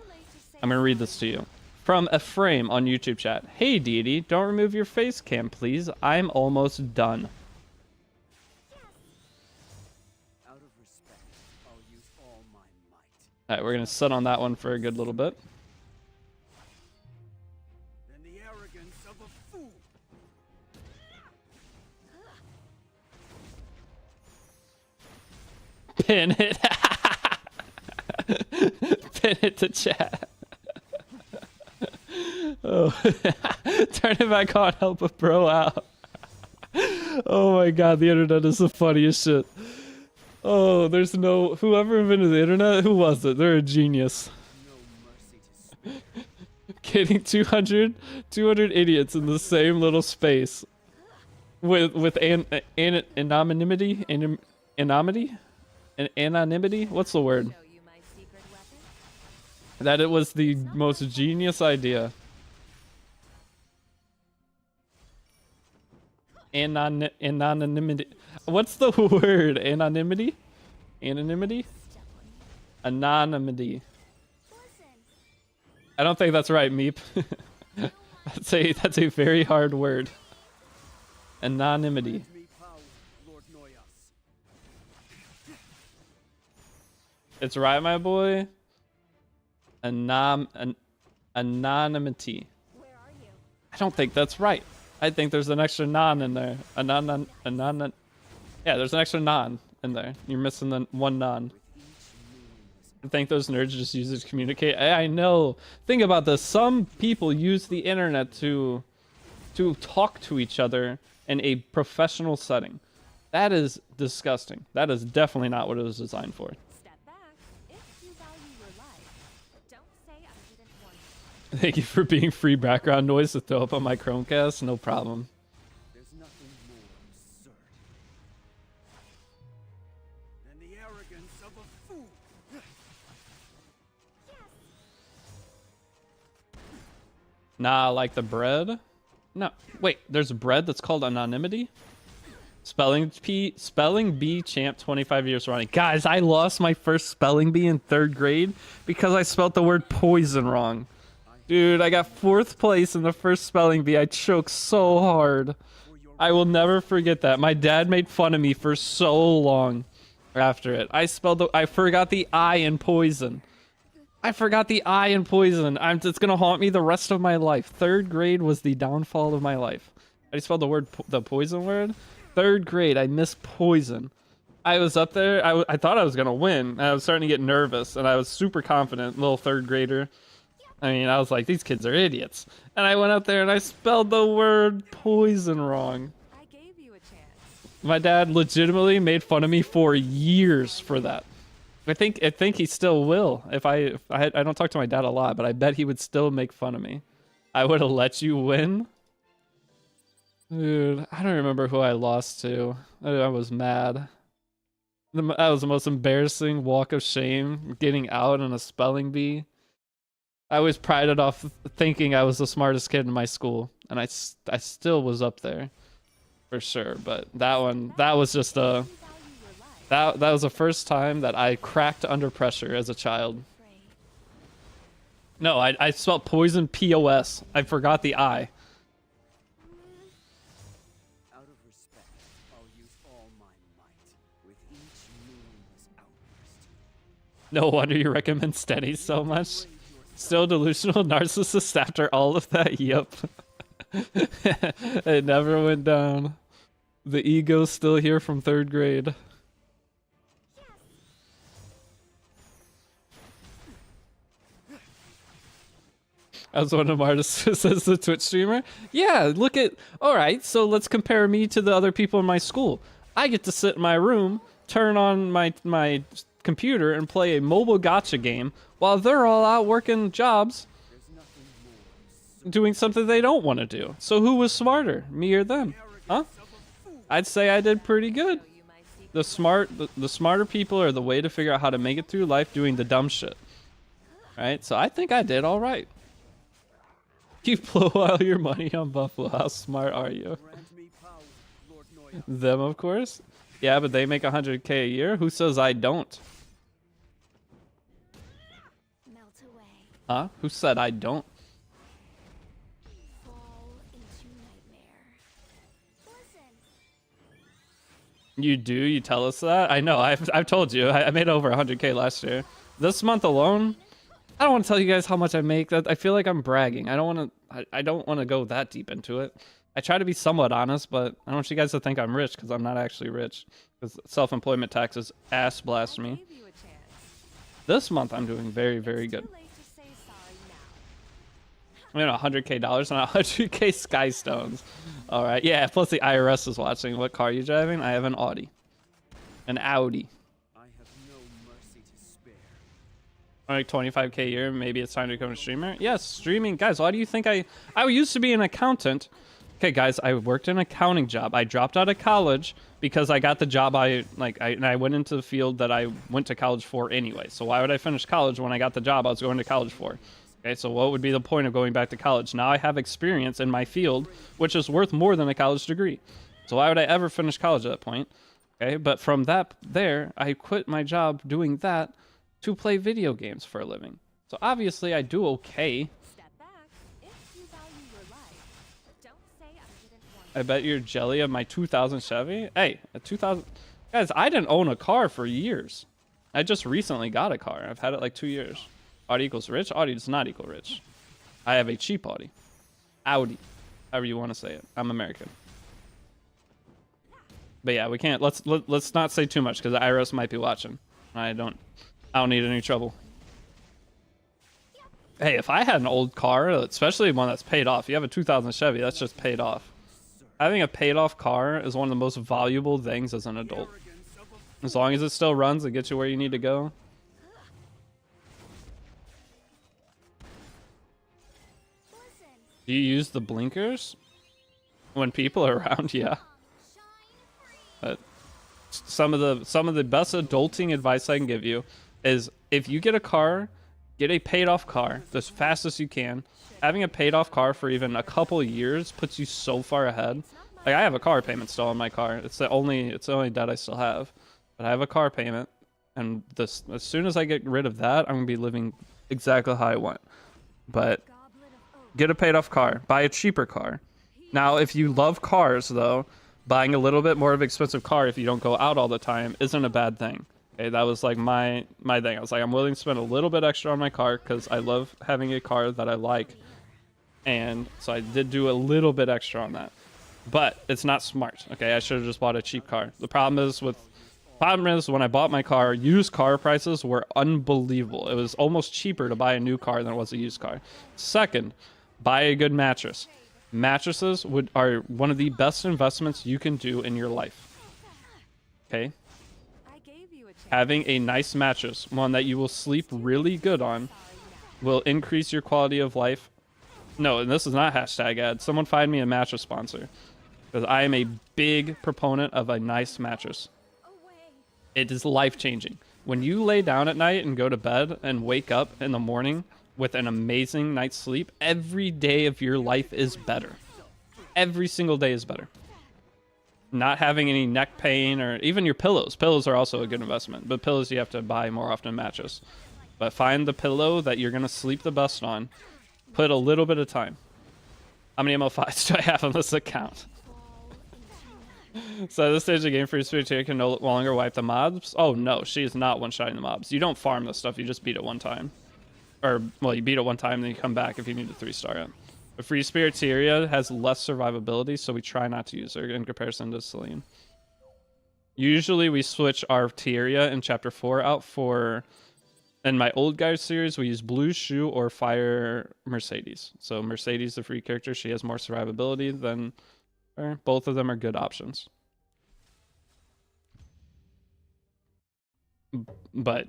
Speaker 1: I'm gonna read this to you. From a frame on YouTube chat. Hey, Deity, don't remove your face cam, please. I'm almost done.
Speaker 2: Out of respect, I'll use all my might.
Speaker 1: All right, we're gonna sit on that one for a good little bit.
Speaker 2: Then the arrogance of a fool.
Speaker 1: Pin it. Pin it to chat. Oh, turn it back on. Help a bro out. Oh my god, the internet is the funniest shit. Oh, there's no... Whoever invented the internet, who was it? They're a genius.
Speaker 2: No mercy to speak.
Speaker 1: Getting 200 idiots in the same little space. With anonymity? Anonymity? What's the word?
Speaker 3: Show you my secret weapon?
Speaker 1: That it was the most genius idea. Anonymity. What's the word? Anonymity? Anonymity? Anonymity. I don't think that's right, Meep. That's a very hard word. Anonymity.
Speaker 2: Grant me power, Lord Noyas.
Speaker 1: It's right, my boy. Anonymity.
Speaker 3: Where are you?
Speaker 1: I don't think that's right. I think there's an extra non in there. Yeah, there's an extra non in there. You're missing the one non. I think those nerds just use it to communicate. I know. Think about this. Some people use the internet to talk to each other in a professional setting. That is disgusting. That is definitely not what it was designed for.
Speaker 3: Step back. If you value your life, don't say I didn't warn you.
Speaker 1: Thank you for being free background noise to throw up on my Chromecast. No problem.
Speaker 2: There's nothing more absurd than the arrogance of a fool.
Speaker 1: Nah, like the bread? No. Wait, there's bread that's called anonymity? Spelling bee champ 25 years running. Guys, I lost my first spelling bee in 3rd grade because I spelled the word poison wrong. Dude, I got 4th place in the first spelling bee. I choked so hard. I will never forget that. My dad made fun of me for so long after it. I forgot the I in poison. I forgot the I in poison. It's gonna haunt me the rest of my life. 3rd grade was the downfall of my life. I spelled the word, the poison word. 3rd grade, I missed poison. I was up there. I thought I was gonna win. I was starting to get nervous, and I was super confident, little 3rd grader. I mean, I was like, these kids are idiots. And I went up there and I spelled the word poison wrong.
Speaker 3: I gave you a chance.
Speaker 1: My dad legitimately made fun of me for years for that. I think he still will. I don't talk to my dad a lot, but I bet he would still make fun of me. I would have let you win. Dude, I don't remember who I lost to. I was mad. That was the most embarrassing walk of shame, getting out in a spelling bee. I always prided off thinking I was the smartest kid in my school, and I still was up there, for sure. But that was just a... That was the first time that I cracked under pressure as a child. No, I spelled poison P-O-S. I forgot the I.
Speaker 2: Out of respect, I'll use all my might with each meaningless outburst.
Speaker 1: No wonder you recommend steady so much. Still delusional narcissist after all of that? Yup. It never went down. The ego's still here from 3rd grade. As one of them artists says, the Twitch streamer. Yeah, look at... Alright, so let's compare me to the other people in my school. I get to sit in my room, turn on my computer, and play a mobile gacha game while they're all out working jobs doing something they don't want to do. So who was smarter, me or them? Huh? I'd say I did pretty good. The smarter people are the way to figure out how to make it through life doing the dumb shit. Right? So I think I did all right. You blow all your money on Buffalo. How smart are you?
Speaker 2: Grant me power, Lord Noya.
Speaker 1: Them, of course. Yeah, but they make 100K a year. Who says I don't?
Speaker 3: Melt away.
Speaker 1: Huh? Who said I don't?
Speaker 3: Fall into nightmare. Listen.
Speaker 1: You do? You tell us that? I know. I've told you. I made over 100K last year. This month alone, I don't want to tell you guys how much I make. That I feel like I'm bragging. I don't want to. I don't want to go that deep into it. I try to be somewhat honest, but I don't want you guys to think I'm rich because I'm not actually rich. Because self-employment taxes ass blast
Speaker 3: I
Speaker 1: me.
Speaker 3: gave you a chance.
Speaker 1: This month I'm doing very, very
Speaker 3: It's
Speaker 1: good.
Speaker 3: too late to say sorry now.
Speaker 1: I mean, $100K and 100K sky stones. All right, yeah. Plus the IRS is watching. What car are you driving? I have an Audi, an Audi.
Speaker 2: I have no mercy to spare.
Speaker 1: Like 25K a year. Maybe it's time to become a streamer. Yes, streaming, guys. Why do you think I used to be an accountant? Okay, guys, I worked an accounting job. I dropped out of college because I got the job and I went into the field that I went to college for anyway. So why would I finish college when I got the job I was going to college for? Okay, so what would be the point of going back to college? Now I have experience in my field, which is worth more than a college degree. So why would I ever finish college at that point? Okay, but from there, I quit my job doing that to play video games for a living. So obviously I do okay.
Speaker 3: Step back. If you value your life, don't say I didn't want
Speaker 1: I bet you're jelly of my 2000 Chevy. Hey, a 2000... Guys, I didn't own a car for years. I just recently got a car. I've had it like 2 years. Audi equals rich? Audi does not equal rich. I have a cheap Audi. Audi. However you want to say it. I'm American. But yeah, we can't... Let's not say too much because the IRS might be watching. I don't need any trouble. Hey, if I had an old car, especially one that's paid off, you have a 2000 Chevy, that's just paid off. Having a paid off car is one of the most valuable things as an adult. As long as it still runs and gets you where you need to go.
Speaker 3: Listen.
Speaker 1: Do you use the blinkers when people are around? Yeah. But some of the best adulting advice I can give you is if you get a car, get a paid off car as fast as you can. Having a paid off car for even a couple years puts you so far ahead. Like I have a car payment still on my car. It's the only debt I still have. But I have a car payment, and as soon as I get rid of that, I'm gonna be living exactly how I want. But get a paid off car. Buy a cheaper car. Now, if you love cars though, buying a little bit more of an expensive car if you don't go out all the time isn't a bad thing. Okay, that was like my thing. I was like, I'm willing to spend a little bit extra on my car because I love having a car that I like. And so I did do a little bit extra on that. But it's not smart. Okay, I should have just bought a cheap car. The problem is when I bought my car, used car prices were unbelievable. It was almost cheaper to buy a new car than it was a used car. Second, buy a good mattress. Mattresses are one of the best investments you can do in your life. Okay?
Speaker 3: I gave you a chance.
Speaker 1: Having a nice mattress, one that you will sleep really good on, will increase your quality of life. No, and this is not hashtag ad. Someone find me a mattress sponsor. Because I am a big proponent of a nice mattress.
Speaker 3: Away.
Speaker 1: It is life-changing. When you lay down at night and go to bed and wake up in the morning with an amazing night's sleep, every day of your life is better. Every single day is better. Not having any neck pain or even your pillows. Pillows are also a good investment, but pillows you have to buy more often than mattress. But find the pillow that you're going to sleep the best on. Put a little bit of time. How many ML5s do I have on this account? So at this stage of the game, Free Spirit Tier can no longer wipe the mobs. Oh no, she is not one-shotting the mobs. You don't farm this stuff, you just beat it one time. Or, well, you beat it one time, then you come back if you need to 3-star it. The Free Spirit Tier has less survivability, so we try not to use her in comparison to Celine. Usually we switch our Tieria in Chapter 4 out for... In my old guys series, we use Blue Shoe or Fire Mercedes. So Mercedes, the free character, she has more survivability than her. Both of them are good options. But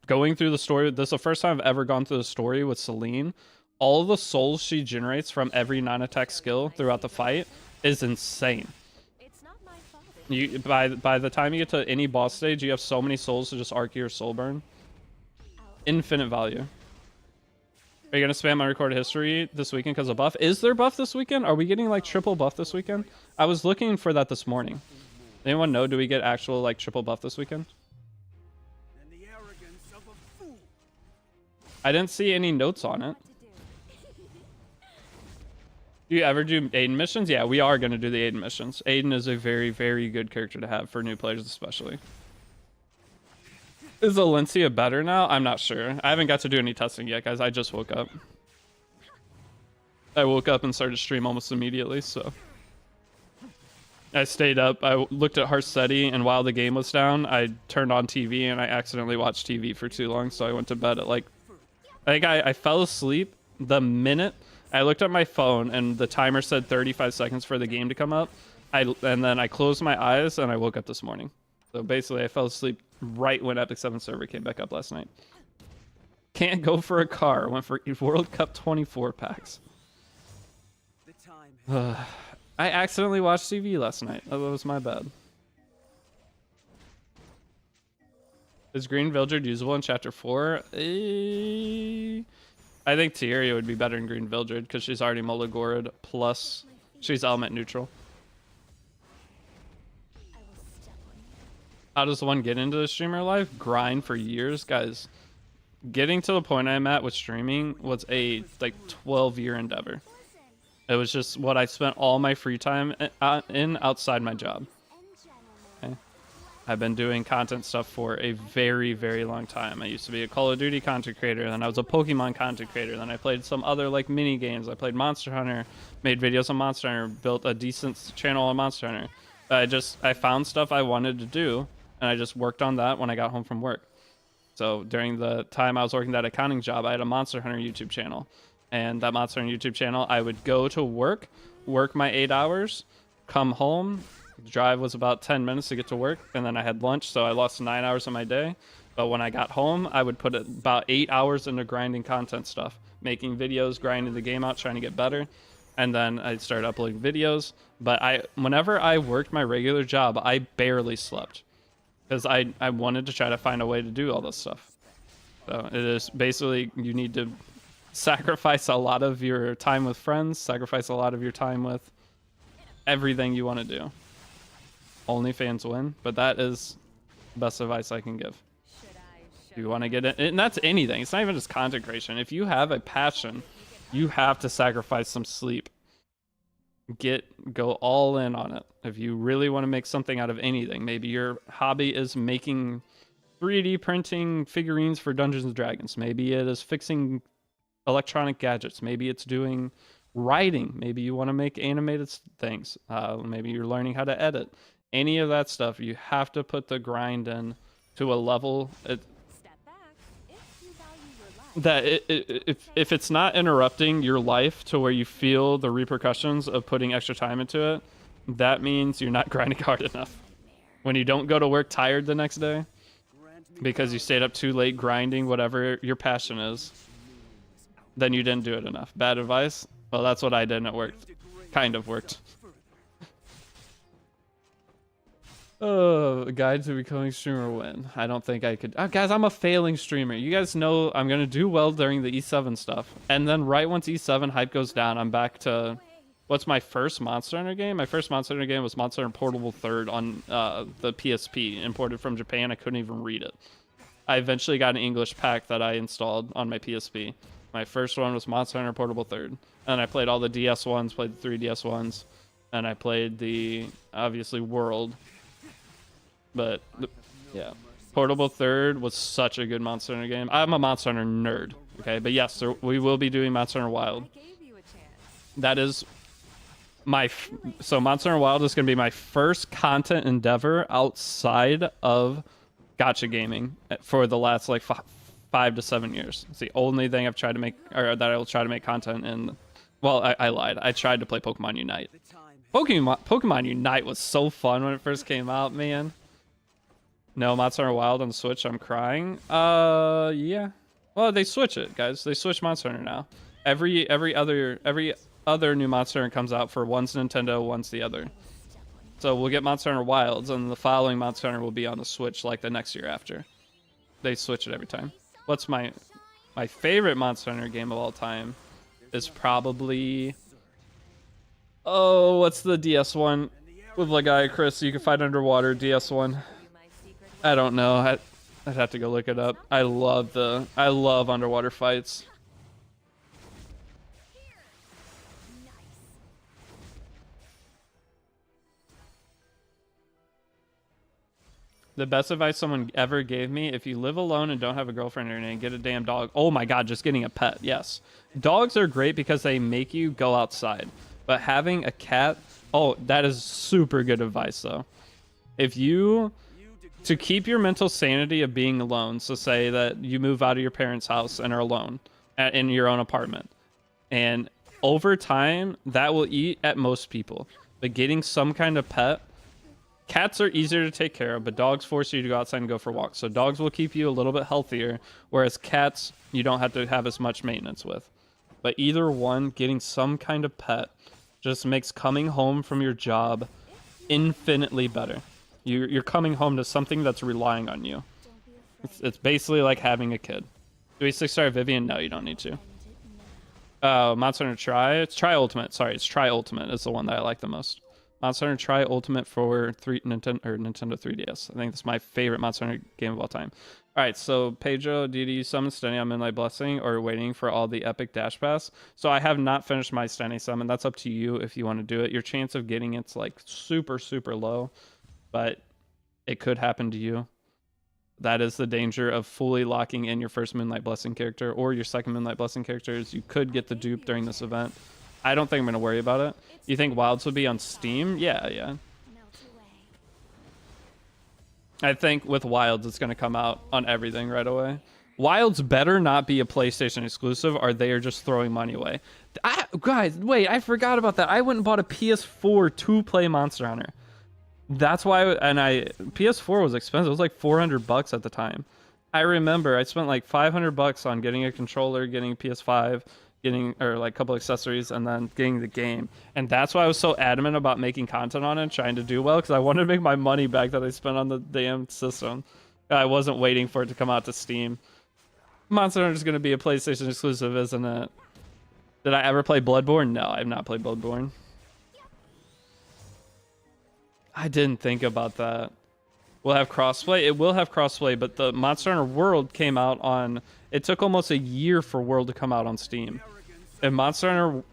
Speaker 1: going through the story, this is the first time I've ever gone through the story with Celine. All the souls she generates from every non-attack skill throughout the fight is insane.
Speaker 3: It's not my fault.
Speaker 1: By the time you get to any boss stage, you have so many souls to just arc your soul burn. Infinite value. Are you gonna spam my recorded history this weekend because of buff? Is there buff this weekend? Are we getting like triple buff this weekend? I was looking for that this morning. Anyone know? Do we get actual like triple buff this weekend?
Speaker 2: And the arrogance of a fool.
Speaker 1: I didn't see any notes on it. Do you ever do Aiden missions? Yeah, we are going to do the Aiden missions. Aiden is a very, very good character to have for new players especially. Is Valencia better now? I'm not sure. I haven't got to do any testing yet, guys. I just woke up. I woke up and started stream almost immediately, so... I stayed up. I looked at Harsetti, and while the game was down, I turned on TV, and I accidentally watched TV for too long, so I went to bed at like... I think I fell asleep the minute I looked at my phone, and the timer said 35 seconds for the game to come up. And then I closed my eyes, and I woke up this morning. So basically, I fell asleep right when Epic 7 server came back up last night. Can't go for a car. Went for World Cup 24 packs.
Speaker 2: The time
Speaker 1: I accidentally watched TV last night. That was my bad. Is Green Villager usable in Chapter 4? I think Tieria would be better in Green Villager because she's already Mulligorid, plus she's element neutral. How does one get into the streamer life? Grind for years, guys. Getting to the point I'm at with streaming was a like 12-year endeavor. It was just what I spent all my free time in outside my job. Okay. I've been doing content stuff for a very, very long time. I used to be a Call of Duty content creator, then I was a Pokemon content creator, then I played some other like mini games. I played Monster Hunter, made videos on Monster Hunter, built a decent channel on Monster Hunter. I found stuff I wanted to do, and I just worked on that when I got home from work. So during the time I was working that accounting job, I had a Monster Hunter YouTube channel. And that Monster Hunter YouTube channel, I would go to work my 8 hours, come home. The drive was about 10 minutes to get to work, and then I had lunch, so I lost 9 hours of my day. But when I got home, I would put about 8 hours into grinding content stuff, making videos, grinding the game out, trying to get better. And then I'd start uploading videos. But whenever I worked my regular job, I barely slept. Because I wanted to try to find a way to do all this stuff. So it is basically, you need to sacrifice a lot of your time with friends, sacrifice a lot of your time with everything you want to do. OnlyFans win, but that is the best advice I can give. If you want to get it, and that's anything. It's not even just content creation. If you have a passion, you have to sacrifice some sleep. Go all in on it. If you really want to make something out of anything, maybe your hobby is making 3D printing figurines for Dungeons and Dragons. Maybe it is fixing electronic gadgets. Maybe it's doing writing. Maybe you want to make animated things. Maybe you're learning how to edit. Any of that stuff, you have to put the grind in to a level that if it's not interrupting your life to where you feel the repercussions of putting extra time into it, that means you're not grinding hard enough. When you don't go to work tired the next day because you stayed up too late grinding whatever your passion is, then you didn't do it enough. Bad advice? Well, that's what I did, and it worked. Kind of worked. Oh, guide to becoming streamer win. I don't think I could. Oh, guys, I'm a failing streamer. You guys know I'm going to do well during the E7 stuff. And then right once E7 hype goes down, I'm back to... What's my first Monster Hunter game? My first Monster Hunter game was Monster Hunter Portable 3rd on the PSP, imported from Japan. I couldn't even read it. I eventually got an English pack that I installed on my PSP. My first one was Monster Hunter Portable 3rd. And I played all the DS ones, played the 3DS ones. And I played the, obviously, World. But, yeah. Portable 3rd was such a good Monster Hunter game. I'm a Monster Hunter nerd, okay? But yes, we will be doing Monster Hunter Wild. That is my... So Monster Hunter Wild is going to be my first content endeavor outside of gacha gaming for the last, like, 5 to 7 years. It's the only thing I've tried to make, or that I will try to make content in. Well, I lied. I tried to play Pokemon Unite. Pokemon Unite was so fun when it first came out, man. No, Monster Hunter Wild on Switch, I'm crying. Yeah. Well, they switch it, guys. They switch Monster Hunter now. Every other new Monster Hunter comes out for one's Nintendo, one's the other. So we'll get Monster Hunter Wilds, and the following Monster Hunter will be on the Switch like the next year after. They switch it every time. What's my My favorite Monster Hunter game of all time is probably... Oh, what's the DS one? With the guy, Chris, you can fight underwater, DS one. I don't know. I'd have to go look it up. I love underwater fights. The best advice someone ever gave me: if you live alone and don't have a girlfriend or anything, get a damn dog. Oh my god, just getting a pet. Yes. Dogs are great because they make you go outside. But having a cat, oh, that is super good advice though. If you, to keep your mental sanity of being alone, so say that you move out of your parents' house and are alone in your own apartment, and over time that will eat at most people. But getting some kind of pet, cats are easier to take care of, but dogs force you to go outside and go for walks. So dogs will keep you a little bit healthier, whereas cats you don't have to have as much maintenance with. But either one, getting some kind of pet just makes coming home from your job infinitely better. You're coming home to something that's relying on you. It's basically like having a kid. Do we 6-star Vivian? No, you don't need to. Monster Hunter Tri. It's Tri Ultimate. Sorry, it's Tri Ultimate is the one that I like the most. Monster Hunter Tri Ultimate for Nintendo 3DS. I think that's my favorite Monster Hunter game of all time. All right, so Pedro, Deity, you summon Stenny on Midnight Blessing or waiting for all the epic dash pass? So I have not finished my Stenny summon. That's up to you if you want to do it. Your chance of getting it's like super, super low, but it could happen to you. That is the danger of fully locking in your first Moonlight Blessing character or your second Moonlight Blessing character, is you could get the dupe during this event. I don't think I'm going to worry about it. You think Wilds will be on Steam? Yeah. I think with Wilds, it's going to come out on everything right away. Wilds better not be a PlayStation exclusive, or they are just throwing money away. Guys, wait, I forgot about that. I went and bought a PS4 to play Monster Hunter. That's why, PS4 was expensive. It was like $400 at the time. I remember I spent like $500 on getting a controller, getting a PS5, or like a couple accessories, and then getting the game. And that's why I was so adamant about making content on it and trying to do well, because I wanted to make my money back that I spent on the damn system. I wasn't waiting for it to come out to Steam. Monster Hunter is going to be a PlayStation exclusive, isn't it? Did I ever play Bloodborne? No, I have not played Bloodborne. I didn't think about that. We'll have crossplay. It will have crossplay, but the Monster Hunter World came out on... It took almost a year for World to come out on Steam. If Monster Hunter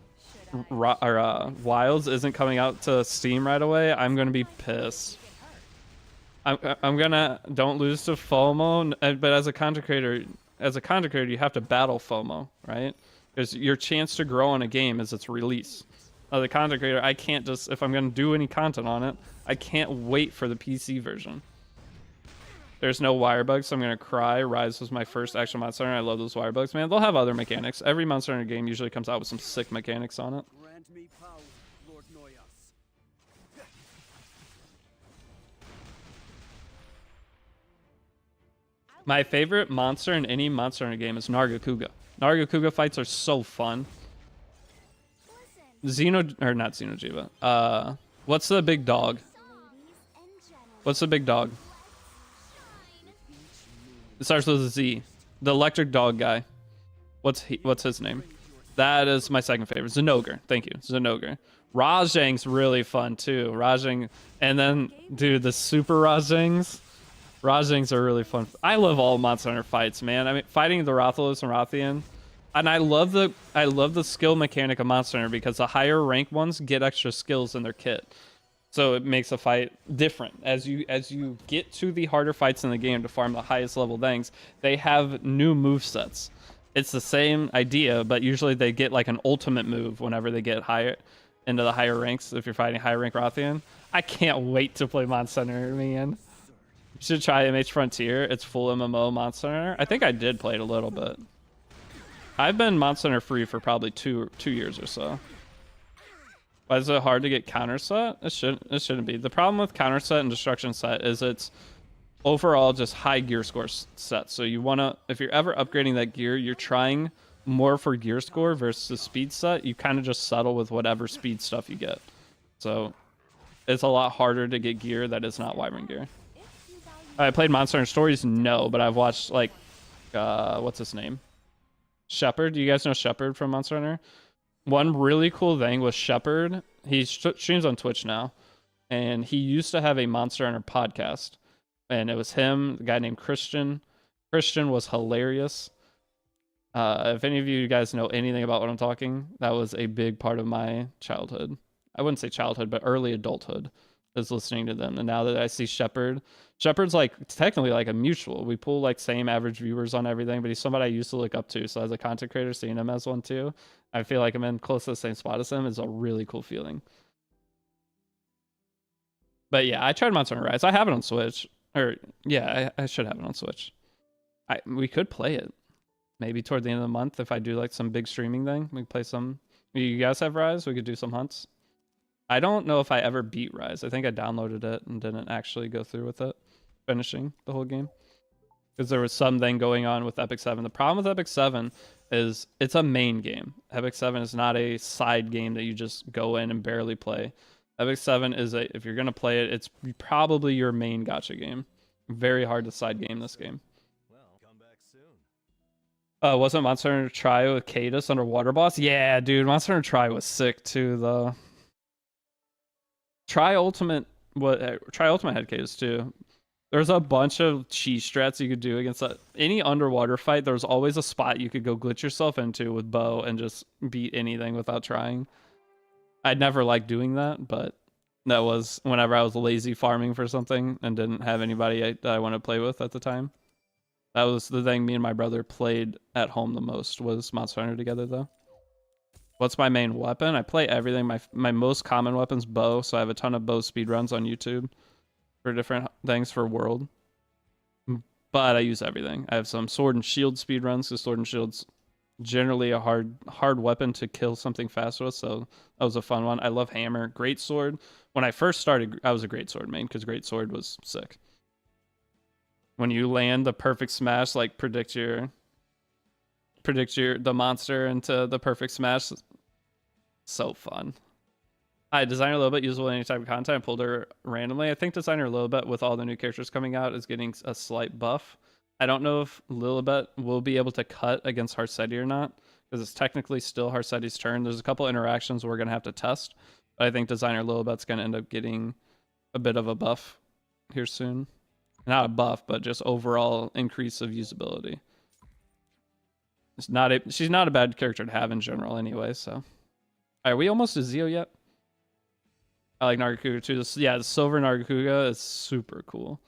Speaker 1: Wilds isn't coming out to Steam right away, I'm gonna be pissed. I'm gonna... Don't lose to FOMO, but as a content creator, you have to battle FOMO, right? Because your chance to grow on a game is its release. As a content creator, I can't just... If I'm gonna do any content on it, I can't wait for the PC version. There's no wire bugs, so I'm gonna cry. Rise was my first actual Monster Hunter. I love those wire bugs, man. They'll have other mechanics. Every Monster Hunter game usually comes out with some sick mechanics on it.
Speaker 2: Grant me power, Lord Noyas.
Speaker 1: My favorite monster in any Monster Hunter game is Nargacuga. Nargacuga fights are so fun. Not Xenojiva. What's the big dog? What's the big dog? It starts with a Z. The electric dog guy. What's his name? That is my second favorite. Zenogre. Thank you. Zenogre. Rajang's really fun too. Rajang, and then dude, the super Rajangs. Rajangs are really fun. I love all Monster Hunter fights, man. I mean, fighting the Rathalos and Rathian. And I love the skill mechanic of Monster Hunter, because the higher ranked ones get extra skills in their kit. So it makes a fight different. As you get to the harder fights in the game to farm the highest level things, they have new movesets. It's the same idea, but usually they get like an ultimate move whenever they get higher into the higher ranks. If you're fighting high rank Rathian, I can't wait to play Monster Hunter, man. You should try MH Frontier. It's full MMO Monster Hunter. I think I did play it a little bit. I've been Monster Hunter free for probably two years or so. Why is it hard to get counter set? It shouldn't be. The problem with counter set and destruction set is it's overall just high gear score set. So you wanna, if you're ever upgrading that gear, you're trying more for gear score versus speed set. You kind of just settle with whatever speed stuff you get. So it's a lot harder to get gear that is not Wyvern gear. I played Monster Hunter Stories? No, but I've watched like, what's his name? Shepherd. Do you guys know Shepherd from Monster Hunter? One really cool thing was Shepherd. He streams on Twitch now, and he used to have a Monster Hunter podcast, and it was him, the guy named Christian. Christian was hilarious. If any of you guys know anything about what I'm talking, that was a big part of my childhood. I wouldn't say childhood, but early adulthood is listening to them. And now that I see Shepherd, Shepherd's like technically like a mutual. We pull like same average viewers on everything, but he's somebody I used to look up to. So as a content creator, seeing him as one too, I feel like I'm in close to the same spot as him is a really cool feeling. But yeah, I tried Monster Hunter Rise. I have it on Switch. Or yeah, I should have it on Switch. We could play it. Maybe toward the end of the month, if I do like some big streaming thing, we can play some. You guys have Rise? We could do some hunts. I don't know if I ever beat Rise. I think I downloaded it and didn't actually go through with it, finishing the whole game. Because there was something going on with Epic 7. The problem with Epic 7 is it's a main game. Epic 7 is not a side game that you just go in and barely play. Epic 7 is if you're going to play it, it's probably your main gacha game. Very hard to side game this game. Wasn't Monster Hunter Tri with Cadus underwater boss? Yeah, dude, Monster Hunter Tri was sick too, though. Tri Ultimate had Cadus too. There's a bunch of cheese strats you could do against that. Any underwater fight, there's always a spot you could go glitch yourself into with bow and just beat anything without trying. I'd never liked doing that, but that was whenever I was lazy farming for something and didn't have anybody that I wanted to play with at the time. That was the thing me and my brother played at home the most, was Monster Hunter together, though. What's my main weapon? I play everything. My most common weapon's bow, so I have a ton of bow speedruns on YouTube for different things for World. But I use everything. I have some sword and shield speedruns, because sword and shield's generally a hard weapon to kill something fast with, so that was a fun one. I love hammer. Great sword. When I first started, I was a great sword main, because great sword was sick. When you land the perfect smash, like predict the monster into the perfect smash, so fun. I designer a little bit usable in any type of content. I pulled her randomly. I think designer a little bit with all the new characters coming out is getting a slight buff. I don't know if Lilibet will be able to cut against Harsetti or not, because it's technically still Harsetti's turn. There's a couple interactions we're gonna have to test, but I think designer Lilibet's gonna end up getting a bit of a buff here soon. Not a buff, but just overall increase of usability. She's not a bad character to have in general anyway, so. Are we almost to Zeo yet? I like Nargacuga too. The silver Nargacuga is super cool.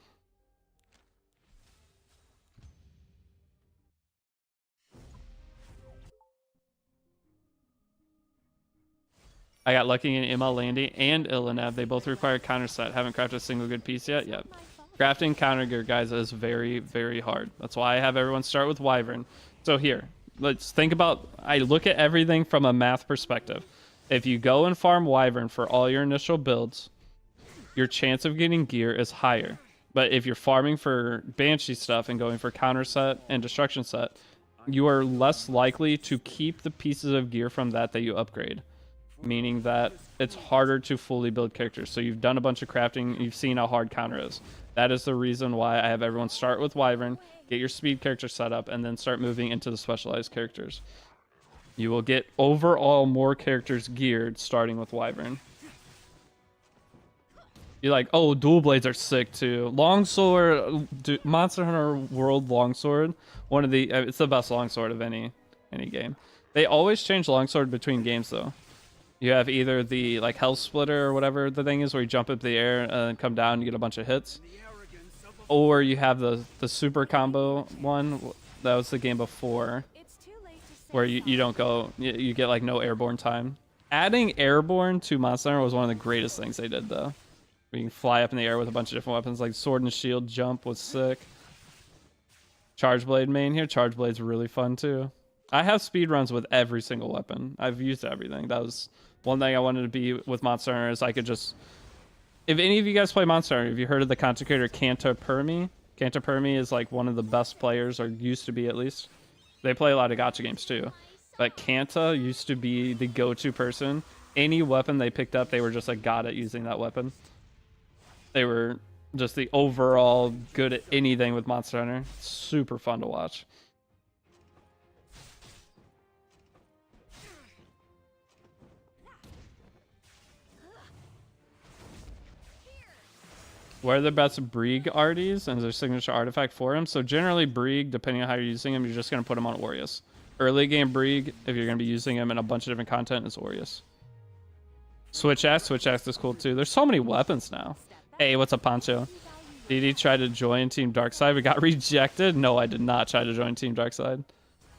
Speaker 1: I got lucky in ML Landy and Illinev. They both require counter set. Haven't crafted a single good piece yet. Yep. Crafting counter gear, guys, is very, very hard. That's why I have everyone start with Wyvern. So here, let's think about, I look at everything from a math perspective. If you go and farm Wyvern for all your initial builds, your chance of getting gear is higher. But if you're farming for Banshee stuff and going for counter set and destruction set, you are less likely to keep the pieces of gear from that you upgrade. Meaning that it's harder to fully build characters. So you've done a bunch of crafting, you've seen how hard counter is. That is the reason why I have everyone start with Wyvern, get your speed character set up, and then start moving into the specialized characters. You will get overall more characters geared starting with Wyvern. You're like, oh, dual blades are sick too. Longsword, Monster Hunter World Longsword, it's the best longsword of any game. They always change longsword between games though. You have either the like Hell Splitter or whatever the thing is, where you jump up the air and come down and you get a bunch of hits. Or you have the super combo one. That was the game before, where you don't go, you get like no airborne time. Adding airborne to Monster Hunter was one of the greatest things they did though. We can fly up in the air with a bunch of different weapons, like sword and shield jump was sick. Charge blade main here. Charge blade's really fun too. I have speed runs with every single weapon. I've used everything. That was one thing I wanted to be with Monster Hunter, is I could just... If any of you guys play Monster Hunter, have you heard of the content creator Kanta Permi? Kanta Permi is like one of the best players, or used to be at least. They play a lot of gacha games too. But Kanta used to be the go-to person. Any weapon they picked up, they were just like god at using that weapon. They were just the overall good at anything with Monster Hunter. Super fun to watch. What are the best Brieg arties and their signature artifact for him? So generally Brieg, depending on how you're using him, you're just going to put him on Aureus. Early game Brieg, if you're going to be using him in a bunch of different content, is Aureus. Switch Axe is cool too. There's so many weapons now. Hey, what's up, Poncho? Deity tried to join Team Darkside but got rejected? No, I did not try to join Team Darkside.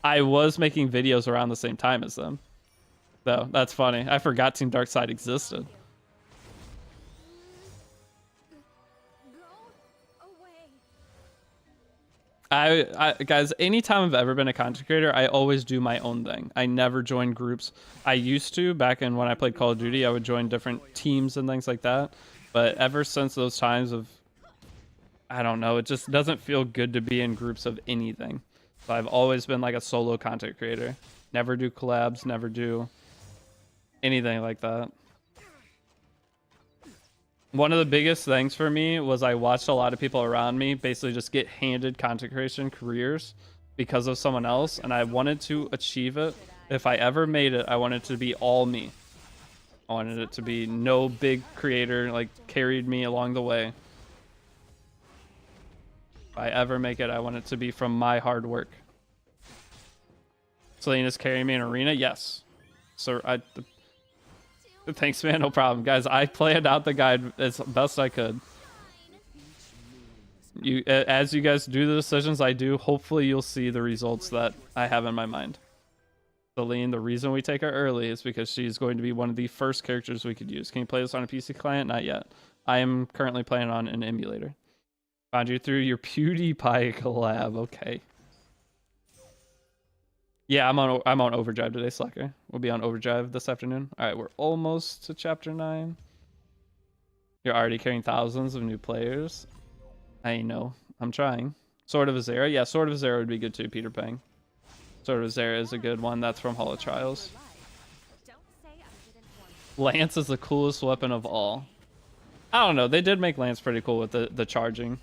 Speaker 1: I was making videos around the same time as them. Though, that's funny. I forgot Team Darkside existed. Guys, anytime I've ever been a content creator, I always do my own thing. I never join groups. I used to back in when I played Call of Duty. I would join different teams and things like that. But ever since those times of, I don't know, it just doesn't feel good to be in groups of anything. So I've always been like a solo content creator. Never do collabs, never do anything like that. One of the biggest things for me was I watched a lot of people around me basically just get handed content creation careers because of someone else, and I wanted to achieve it. If I ever made it, I wanted it to be all me. I wanted it to be no big creator like carried me along the way. If I ever make it, I want it to be from my hard work. Selena's carrying me in arena? Yes. So thanks, man. No problem, guys. I planned out the guide as best I could. As you guys do the decisions I do, hopefully you'll see the results that I have in my mind. Celine, the reason we take her early is because she's going to be one of the first characters we could use. Can you play this on a PC client? Not yet. I am currently playing on an emulator. Found you through your PewDiePie collab. Okay. Yeah, I'm on Overdrive today, Slacker. We'll be on Overdrive this afternoon. All right, we're almost to chapter 9. You're already carrying thousands of new players. I know. I'm trying. Sword of Azera. Yeah, Sword of Azera would be good too, Peter Pang. Sword of Azera is a good one. That's from Hall of Trials. Lance is the coolest weapon of all. I don't know. They did make Lance pretty cool with the charging.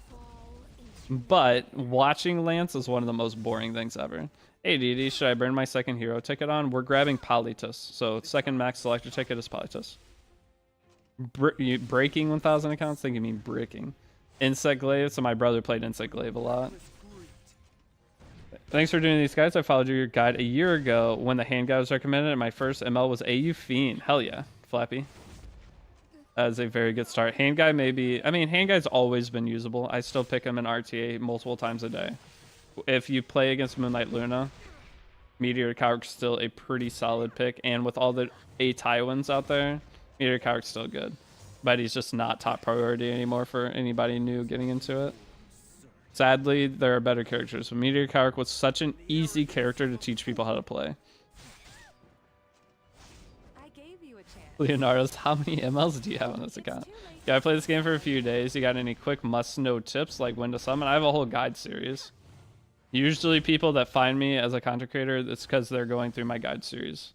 Speaker 1: But watching Lance is one of the most boring things ever. Hey, Deity, should I burn my second hero ticket on? We're grabbing Polytus. So second max selector ticket is Polytus. Breaking 1,000 accounts? I think you mean breaking. Insect Glaive. So my brother played Insect Glaive a lot. Thanks for doing these, guys. I followed your guide a year ago when the hand guide was recommended, and my first ML was AU Fiend. Hell yeah, Flappy. That is a very good start. Hand guide maybe. I mean, hand guide's always been usable. I still pick him in RTA multiple times a day. If you play against Moonlight Luna, Meteor Coward's still a pretty solid pick, and with all the A Tywins out there, Meteor Coward's still good. But he's just not top priority anymore for anybody new getting into it. Sadly, there are better characters. But Meteor Coward was such an easy character to teach people how to play. Leonardo's, how many MLs do you have on this account? Yeah, I played this game for a few days. You got any quick must-know tips like when to summon? I have a whole guide series. Usually people that find me as a content creator, it's because they're going through my guide series.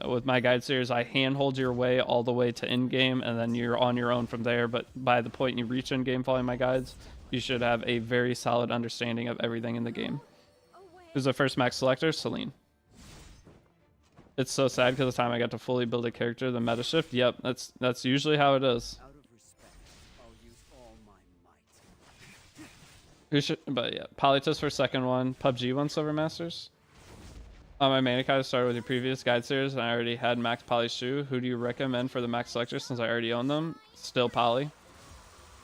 Speaker 1: With my guide series, I handhold your way all the way to in-game, and then you're on your own from there. But by the point you reach in-game following my guides, you should have a very solid understanding of everything in the game. Who's the first max selector? Celine. It's so sad because the time I got to fully build a character, the meta shift. Yep, that's usually how it is.
Speaker 2: Out of respect, I'll use all my might.
Speaker 1: Who should? But yeah, Polytus for second one. PUBG one Silver Masters. On my main account, I started with your previous guide series, and I already had max Poly Shoe. Who do you recommend for the max selectors since I already own them? Still Poly.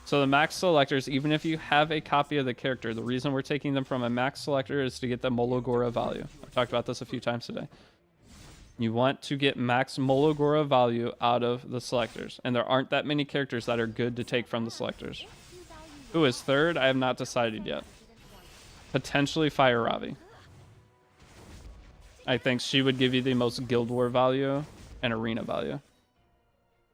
Speaker 1: So the max selectors, even if you have a copy of the character, the reason we're taking them from a max selector is to get the Mologora value. I've talked about this a few times today. You want to get max Mologora value out of the selectors, and there aren't that many characters that are good to take from the selectors. Who is third? I have not decided yet. Potentially Fire Ravi. I think she would give you the most Guild War value and arena value.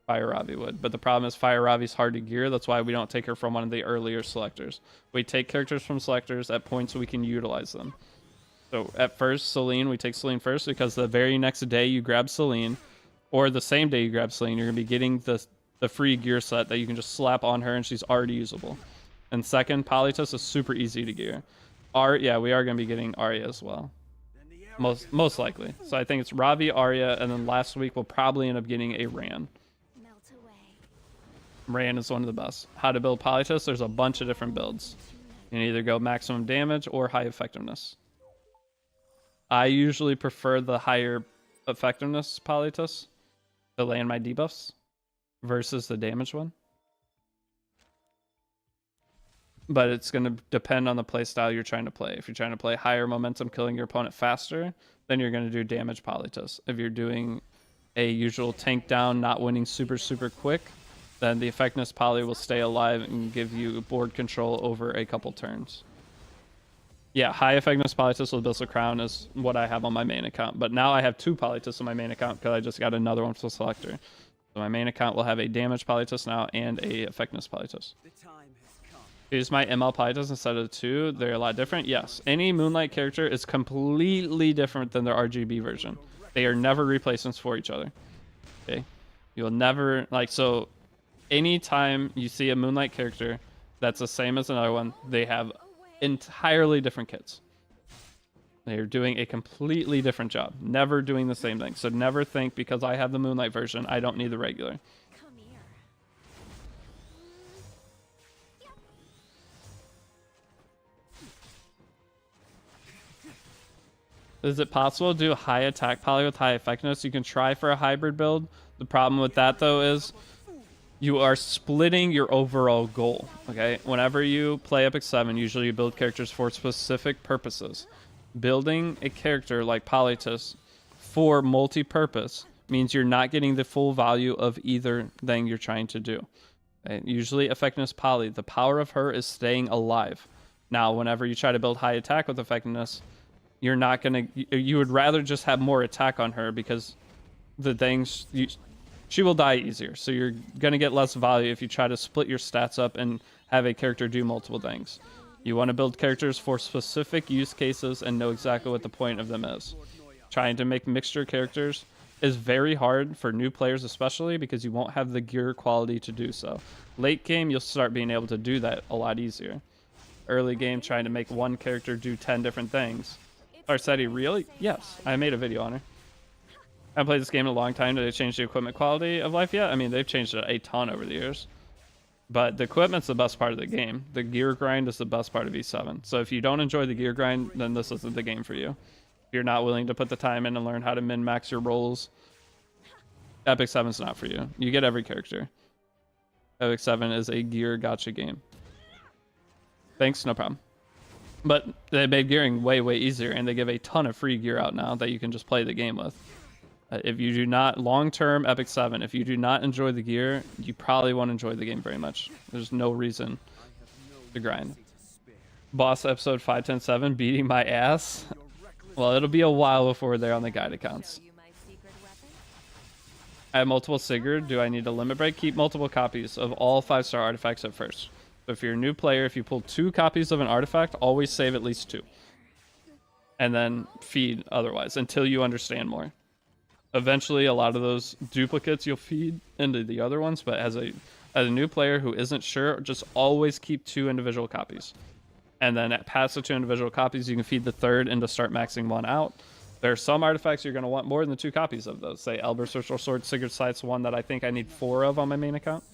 Speaker 1: Fire Ravi would. But the problem is Fire Ravi's hard to gear. That's why we don't take her from one of the earlier selectors. We take characters from selectors at points we can utilize them. So at first, Celine, we take Celine first because the very next day you grab Celine, or the same day you grab Celine, you're going to be getting the free gear set that you can just slap on her and she's already usable. And second, Polytus is super easy to gear. Yeah, we are going to be getting Arya as well. Most likely. So I think it's Ravi, Arya, and then last week we'll probably end up getting a Ran. Ran is one of the best. How to build Politis, there's a bunch of different builds. You can either go maximum damage or high effectiveness. I usually prefer the higher effectiveness Politis to land my debuffs versus the damage one. But it's going to depend on the playstyle you're trying to play. If you're trying to play higher momentum, killing your opponent faster, then you're going to do damage Politis. If you're doing a usual tank down, not winning super quick, then the effectiveness poly will stay alive and give you board control over a couple turns. Yeah, high effectiveness Politis with Abyssal Crown is what I have on my main account. But now I have 2 Politis on my main account because I just got another one for Selector. So my main account will have a damage Politis now and a effectiveness Politis. Use my ML Politis instead of 2. They're a lot different. Yes, any Moonlight character is completely different than their RGB version. They are never replacements for each other. Okay, you'll never so. Anytime you see a Moonlight character that's the same as another one, they have entirely different kits. They are doing a completely different job. Never doing the same thing. So never think because I have the Moonlight version, I don't need the regular.
Speaker 3: Come here.
Speaker 1: Is it possible to do a high attack poly with high effectiveness? You can try for a hybrid build. The problem with that though is you are splitting your overall goal. Okay, whenever you play Epic 7, usually you build characters for specific purposes. Building a character like Politis for multi-purpose means you're not getting the full value of either thing you're trying to do. Okay? Usually effectiveness poly, the power of her is staying alive. Now, whenever you try to build high attack with effectiveness, you're not gonna. You would rather just have more attack on her because the things she will die easier. So you're gonna get less value if you try to split your stats up and have a character do multiple things. You want to build characters for specific use cases and know exactly what the point of them is. Trying to make mixture characters is very hard for new players, especially because you won't have the gear quality to do so. Late game, you'll start being able to do that a lot easier. Early game, trying to make one character do 10 different things. Harsetti, really? Yes, I made a video on her. I haven't played this game in a long time. Did they change the equipment quality of life yet? I mean, they've changed it a ton over the years. But the equipment's the best part of the game. The gear grind is the best part of E7. So if you don't enjoy the gear grind, then this isn't the game for you. If you're not willing to put the time in and learn how to min-max your rolls, Epic 7's not for you. You get every character. Epic 7 is a gear gacha game. Thanks, no problem. But they made gearing way easier, and they give a ton of free gear out now that you can just play the game with. If you do not, long-term Epic 7, if you do not enjoy the gear, you probably won't enjoy the game very much. There's no reason to grind. Boss episode 5107, beating my ass. Well, it'll be a while before we're there on the guide accounts. I have multiple Sigurd. Do I need a limit break? Keep multiple copies of all 5-star artifacts at first. So if you're a new player, if you pull 2 copies of an artifact, always save at least 2. And then feed otherwise until you understand more. Eventually, a lot of those duplicates you'll feed into the other ones, but as a new player who isn't sure, just always keep 2 individual copies. And then past the 2 individual copies, you can feed the 3rd and to start maxing one out. There are some artifacts you're going to want more than 2 copies of those. Say Elber Social Sword, Sigurd Sight's one that I think I need 4 of on my main account.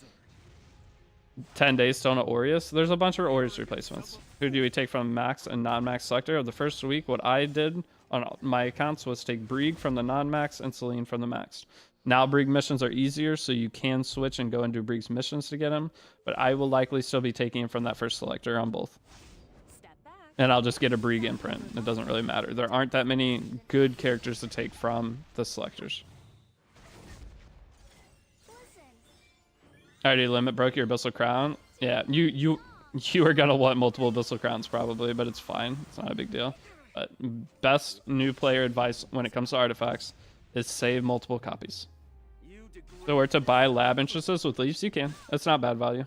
Speaker 1: 10 days Stone of Aureus. There's a bunch of Aureus replacements. Who do we take from max and non-max selector? The first week, what I did on my accounts was take Brieg from the non-max and Celine from the max. Now Brieg missions are easier, so you can switch and go and do Brieg's missions to get him, but I will likely still be taking him from that first selector on both. And I'll just get a Brieg imprint. It doesn't really matter. There aren't that many good characters to take from the selectors. Already limit broke your Abyssal Crown. Yeah, you are gonna want multiple Abyssal Crowns probably, but it's fine. It's not a big deal. But best new player advice when it comes to artifacts is save multiple copies. So where to buy lab instances with leaves, you can. It's not bad value.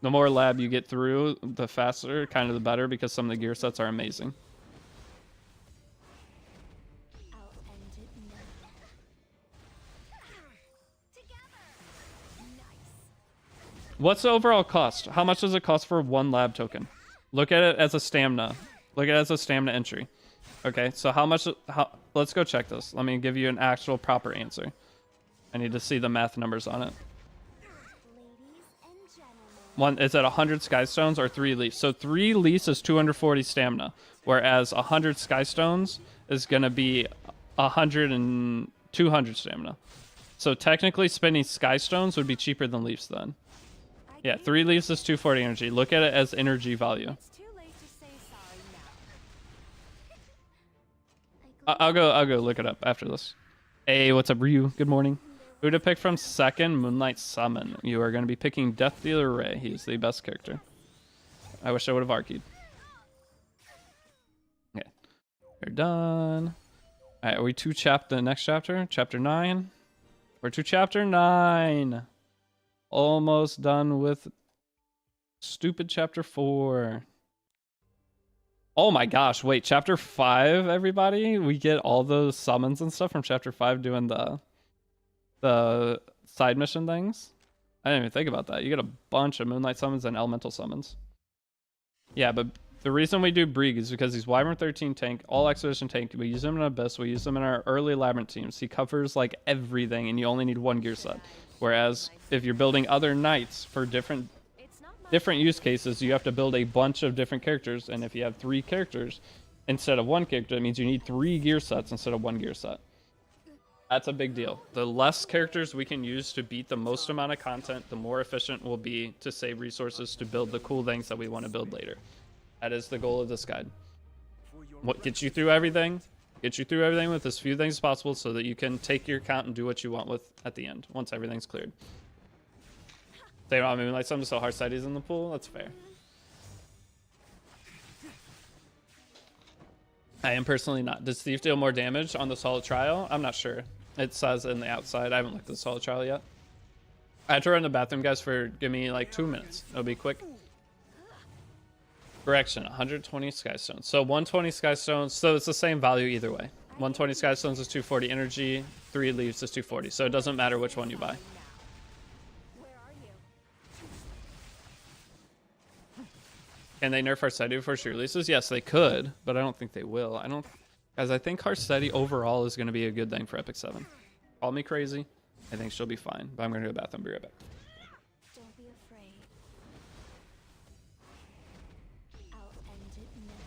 Speaker 1: The more lab you get through, the faster, kind of the better, because some of the gear sets are amazing. What's the overall cost? How much does it cost for 1 lab token? Look at it as a stamina. Look at it as a stamina entry. Okay, so how much... let's go check this. Let me give you an actual proper answer. I need to see the math numbers on it.
Speaker 3: Ladies and
Speaker 1: It's at 100 sky stones or 3 leaves. So 3 leaves is 240 stamina, whereas 100 sky stones is gonna be 100 and 200 stamina. So technically, spending sky stones would be cheaper than leaves then. Yeah, 3 leaves is 240 energy. Look at it as energy value.
Speaker 3: It's too late to say sorry now.
Speaker 1: I'll go look it up after this. Hey, what's up, Ryu? Good morning. Who to pick from second Moonlight Summon? You are going to be picking Death Dealer Ray. He's the best character. I wish I would have Arcade. Okay, we're done. All right, are we to the next chapter? Chapter 9. We're to chapter 9. Almost done with stupid chapter 4. Oh my gosh, wait, chapter 5, everybody? We get all those summons and stuff from chapter 5 doing the side mission things. I didn't even think about that. You get a bunch of Moonlight summons and Elemental summons. Yeah, but the reason we do Brieg is because he's Wyvern 13 tank, all Expedition tank. We use him in Abyss. We use him in our early Labyrinth teams. He covers like everything, and you only need 1 gear set. Whereas if you're building other knights for different use cases, you have to build a bunch of different characters. And if you have 3 characters instead of 1 character, it means you need 3 gear sets instead of 1 gear set. That's a big deal. The less characters we can use to beat the most amount of content, the more efficient we'll be to save resources to build the cool things that we want to build later. That is the goal of this guide. What gets you through everything? Get you through everything with as few things as possible so that you can take your account and do what you want with at the end, once everything's cleared. They don't have Moonlight Summon, so Harsetti's in the pool? That's fair. I am personally not. Does Thief deal more damage on the Solid Trial? I'm not sure. It says in the outside. I haven't looked at the Solid Trial yet. I had to run to the bathroom, guys, for give me like 2 minutes. It'll be quick. Correction, 120 Sky Stones. So 120 Sky Stones, so it's the same value either way. 120 Sky Stones is 240 energy, 3 leaves is 240. So it doesn't matter which one you buy.
Speaker 3: Where are you?
Speaker 1: Can they nerf Harsetti before she releases? Yes, they could, but I don't think they will. Guys, I think Harsetti overall is going to be a good thing for Epic 7. Call me crazy. I think she'll be fine, but I'm going to go to the bathroom. Be right back.
Speaker 3: Don't be afraid. I'll end it now.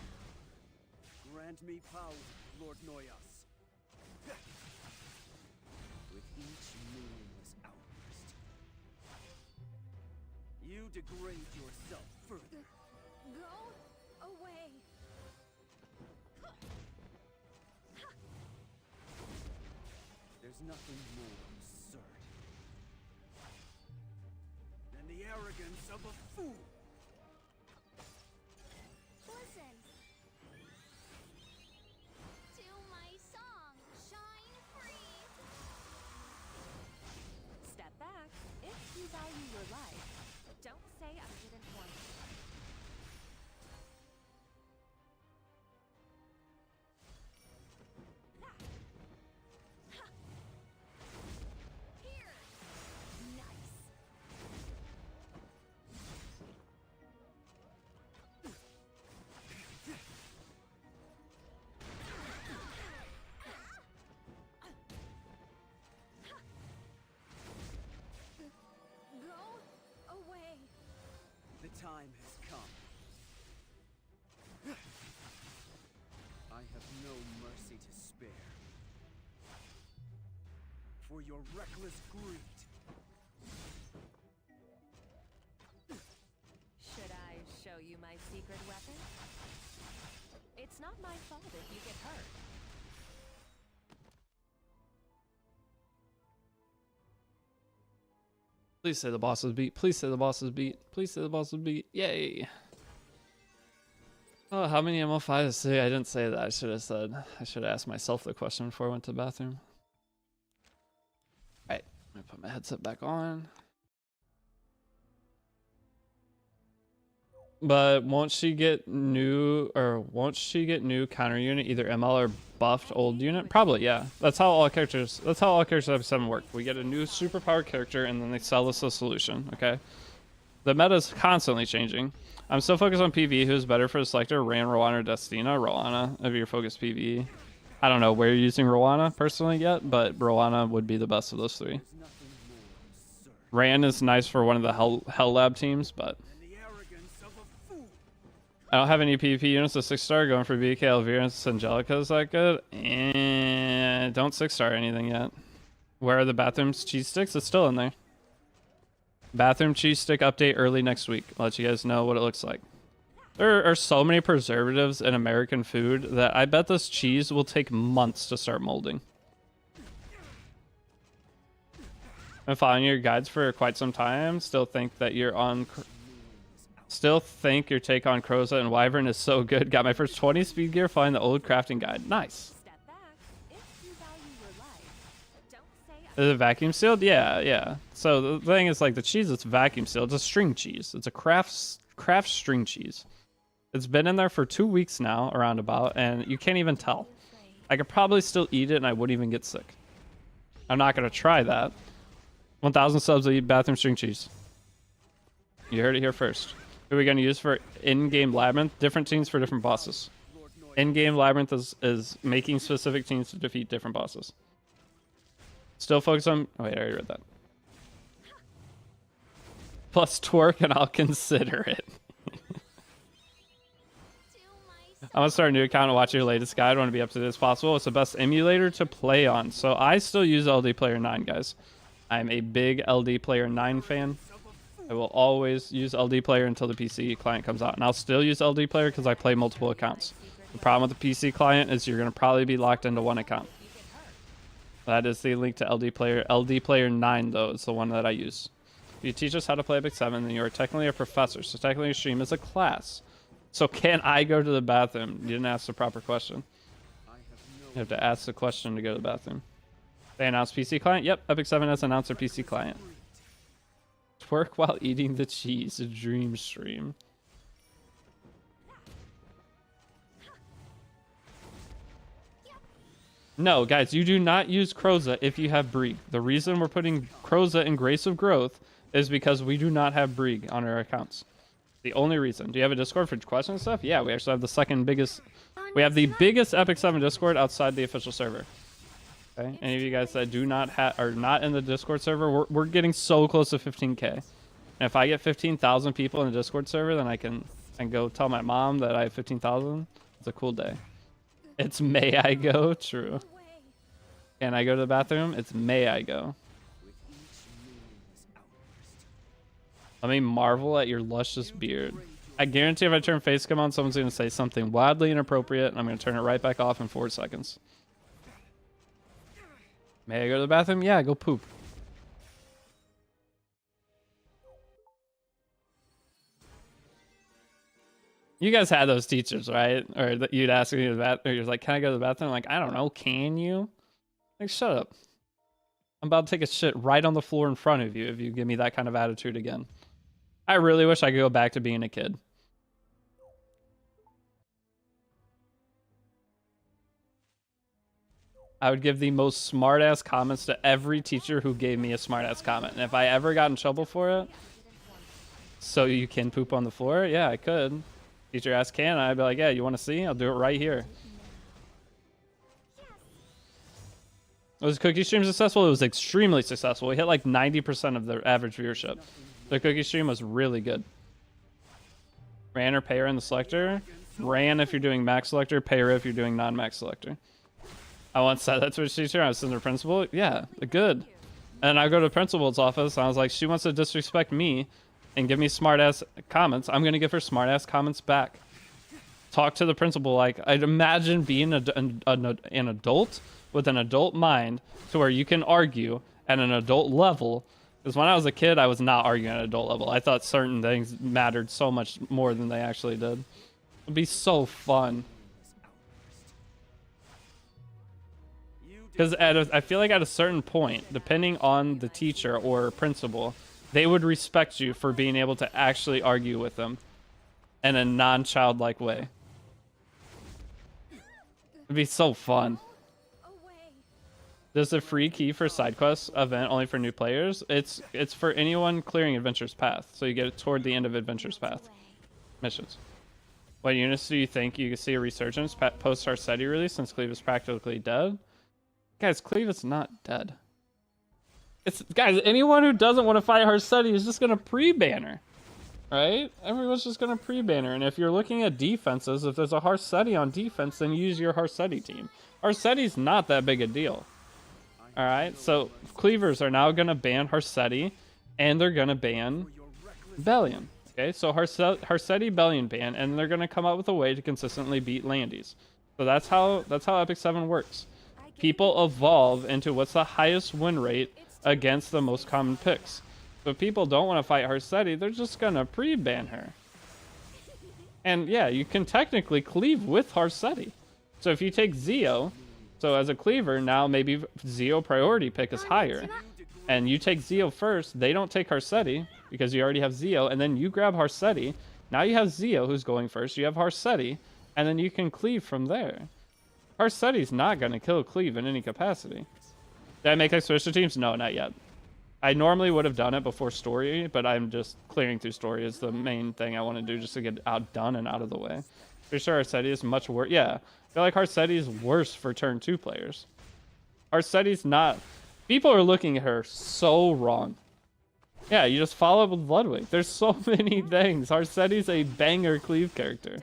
Speaker 2: Grant me power, Lord Noyas. With each meaningless outburst, you degrade yourself further.
Speaker 3: Go away.
Speaker 2: There's nothing more absurd than the arrogance of a fool.
Speaker 4: Listen to my song, Shine Free.
Speaker 3: Step back. If you value your life, don't say I didn't warn you.
Speaker 4: Here.
Speaker 3: Nice.
Speaker 4: Go away.
Speaker 2: The time has come. I have no mercy to spare for your reckless greed.
Speaker 3: Should I show you my secret weapon? It's not my fault if you get hurt.
Speaker 1: Please say the boss is beat. Please say the boss is beat. Please say the boss is beat. Yay. Oh, how many ML5s? See, I didn't say that. I should have asked myself the question before I went to the bathroom. Alright, I'm gonna put my headset back on. But won't she get new counter unit, either ML or buffed old unit? Probably, yeah. That's how all characters of 7 work. We get a new superpowered character and then they sell us a solution, okay? The meta is constantly changing. I'm still focused on PvE. Who's better for the selector? Ran, Rowana, or Destina? Rowana, if you're focused PvE. I don't know where you're using Rowana personally yet, but Rowana would be the best of those 3.
Speaker 2: There's nothing more absurd
Speaker 1: Ran is nice for one of the Hell Lab teams, but
Speaker 2: And the arrogance of a fool.
Speaker 1: I don't have any PvP units. A 6-star going for BK Elvira and Angelica is that good? And don't 6-star anything yet. Where are the bathrooms cheese sticks? It's still in there. Bathroom cheese stick update early next week. I'll let you guys know what it looks like. There are so many preservatives in American food that I bet this cheese will take months to start molding. I've been following your guides for quite some time. Still think your take on Crozet and Wyvern is so good. Got my first 20 speed gear following the old crafting guide. Nice.
Speaker 3: Step back. If you value your life, don't say
Speaker 1: Is it vacuum sealed? Yeah. So the thing is, like, the cheese that's vacuum sealed, it's a string cheese. It's a craft string cheese. It's been in there for 2 weeks now, around about, and you can't even tell. I could probably still eat it and I wouldn't even get sick. I'm not gonna try that. 1,000 subs to eat bathroom string cheese. You heard it here first. Who are we gonna use for in-game labyrinth? Different teams for different bosses. In-game labyrinth is making specific teams to defeat different bosses. Still focus on... Oh, wait, I already read that. Plus twerk and I'll consider it. I'm gonna start a new account and watch your latest guide. I want to be up to date as possible. It's the best emulator to play on. So I still use LD Player 9, guys. I'm a big LD Player 9 fan. I will always use LD Player until the PC client comes out. And I'll still use LD Player because I play multiple accounts. The problem with the PC client is you're going to probably be locked into one account. That is the link to LD Player. LD Player 9, though, is the one that I use. If you teach us how to play Epic 7, then you are technically a professor. So technically your stream is a class. So can I go to the bathroom? You didn't ask the proper question. You have to ask the question to go to the bathroom. They announced PC client? Yep, Epic 7 has announced their PC client. Twerk while eating the cheese, a dream stream. No, guys, you do not use Crozet if you have Brig. The reason we're putting Crozet in Grace of Growth is because we do not have Brig on our accounts. The only reason. Do you have a Discord for questions and stuff? Yeah, we actually have the second biggest... We have the biggest Epic 7 Discord outside the official server. Okay? Any of you guys that do not are not in the Discord server, we're getting so close to 15k. And if I get 15,000 people in the Discord server, then I can go tell my mom that I have 15,000. It's a cool day. It's may I go? True. Can I go to the bathroom? It's may I go. Let me marvel at your luscious beard. I guarantee if I turn facecam on, someone's going to say something wildly inappropriate, and I'm going to turn it right back off in 4 seconds. May I go to the bathroom? Yeah, go poop. You guys had those teachers, right? Or that you'd ask me to the bathroom, or you're like, can I go to the bathroom? I'm like, I don't know, can you? Like, shut up. I'm about to take a shit right on the floor in front of you if you give me that kind of attitude again. I really wish I could go back to being a kid. I would give the most smart-ass comments to every teacher who gave me a smart-ass comment. And if I ever got in trouble for it, so you can poop on the floor? Yeah, I could. Teacher asked, can I? I'd be like, yeah, you want to see? I'll do it right here. Was Cookie Stream successful? It was extremely successful. We hit like 90% of the average viewership. The Cookie Stream was really good. Ran or payer in the selector? Ran if you're doing max selector, payer if you're doing non-max selector. I once said that to a teacher. I was in the principal. Yeah, good. And I go to the principal's office. And I was like, she wants to disrespect me and give me smart-ass comments. I'm going to give her smart-ass comments back. Talk to the principal like, I'd imagine being an adult with an adult mind to where you can argue at an adult level. Because when I was a kid, I was not arguing at an adult level. I thought certain things mattered so much more than they actually did. It'd be so fun. Because I feel like at a certain point, depending on the teacher or principal, they would respect you for being able to actually argue with them in a non-childlike way. It'd be so fun. There's a free key for side quest event only for new players. It's for anyone clearing Adventure's Path, so you get it toward the end of Adventure's Path missions. What units do you think you can see a resurgence post Harsetti release since Cleve is practically dead? Guys, Cleve is not dead. It's guys, anyone who doesn't want to fight Harsetti is just gonna pre-ban her. Right? Everyone's just gonna pre-ban her. And if you're looking at defenses, if there's a Harsetti on defense, then use your Harsetti team. Harsetti's not that big a deal. Alright, so cleavers are now gonna ban Harsetti, and they're gonna ban Bellion. Okay, so Harsetti Bellion ban, and they're gonna come up with a way to consistently beat Landies. So that's how Epic 7 works. People evolve into what's the highest win rate against the most common picks. So if people don't want to fight Harsetti, they're just gonna pre-ban her. And yeah, you can technically cleave with Harsetti. So if you take Zeo, so as a cleaver, now maybe Zeo priority pick is higher. And you take Zeo first, they don't take Harsetti, because you already have Zeo, and then you grab Harsetti. Now you have Zeo who's going first, you have Harsetti, and then you can cleave from there. Harsetti's not going to kill cleave in any capacity. Did I make expedition teams? No, not yet. I normally would have done it before story, but I'm just clearing through story is the main thing I want to do just to get done and out of the way. Pretty sure Harsetti is much worse. Yeah, I feel like Harsetti is worse for turn 2 players. Harsetti's not... People are looking at her so wrong. Yeah, you just follow up with Ludwig. There's so many things. Harsetti's a banger cleave character.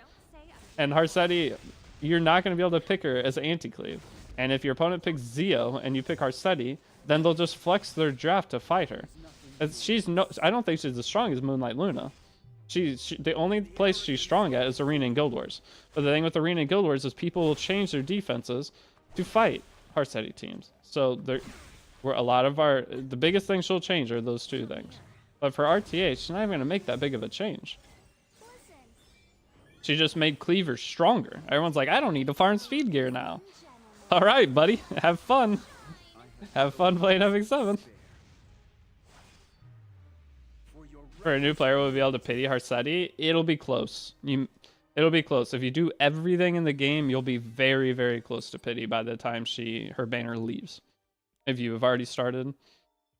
Speaker 1: And Harsetti, you're not going to be able to pick her as anti-cleave. And if your opponent picks Zeo and you pick Harsetti, then they'll just flex their draft to fight her. I don't think she's as strong as Moonlight Luna. The only place she's strong at is Arena and Guild Wars. But the thing with Arena and Guild Wars is people will change their defenses to fight Harsetti teams. So where a lot of the biggest things she'll change are those two things. But for RTH, she's not even going to make that big of a change. She just made cleavers stronger. Everyone's like, I don't need to farm speed gear now. All right, buddy, have fun. Have fun playing Epic 7. For a new player, we'll be able to pity Harsetti. It'll be close. It'll be close. If you do everything in the game, you'll be very, very close to pity by the time her banner leaves. If you have already started.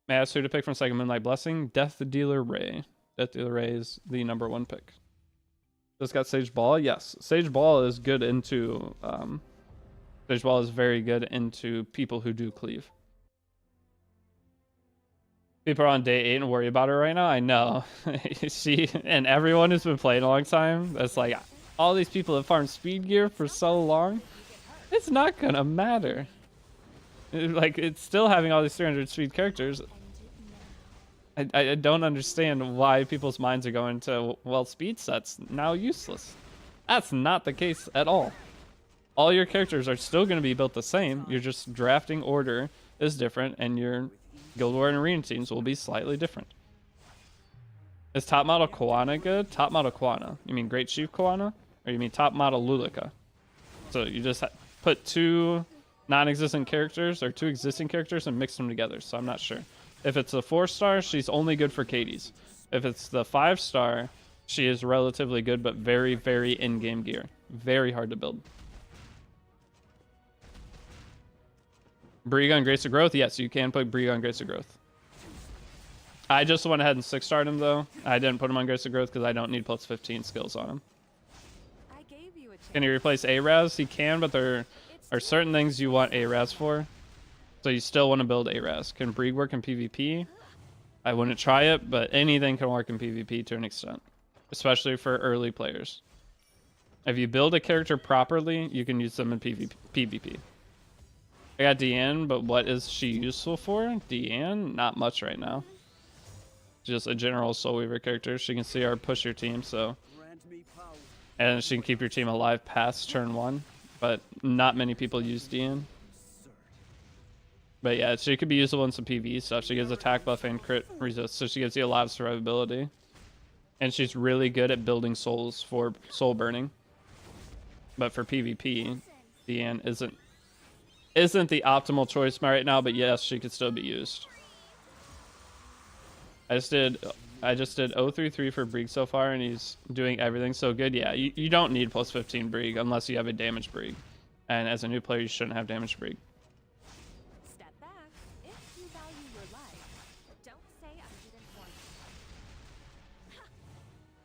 Speaker 1: May I ask who to pick from Second Moonlight Blessing? Death Dealer Ray. Death Dealer Ray is the #1 pick. Just got Sage Ball? Yes. Sage Ball is good into... Sage Ball is very good into people who do cleave. People are on day 8 and worry about her right now. I know. And everyone who's been playing a long time, that's like, all these people have farmed speed gear for so long, it's not gonna matter. Like, it's still having all these 300 speed characters. I don't understand why people's minds are going to, well, speed set's now useless. That's not the case at all. All your characters are still going to be built the same. You're just drafting order is different, and your Guild War and Arena teams will be slightly different. Is top model Koana good? Top model Koana. You mean Great Chief Koana? Or you mean top model Lulika? So you just put two non-existent characters, or two existing characters, and mix them together. So I'm not sure. If it's a 4-star, she's only good for Katie's. If it's the 5-star, she is relatively good, but very, very in-game gear. Very hard to build. Briga on Grace of Growth? Yes, you can put Briga on Grace of Growth. I just went ahead and 6-starred him, though. I didn't put him on Grace of Growth because I don't need plus 15 skills on him. Can he replace ARAS? He can, but there are certain things you want ARAS for. So you still want to build ARAS. Can Briga work in PvP? I wouldn't try it, but anything can work in PvP to an extent. Especially for early players. If you build a character properly, you can use them in PvP. I got Deanne, but what is she useful for? Deanne? Not much right now. Just a general Soul Weaver character. She can CR push your team, so... And she can keep your team alive past turn 1. But not many people use Deanne. But yeah, she could be usable in some PvE stuff. She gives attack buff and crit resist, so she gives you a lot of survivability. And she's really good at building souls for soul burning. But for PvP, Deanne isn't the optimal choice right now, but yes, she could still be used. I just did 033 for Brieg so far, and he's doing everything so good. Yeah, you don't need plus 15 Brieg unless you have a damaged Brieg. And as a new player, you shouldn't have damaged Brieg.
Speaker 3: Step back. If you value your life, don't say I didn't warn you.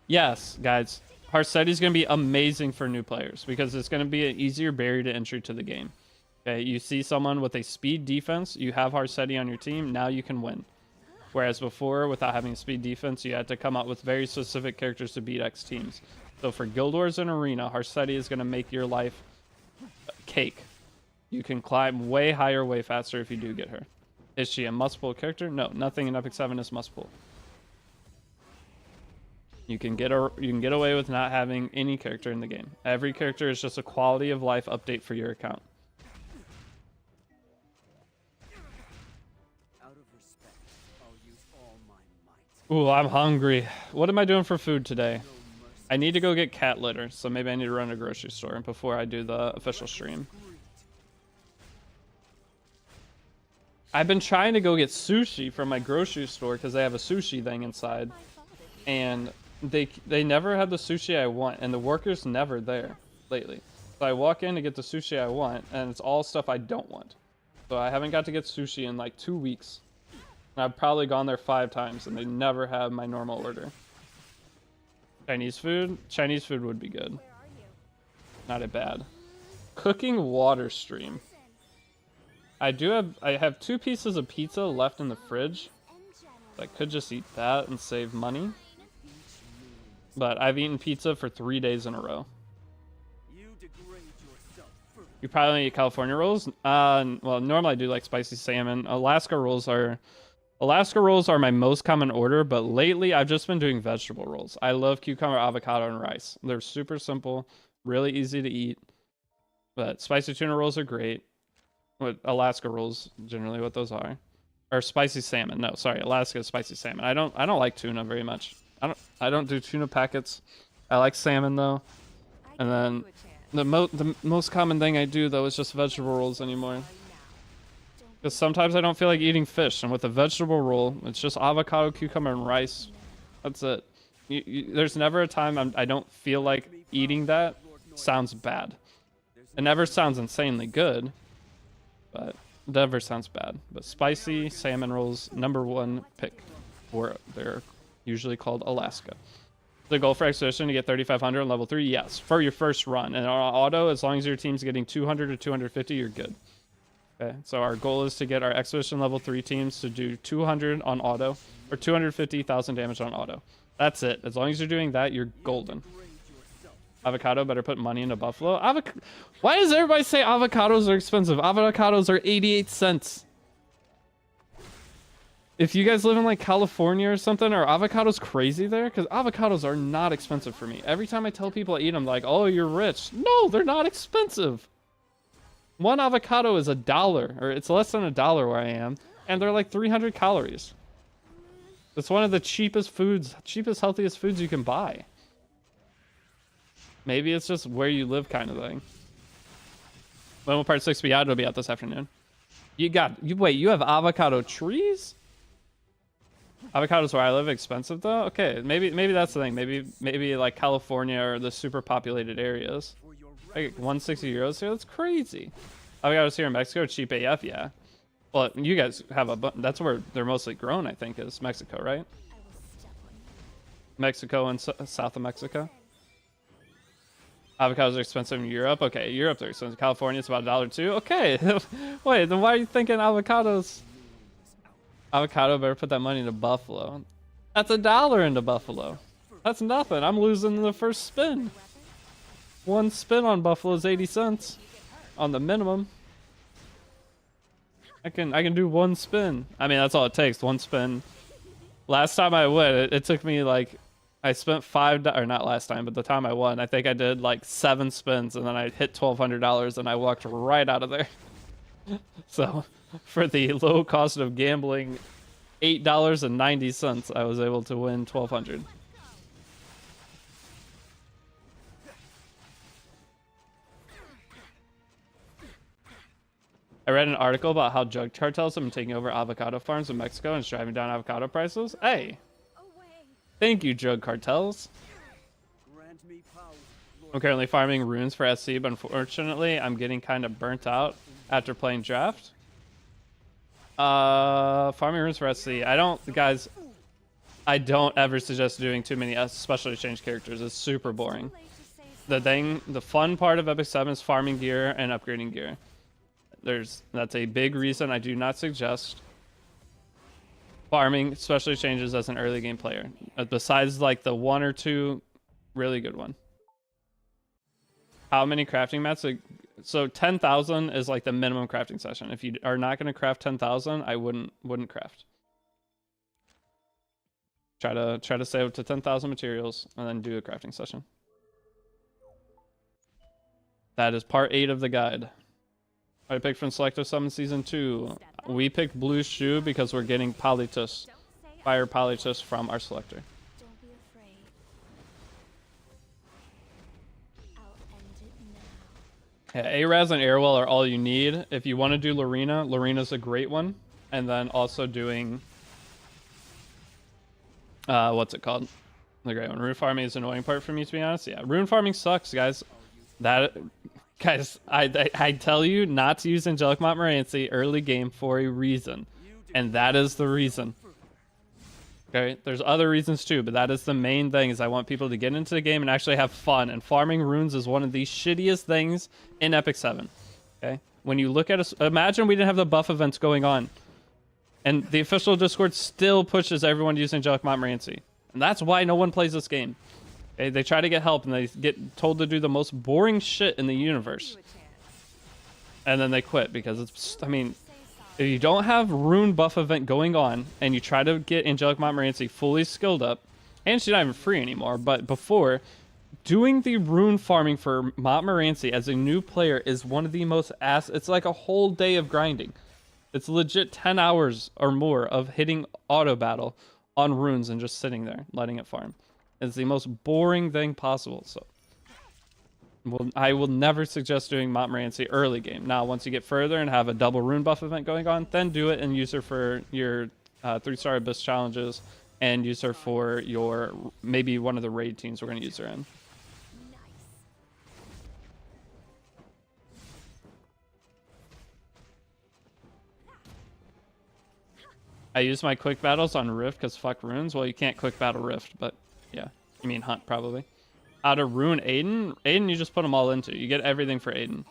Speaker 1: Yes, guys. Harsetti's going to be amazing for new players because it's going to be an easier barrier to entry to the game. Okay, you see someone with a speed defense, you have Harsetti on your team, now you can win. Whereas before, without having speed defense, you had to come up with very specific characters to beat X teams. So for Guild Wars and Arena, Harsetti is going to make your life cake. You can climb way higher, way faster if you do get her. Is she a must-pull character? No, nothing in Epic 7 is must-pull. You can get away with not having any character in the game. Every character is just a quality of life update for your account.
Speaker 2: Out of respect, I'll use all my might.
Speaker 1: Ooh, I'm hungry. What am I doing for food today?
Speaker 2: No mercy.
Speaker 1: I need to go get cat litter, so maybe I need to run to a grocery store before I do the official stream. I've been trying to go get sushi from my grocery store because they have a sushi thing inside, and they never have the sushi I want, and the worker's never there lately. So I walk in to get the sushi I want, and it's all stuff I don't want. So I haven't got to get sushi in like 2 weeks. And I've probably gone there 5 times, and they never have my normal order. Chinese food? Chinese food would be good.
Speaker 3: Where are you?
Speaker 1: Not a bad. Cooking water stream. I have 2 pieces of pizza left in the fridge. I could just eat that and save money. But I've eaten pizza for 3 days in a row.
Speaker 2: You degrade yourself further.
Speaker 1: You probably eat California rolls. Well, normally I do like spicy salmon. Alaska rolls are my most common order, but lately I've just been doing vegetable rolls. I love cucumber, avocado, and rice. They're super simple, really easy to eat. But spicy tuna rolls are great. What Alaska rolls generally what those are. Or spicy salmon. No, sorry, Alaska spicy salmon. I don't like tuna very much. I don't do tuna packets. I like salmon though. And then the most common thing I do though is just vegetable rolls anymore. Because sometimes I don't feel like eating fish, and with a vegetable roll, it's just avocado, cucumber, and rice. That's it. There's never a time I don't feel like eating that. Sounds bad. It never sounds insanely good, but it never sounds bad. But spicy salmon rolls, #1 pick. Or they're usually called Alaska. The goal for Expedition to get 3,500 on level 3? Yes, for your first run. And on auto, as long as your team's getting 200 or 250, you're good. Okay, so our goal is to get our Expedition level 3 teams to do 200 on auto, or 250,000 damage on auto. That's it. As long as you're doing that, you're golden. Avocado, better put money into Buffalo. Why does everybody say avocados are expensive? Avocados are 88 cents. If you guys live in like California or something, are avocados crazy there? Because avocados are not expensive for me. Every time I tell people I eat them, like, oh, you're rich. No, they're not expensive. One avocado is $1, or it's less than $1 where I am, and they're like 300 calories. It's one of the cheapest, healthiest foods you can buy. Maybe it's just where you live kind of thing. When will part 6 be out? It'll be out this afternoon. Wait, you have avocado trees? Avocados where I live expensive though? Okay, maybe that's the thing. Maybe like California or the super populated areas. Like 160 euros here? That's crazy. Avocados here in Mexico are cheap AF, yeah. Well, you guys have that's where they're mostly grown, I think, is Mexico, right? Mexico and south of Mexico. Avocados are expensive in Europe. Okay, Europe they're expensive. California, it's about $1 too. Okay, wait, then why are you thinking avocados? Avocado, better put that money into Buffalo. That's $1 into Buffalo. That's nothing. I'm losing the first spin. One spin on Buffalo is 80 cents on the minimum. I can do one spin. I mean, that's all it takes, one spin. Last time I went, it took me like, I spent or not last time, but the time I won, I think I did like 7 spins, and then I hit $1,200 and I walked right out of there. So for the low cost of gambling, $8.90, I was able to win 1,200. I read an article about how drug cartels have been taking over avocado farms in Mexico and driving down avocado prices. Hey, thank you, drug cartels. I'm currently farming runes for SC, but unfortunately, I'm getting kind of burnt out after playing draft. Farming runes for SC. I don't ever suggest doing too many special exchange characters. It's super boring. The fun part of Epic 7 is farming gear and upgrading gear. That's a big reason I do not suggest farming, especially changes as an early game player. Besides like the 1 or 2 really good one. How many crafting mats? So 10,000 is like the minimum crafting session. If you are not going to craft 10,000, I wouldn't craft. Try to save up to 10,000 materials and then do a crafting session. That is part 8 of the guide. I picked from Selector Summon Season 2. We picked Blue Shoe because we're getting Polytus, Fire Polytus from our Selector.
Speaker 4: Don't be afraid. I'll end it now.
Speaker 1: Yeah, Araz and Airwell are all you need. If you want to do Lorena, Lorena's a great one. And then also doing... what's it called? The great one. Rune farming is an annoying part for me, to be honest. Yeah, rune farming sucks, guys. Guys, I tell you not to use Angelic Montmorency early game for a reason. And that is the reason. Okay, there's other reasons too, but that is the main thing, is I want people to get into the game and actually have fun. And farming runes is one of the shittiest things in Epic 7. Okay, when you look at us, imagine we didn't have the buff events going on. And the official Discord still pushes everyone to use Angelic Montmorency. And that's why no one plays this game. Okay? They try to get help and they get told to do the most boring shit in the universe. And then they quit because it's, I mean, if you don't have rune buff event going on and you try to get Angelic Montmorency fully skilled up, and she's not even free anymore, but before, doing the rune farming for Montmorency as a new player is one of the most it's like a whole day of grinding. It's legit 10 hours or more of hitting auto battle on runes and just sitting there, letting it farm. It's the most boring thing possible. So I will never suggest doing Montmorency early game. Now, once you get further and have a double rune buff event going on, then do it and use her for your 3-star Abyss challenges and use her for your, maybe one of the raid teams we're going to use her in. I use my quick battles on Rift because fuck runes. Well, you can't quick battle Rift, but yeah. You mean Hunt, probably. Out of Rune Aiden, you just put them all into. You get everything for Aiden.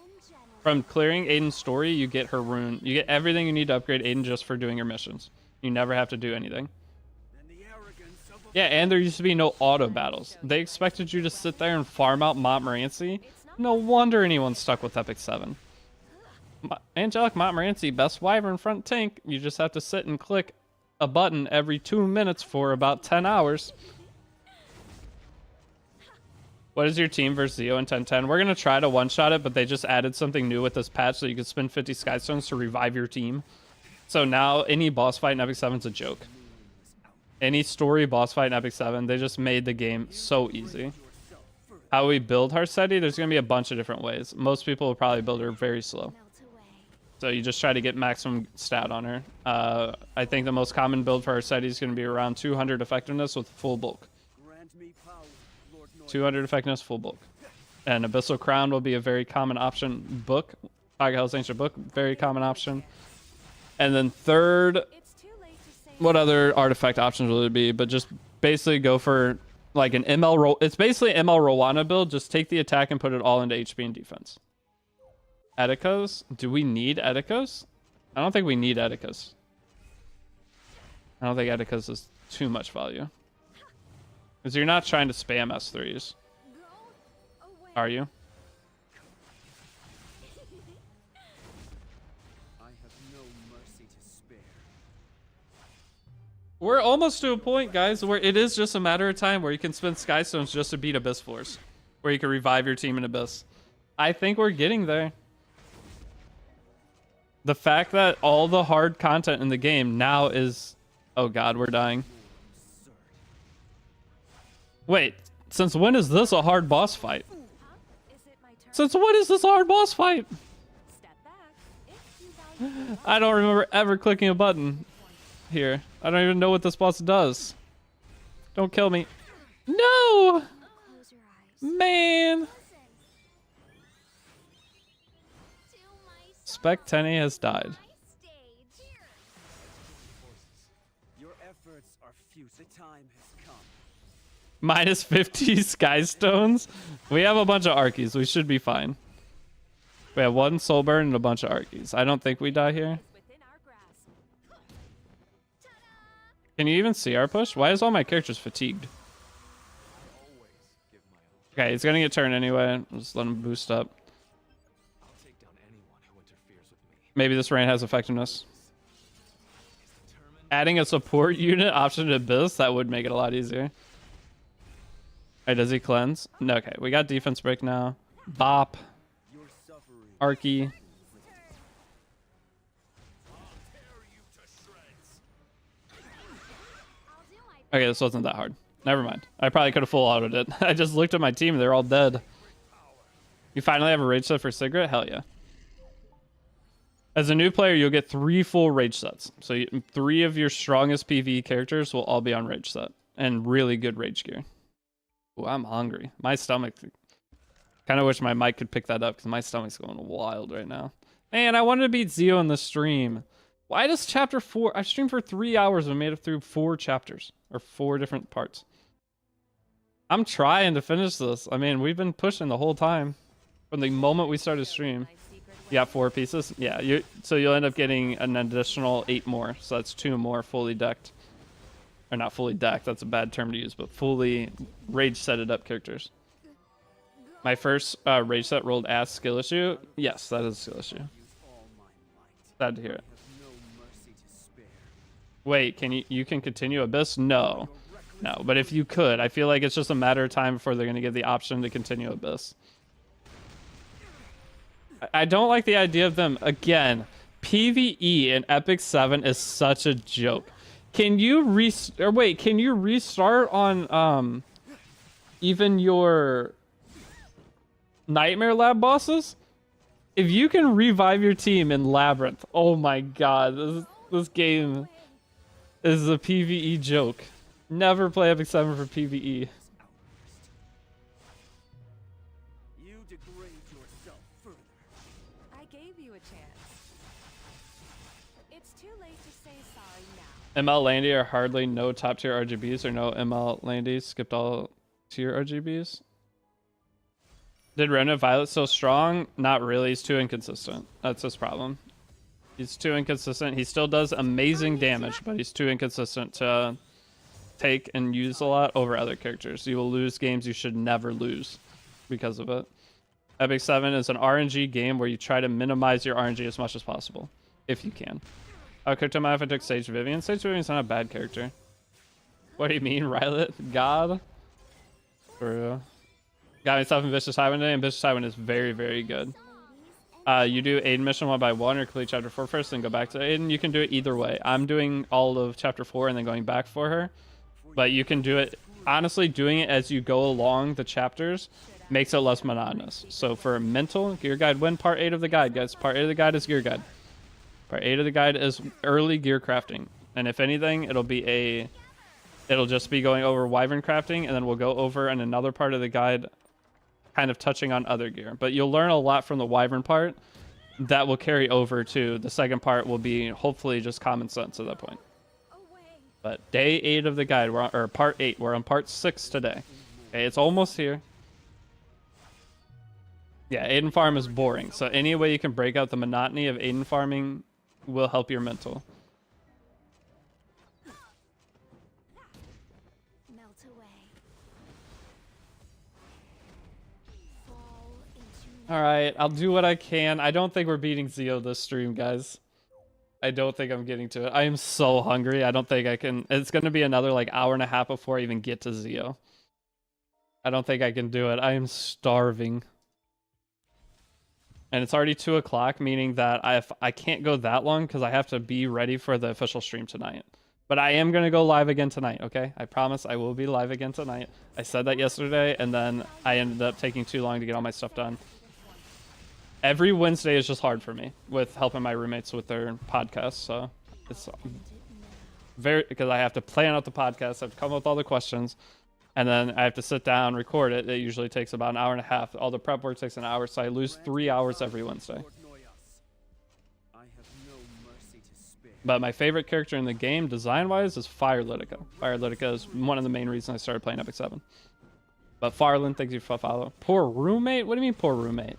Speaker 1: From clearing Aiden's story, you get her rune. You get everything you need to upgrade Aiden just for doing your missions. You never have to do anything. Yeah, and there used to be no auto battles. They expected you to sit there and farm out Montmorency. No wonder anyone's stuck with Epic 7. Angelic Montmorency, best wyvern front tank. You just have to sit and click a button every 2 minutes for about 10 hours. What is your team versus Zeo in 1010? We're going to try to one-shot it, but they just added something new with this patch, so you can spend 50 Skystones to revive your team. So now any boss fight in Epic 7 is a joke. Any story boss fight in Epic 7, they just made the game so easy. How we build Harsetti, there's going to be a bunch of different ways. Most people will probably build her very slow. So you just try to get maximum stat on her. I think the most common build for Harsetti is going to be around 200 effectiveness with full bulk. 200 effectiveness, full bulk. And Abyssal Crown will be a very common option. Book, Hell's Ancient Book, very common option. And then third, what other artifact options will it be? But just basically go for like an ML roll. It's basically an ML Rowana build. Just take the attack and put it all into HP and defense. Etikos? Do we need Etikos? I don't think we need Etikos. I don't think Etikos is too much value. Because you're not trying to spam S3s. Are you?
Speaker 2: I have no mercy to spare.
Speaker 1: We're almost to a point, guys, where it is just a matter of time where you can spend Skystones just to beat Abyss Floors. Where you can revive your team in Abyss. I think we're getting there. The fact that all the hard content in the game now is... Oh god, we're dying. Wait, since when is this a hard boss fight? Since when is this a hard boss fight? I don't remember ever clicking a button here. I don't even know what this boss does. Don't kill me. No! Man! Spec Tenny has died.
Speaker 2: Your efforts are few. The time has come.
Speaker 1: Minus 50 Skystones. We have a bunch of Archies. We should be fine. We have one soul burn and a bunch of archies. I don't think we die here.
Speaker 3: Within our grasp.
Speaker 1: Can you even see our push? Why is all my characters fatigued? Okay, he's gonna get turned anyway. Just let him boost up. Maybe this rain has effectiveness. Adding a support unit option to Abyss, that would make it a lot easier. Alright, does he cleanse? No, okay, we got defense break now. Bop. Arky. Okay, this wasn't that hard. Never mind. I probably could have full autoed it. I just looked at my team, they're all dead. You finally have a rage set for Sigrid? Hell yeah. As a new player, you'll get 3 full rage sets. So 3 of your strongest PvE characters will all be on rage set. And really good rage gear. Ooh, I'm hungry. My stomach... Kind of wish my mic could pick that up because my stomach's going wild right now. Man, I wanted to beat Zio in the stream. Why does chapter 4... I streamed for 3 hours and made it through 4 chapters. Or 4 different parts. I'm trying to finish this. I mean, we've been pushing the whole time. From the moment we started stream. You got 4 pieces? Yeah, so you'll end up getting an additional 8 more. So that's 2 more fully decked. Or not fully decked, that's a bad term to use, but fully rage setted up characters. My first rage set rolled ass skill issue. Yes, that is a skill issue. Sad to hear it. Wait, can you can continue Abyss? No. No, but if you could, I feel like it's just a matter of time before they're going to give the option to continue Abyss. I don't like the idea of them, again, PvE in Epic 7 is such a joke. Can you can you restart on even your Nightmare Lab bosses? If you can revive your team in Labyrinth, oh my god, this game is a PvE joke. Never play Epic 7 for PvE.
Speaker 2: You degrade yourself further.
Speaker 3: I gave you a chance. It's too late to say sorry now.
Speaker 1: ML Landy are hardly no top tier RGBs or no ML Landy skipped all tier RGBs. Did Remnant Violet so strong? Not really. He's too inconsistent. That's his problem. He's too inconsistent. He still does amazing damage, but he's too inconsistent to take and use a lot over other characters. You will lose games you should never lose because of it. Epic 7 is an RNG game where you try to minimize your RNG as much as possible, if you can. I would character if I took Sage Vivian. Sage Vivian's not a bad character. What do you mean, Rylet? God? For real. Got myself in Vicious Highwind today, and Vicious Highwind is very, very good. You do Aiden mission 1 by 1 or complete chapter 4 first, then go back to Aiden. You can do it either way. I'm doing all of chapter 4 and then going back for her. But you can do it, honestly, doing it as you go along the chapters makes it less monotonous. So for mental, Gear Guide, win part 8 of the guide, guys. Part 8 of the guide is Gear Guide. Part 8 of the guide is early gear crafting. And if anything, it'll just be going over wyvern crafting, and then we'll go over in another part of the guide kind of touching on other gear. But you'll learn a lot from the wyvern part that will carry over to the second part will be hopefully just common sense at that point. But day 8 of the guide, or part 8, we're on part 6 today. Okay, it's almost here. Yeah, Aiden farm is boring. So any way you can break out the monotony of Aiden farming will help your mental.
Speaker 4: Melt away. Fall into
Speaker 1: All right, I'll do what I can. I don't think we're beating Zio this stream, guys. I don't think I'm getting to it. I am so hungry. I don't think I can. It's going to be another like hour and a half before I even get to Zio. I don't think I can do it. I am starving. And it's already 2 o'clock, meaning that I can't go that long because I have to be ready for the official stream tonight. But I am going to go live again tonight, okay? I promise I will be live again tonight. I said that yesterday, and then I ended up taking too long to get all my stuff done. Every Wednesday is just hard for me with helping my roommates with their podcasts, so it's very, because I have to plan out the podcast, I have to come up with all the questions, and then I have to sit down, record it. It usually takes about an hour and a half. All the prep work takes an hour, so I lose 3 hours every Wednesday. But my favorite character in the game, design-wise, is Firelitica. Firelitica is one of the main reasons I started playing Epic 7. But Farland, thank you for follow. Poor roommate? What do you mean poor roommate?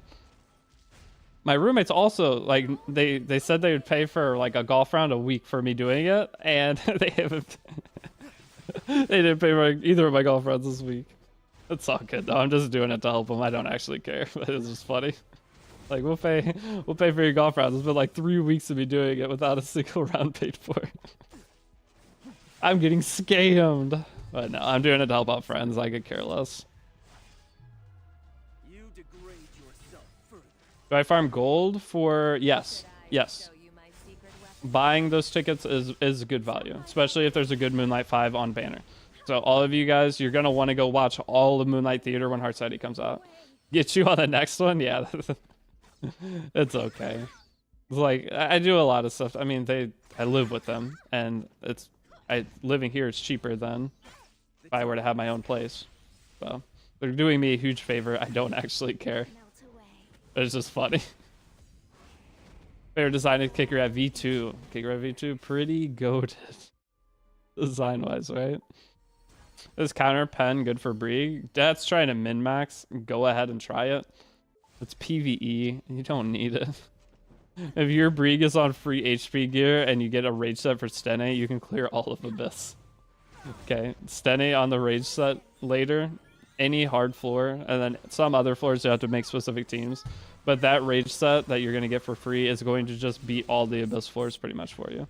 Speaker 1: my roommates also like they said they would pay for like a golf round a week for me doing it, and they haven't. They didn't pay for either of my golf rounds this week. It's all good though. I'm just doing it to help them. I don't actually care, but it's just funny. Like we'll pay for your golf rounds. It's been like 3 weeks of me doing it without a single round paid for. I'm getting scammed. But no, I'm doing it to help out friends. I could care less.
Speaker 2: You degrade yourself further.
Speaker 1: Do I farm gold for? Yes. Yes.
Speaker 3: Show you my secret weapon.
Speaker 1: Buying those tickets is good value, especially if there's a good Moonlight 5 on banner. So all of you guys, you're gonna want to go watch all of Moonlight Theater when Harsetti comes out. Get you on the next one, yeah. It's okay. It's like I do a lot of stuff. I mean, I live with them, and living here is cheaper than if I were to have my own place. So they're doing me a huge favor. I don't actually care.
Speaker 4: Melt away.
Speaker 1: But it's just funny. Fair design kicker at V2. Kicker at V2, pretty goated. Design wise, right? This counter pen good for Brig. Dad's trying to min max. Go ahead and try it. It's PvE. You don't need it. If your Brig is on free HP gear and you get a rage set for Stene, you can clear all of Abyss. Okay, Stene on the rage set later. Any hard floor, and then some other floors you have to make specific teams. But that rage set that you're going to get for free is going to just beat all the Abyss floors pretty much for you.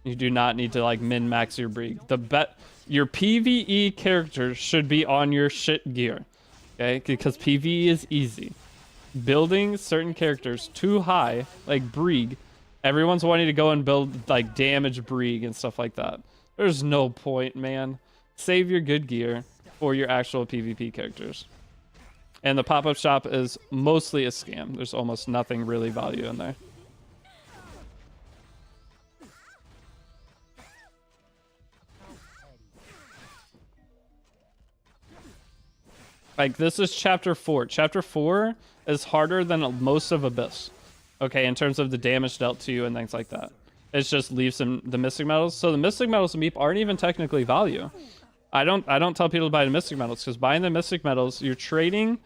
Speaker 1: You do not need to like min max your Brig. Your PvE character should be on your shit gear. Okay, because PvE is easy. Building certain characters too high, like Brig, everyone's wanting to go and build like damage Brig and stuff like that. There's no point, man. Save your good gear for your actual PvP characters. And the pop-up shop is mostly a scam. There's almost nothing really value in there. Like, this is chapter 4. Chapter 4 is harder than most of Abyss. Okay, in terms of the damage dealt to you and things like that. It's just leaves the Mystic Metals. So the Mystic Metals and Meep aren't even technically value. I don't tell people to buy the Mystic Metals, because buying the Mystic Metals, you're trading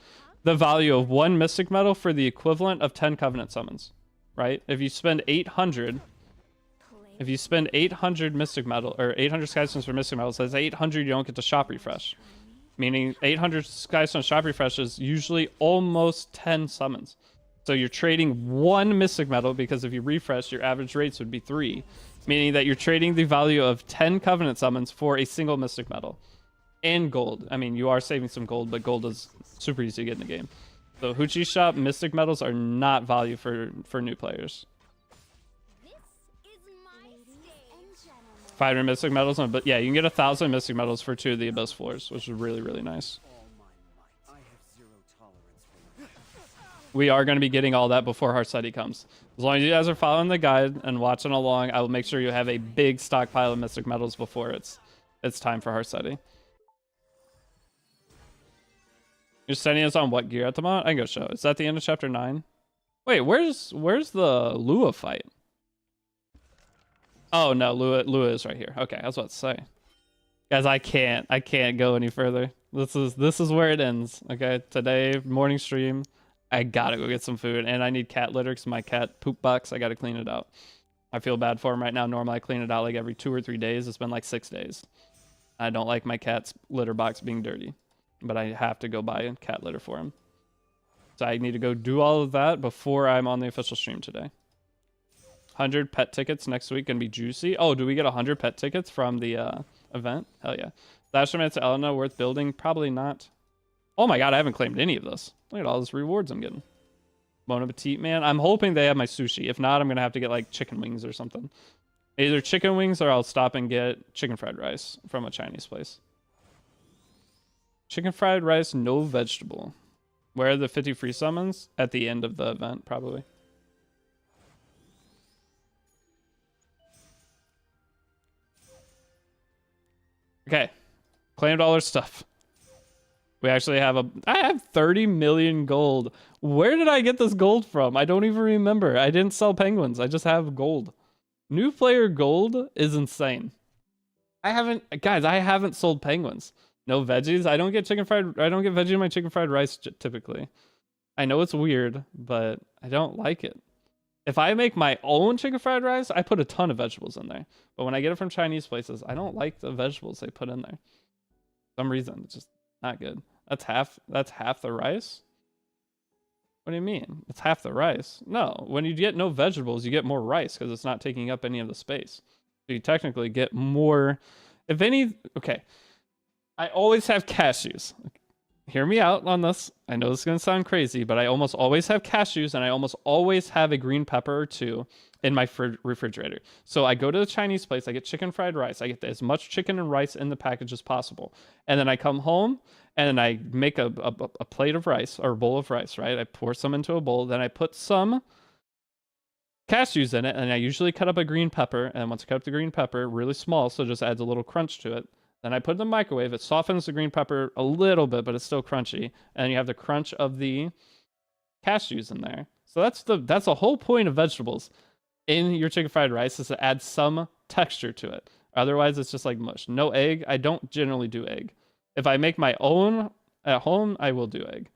Speaker 1: the value of 1 Mystic Metal for the equivalent of 10 Covenant summons. Right? If you spend 800... If you spend 800 Mystic Metal, or 800 Skystones for Mystic Metals, that's 800 you don't get to shop refresh. Meaning 800 Skystone shop refresh is usually almost 10 summons. So you're trading 1 Mystic Metal, because if you refresh, your average rates would be 3. Meaning that you're trading the value of 10 Covenant summons for a single Mystic Metal. And gold. I mean, you are saving some gold, but gold is super easy to get in the game. So Hoochie Shop Mystic Metals are not value for new players.
Speaker 4: This is my stage.
Speaker 1: 500 Mystic Metals, but yeah, you can get 1,000 Mystic Metals for 2 of the Abyss floors, which is really, really nice.
Speaker 2: All my might. I have zero tolerance for
Speaker 1: We are going to be getting all that before Harsetti comes. As long as you guys are following the guide and watching along, I will make sure you have a big stockpile of Mystic Metals before it's time for Harsetti. You're sending us on what gear at the moment? I can go show. Is that the end of chapter 9? Wait, where's the Lua fight? Oh no, Lua is right here. Okay, I was about to say. Guys, I can't go any further. This is where it ends. Okay, today morning stream, I gotta go get some food, and I need cat litter because my cat poop box, I gotta clean it out. I feel bad for him right now. Normally I clean it out like every 2 or 3 days. It's been like 6 days. I don't like my cat's litter box being dirty, but I have to go buy cat litter for him. So I need to go do all of that before I'm on the official stream today. 100 pet tickets next week, gonna be juicy. Oh, do we get 100 pet tickets from the event? Hell yeah. Last to Elena worth building? Probably not. Oh my god, I haven't claimed any of this. Look at all those rewards I'm getting. Bon appetit, man. I'm hoping they have my sushi. If not, I'm gonna have to get like chicken wings or something. Either chicken wings or I'll stop and get chicken fried rice from a Chinese place. Chicken fried rice, no vegetable. Where are the 50 free summons? At the end of the event, probably. Okay. Claimed all our stuff. We actually have I have 30 million gold. Where did I get this gold from? I don't even remember. I didn't sell penguins. I just have gold. New player gold is insane. I haven't sold penguins. No veggies. I don't get veggie in my chicken fried rice typically. I know it's weird, but I don't like it. If I make my own chicken fried rice, I put a ton of vegetables in there. But when I get it from Chinese places, I don't like the vegetables they put in there. For some reason, it's just not good. That's half the rice? What do you mean? It's half the rice. No, when you get no vegetables, you get more rice because it's not taking up any of the space. So you technically get more. If any, okay. I always have cashews. Hear me out on this. I know this is going to sound crazy, but I almost always have cashews and I almost always have a green pepper or two in my refrigerator. So I go to the Chinese place, I get chicken fried rice. I get as much chicken and rice in the package as possible. And then I come home and then I make a plate of rice or a bowl of rice, right? I pour some into a bowl. Then I put some cashews in it and I usually cut up a green pepper. And once I cut up the green pepper, really small, so it just adds a little crunch to it. Then I put it in the microwave. It softens the green pepper a little bit, but it's still crunchy. And you have the crunch of the cashews in there. So that's the whole point of vegetables in your chicken fried rice, is to add some texture to it. Otherwise, it's just like mush. No egg. I don't generally do egg. If I make my own at home, I will do egg.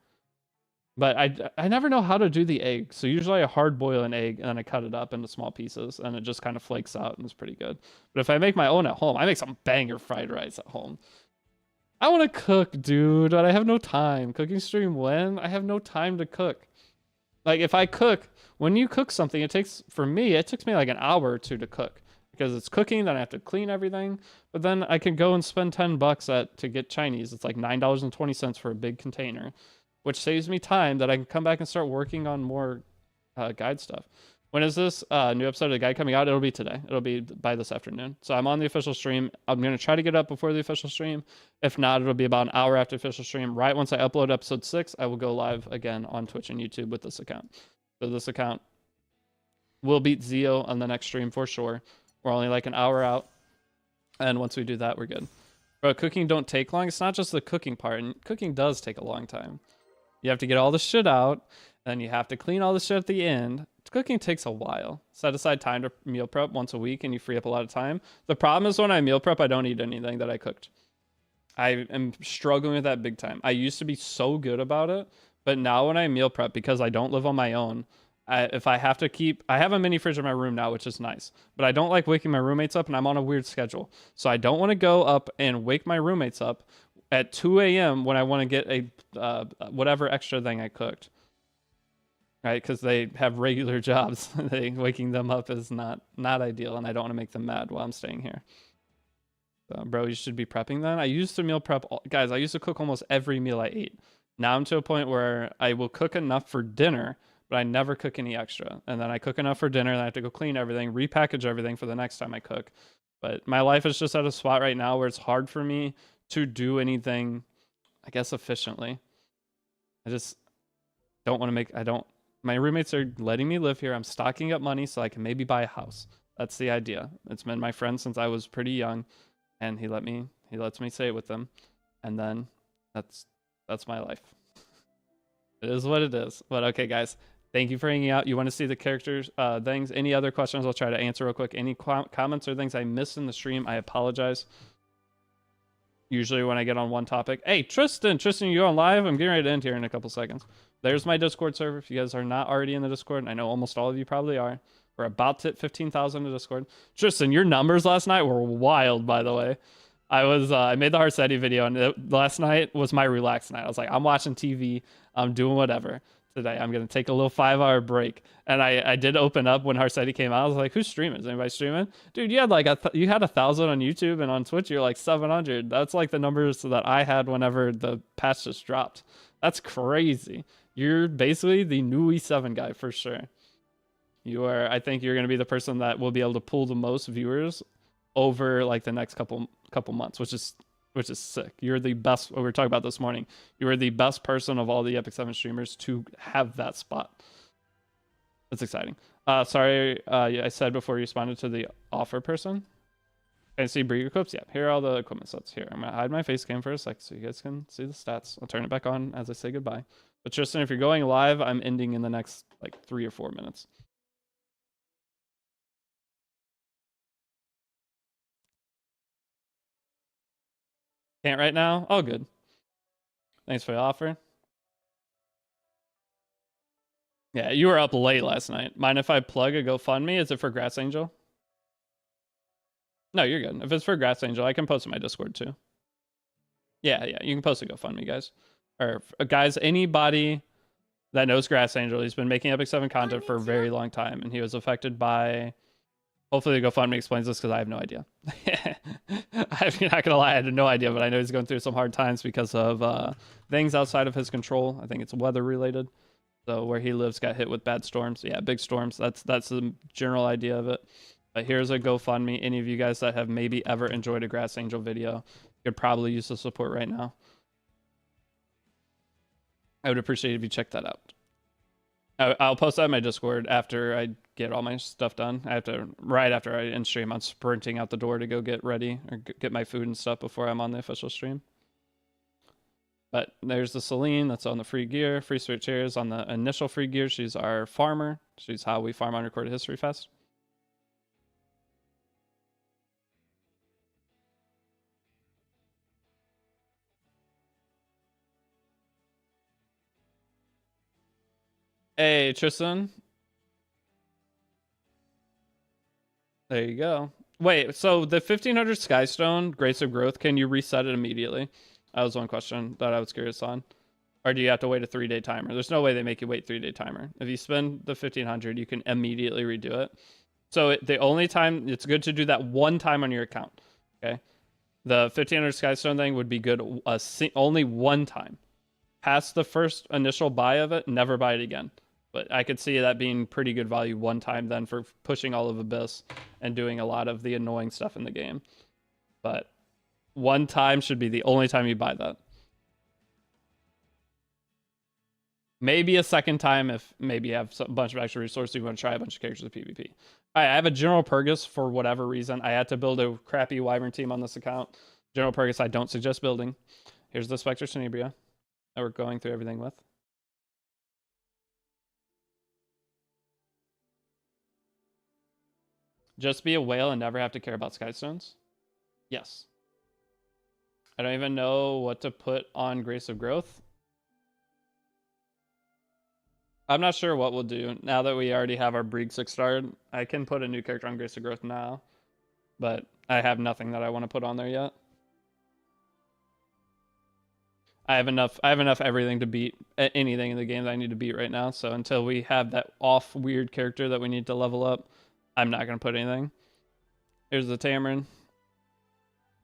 Speaker 1: But I never know how to do the egg. So usually I hard boil an egg and then I cut it up into small pieces and it just kind of flakes out and it's pretty good. But if I make my own at home, I make some banger fried rice at home. I want to cook, dude, but I have no time. Cooking stream when? I have no time to cook. Like if I cook, when you cook something, it takes me like an hour or two to cook because it's cooking. Then I have to clean everything. But then I can go and spend $10 to get Chinese. It's like $9.20 for a big container, which saves me time that I can come back and start working on more guide stuff. When is this new episode of the guide coming out? It'll be today. It'll be by this afternoon. So I'm on the official stream. I'm going to try to get up before the official stream. If not, it'll be about an hour after official stream. Right once I upload episode 6, I will go live again on Twitch and YouTube with this account. So this account will beat Zeo on the next stream for sure. We're only like an hour out. And once we do that, we're good. Bro, cooking don't take long. It's not just the cooking part. And cooking does take a long time. You have to get all the shit out, and you have to clean all the shit at the end. Cooking takes a while. Set aside time to meal prep once a week, and you free up a lot of time. The problem is when I meal prep, I don't eat anything that I cooked. I am struggling with that big time. I used to be so good about it, but now when I meal prep, because I don't live on my own, if I have to keep, I have a mini fridge in my room now, which is nice, but I don't like waking my roommates up, and I'm on a weird schedule. So I don't want to go up and wake my roommates up at 2 a.m. when I want to get a whatever extra thing I cooked, right? Because they have regular jobs. Waking them up is not ideal, and I don't want to make them mad while I'm staying here. So, bro, you should be prepping then. I used to meal prep, guys. I used to cook almost every meal I ate. Now I'm to a point where I will cook enough for dinner, but I never cook any extra. And then I cook enough for dinner, and I have to go clean everything, repackage everything for the next time I cook. But my life is just at a spot right now where it's hard for me to do anything, I guess, efficiently. I just don't want to make, my roommates are letting me live here. I'm stocking up money so I can maybe buy a house. That's the idea. It's been my friend since I was pretty young, and he lets me stay with them. And then that's my life. It is what it is. But okay, guys, thank you for hanging out. You want to see the characters, things, any other questions? I'll try to answer real quick. Any comments or things I missed in the stream, I apologize. Usually when I get on one topic. Hey, Tristan, you on live? I'm getting ready to end here in a couple seconds. There's my Discord server. If you guys are not already in the Discord, and I know almost all of you probably are. We're about to hit 15,000 in Discord. Tristan, your numbers last night were wild, by the way. I made the Harsetti video, and last night was my relaxed night. I was like, I'm watching TV. I'm doing whatever. Today I'm gonna take a little 5-hour break, and I did open up when Harsetti came out. I was like, who's streaming? Is anybody streaming? Dude, you had like you had 1,000 on YouTube, and on Twitch you're like 700. That's like the numbers that I had whenever the patch just dropped. That's crazy. You're basically the new E7 guy for sure. You are. I think you're gonna be the person that will be able to pull the most viewers over like the next couple months, which is sick. You're the best. What we were talking about this morning. You are the best person of all the Epic 7 streamers to have that spot. That's exciting. Sorry, I said before you responded to the offer person. Can I see breeder equips? Yeah, here are all the equipment sets. Here, I'm gonna hide my face cam for a sec so you guys can see the stats. I'll turn it back on as I say goodbye. But Tristan, if you're going live, I'm ending in the next like 3 or 4 minutes. Can't right now? Oh, good. Thanks for the offer. Yeah, you were up late last night. Mind if I plug a GoFundMe? Is it for Grass Angel? No, you're good. If it's for Grass Angel, I can post it in my Discord too. Yeah, you can post a GoFundMe, guys. Or guys, anybody that knows Grass Angel, he's been making Epic 7 content for a very long time, and he was affected by... Hopefully the GoFundMe explains this, because I have no idea. I'm not gonna lie, I had no idea, but I know he's going through some hard times because of things outside of his control. I think it's weather related. So where he lives got hit with bad storms. Yeah, big storms. That's the general idea of it. But here's a GoFundMe. Any of you guys that have maybe ever enjoyed a Grass Angel video could probably use the support right now. I would appreciate it if you check that out. I'll post that in my Discord after I get all my stuff done. I have to, right after I end stream, I'm sprinting out the door to go get ready or get my food and stuff before I'm on the official stream. But there's the Celine that's on the free gear. Free Sweet Chairs on the initial free gear. She's our farmer. She's how we farm on Recorded History Fest. Hey, Tristan. There you go. Wait, so the 1500 Skystone, Grace of Growth, can you reset it immediately? That was one question that I was curious on. Or do you have to wait a 3-day timer? There's no way they make you wait 3-day timer. If you spend the 1500, you can immediately redo it. So the only time, it's good to do that one time on your account. Okay. The 1500 Skystone thing would be good only one time. Past the first initial buy of it, never buy it again. But I could see that being pretty good value one time then for pushing all of Abyss and doing a lot of the annoying stuff in the game. But one time should be the only time you buy that. Maybe a second time if maybe you have a bunch of extra resources, you want to try a bunch of characters of PvP. All right, I have a General Purgus for whatever reason. I had to build a crappy Wyvern team on this account. General Purgus I don't suggest building. Here's the Spectre Tenebria that we're going through everything with. Just be a whale and never have to care about Skystones? Yes. I don't even know what to put on Grace of Growth. I'm not sure what we'll do. Now that we already have our Brieg 6-star, I can put a new character on Grace of Growth now. But I have nothing that I want to put on there yet. I have enough everything to beat anything in the game that I need to beat right now. So until we have that off weird character that we need to level up, I'm not going to put anything. Here's the Tamarin.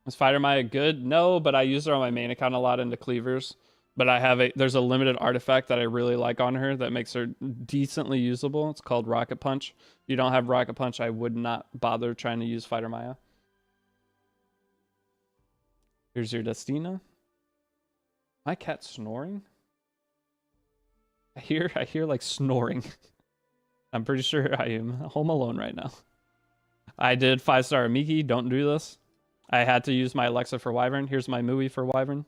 Speaker 1: Is Fighter Maya good? No, but I use her on my main account a lot into cleavers. But I have there's a limited artifact that I really like on her that makes her decently usable. It's called Rocket Punch. If you don't have Rocket Punch, I would not bother trying to use Fighter Maya. Here's your Destina. My cat snoring? I hear like snoring. I'm pretty sure I am home alone right now. I did 5-star Amiki. Don't do this. I had to use my Alexa for Wyvern. Here's my Mui for Wyvern.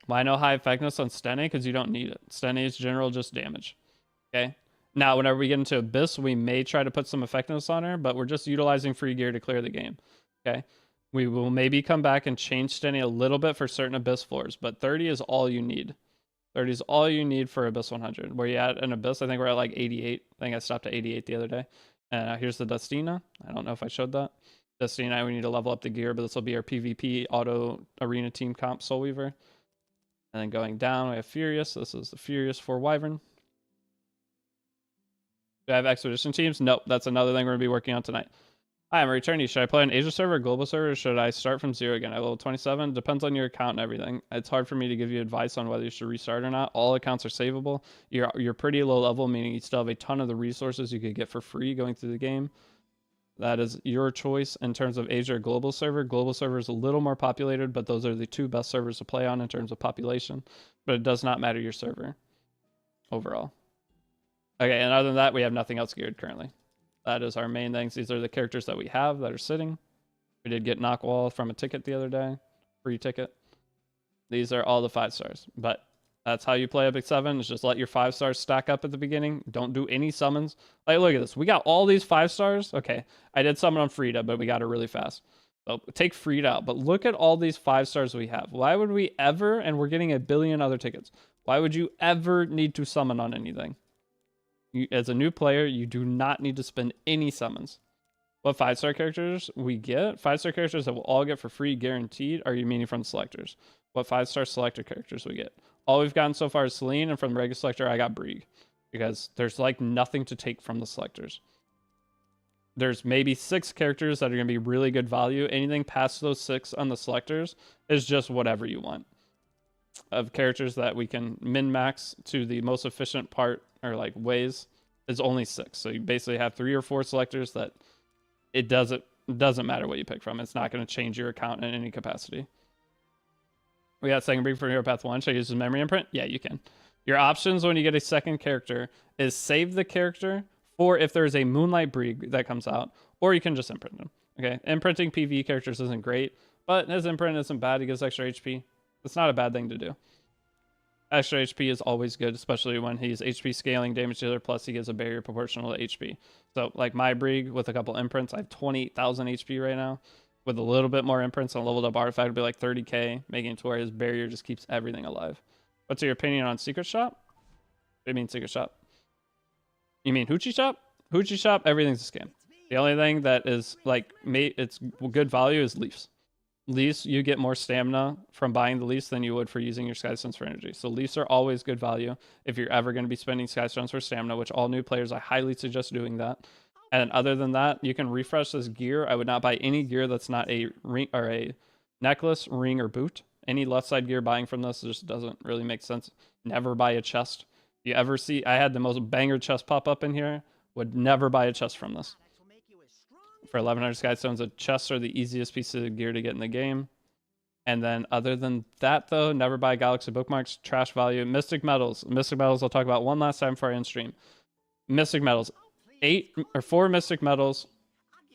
Speaker 1: Why no high effectiveness on Stene? Because you don't need it. Stene is general just damage. Okay? Now, whenever we get into Abyss, we may try to put some effectiveness on her, but we're just utilizing free gear to clear the game. Okay? We will maybe come back and change Stene a little bit for certain Abyss floors, but 30 is all you need. 30 is all you need for Abyss 100. Where you at an Abyss? I think we're at like 88. I think I stopped at 88 the other day. And here's the Destina. I don't know if I showed that. Destina, we need to level up the gear, but this will be our PvP auto arena team comp Soul Weaver. And then going down, we have Furious. This is the Furious for Wyvern. Do I have expedition teams? Nope, that's another thing we're going to be working on tonight. Hi, I'm returning. Should I play an Asia server or global server, or should I start from 0 again? I level 27. Depends on your account and everything. It's hard for me to give you advice on whether you should restart or not. All accounts are savable. You're pretty low level, meaning you still have a ton of the resources you could get for free going through the game. That is your choice in terms of Asia or global server. Global server is a little more populated, but those are the two best servers to play on in terms of population. But it does not matter your server overall. Okay, and other than that, we have nothing else geared currently. That is our main things. These are the characters that we have that are sitting. We did get Knockwall from a ticket the other day. Free ticket. These are all the 5-stars. But that's how you play Epic 7, is just let your 5-stars stack up at the beginning. Don't do any summons. Like, look at this. We got all these 5-stars. Okay, I did summon on Frida, but we got her really fast. So take Freed out, but look at all these 5 stars we have. Why would we ever, and we're getting a billion other tickets, why would you ever need to summon on anything? As a new player, you do not need to spend any summons. What 5-star characters we get? 5-star characters that we'll all get for free, guaranteed. Are you meaning from selectors? What 5-star selector characters we get? All we've gotten so far is Celine, and from the regular selector, I got Brig. Because there's like nothing to take from the selectors. There's maybe 6 characters that are going to be really good value. Anything past those 6 on the selectors is just whatever you want. Of characters that we can min-max to the most efficient part, or like ways, is only 6. So you basically have 3 or 4 selectors that it doesn't matter what you pick from. It's not going to change your account in any capacity. We got second Brig for Hero Path 1. Should I use his memory imprint? Yeah, you can. Your options when you get a second character is save the character, or if there's a Moonlight Brig that comes out, or you can just imprint them. Okay, imprinting PvE characters isn't great, but his imprint isn't bad. He gets extra HP. It's not a bad thing to do. Extra HP is always good, especially when he's HP scaling damage dealer, plus he gives a barrier proportional to HP. So like my Brig with a couple imprints, I have 28,000 HP right now. With a little bit more imprints and a leveled up artifact, it'd be like 30k, making it to where his barrier just keeps everything alive. What's your opinion on Secret Shop? What do you mean Secret Shop? You mean Hoochie Shop? Hoochie Shop, everything's a scam. The only thing that is like it's good value is Leafs. Leafs, you get more stamina from buying the Leafs than you would for using your Skystones for energy. So Leafs are always good value if you're ever going to be spending Skystones for stamina, which all new players, I highly suggest doing that. And other than that, you can refresh this gear. I would not buy any gear that's not a ring or a necklace, ring, or boot. Any left side gear buying from this just doesn't really make sense. Never buy a chest. If you ever see, I had the most banger chest pop up in here. Would never buy a chest from this. For 1100 Skystones, the chests are the easiest piece of gear to get in the game. And then other than that, though, never buy Galaxy Bookmarks. Trash value. Mystic Metals. Mystic Metals I'll talk about one last time before I end stream. Mystic Metals. 4 Mystic Metals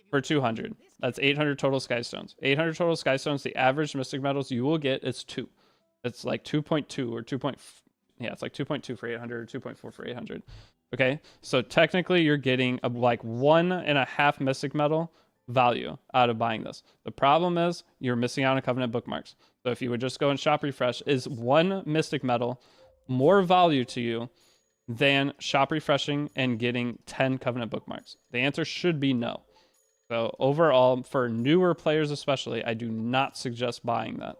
Speaker 1: for 200. That's 800 total Skystones. 800 total Skystones. The average Mystic Metals you will get is 2. It's like 2.2 or 2. Yeah, it's like 2.2 for 800 or 2.4 for 800. Okay, so technically you're getting like 1.5 Mystic Metal value out of buying this. The problem is you're missing out on Covenant Bookmarks. So if you would just go and shop refresh, is 1 Mystic Metal more value to you than shop refreshing and getting 10 Covenant Bookmarks? The answer should be no. So overall, for newer players especially, I do not suggest buying that.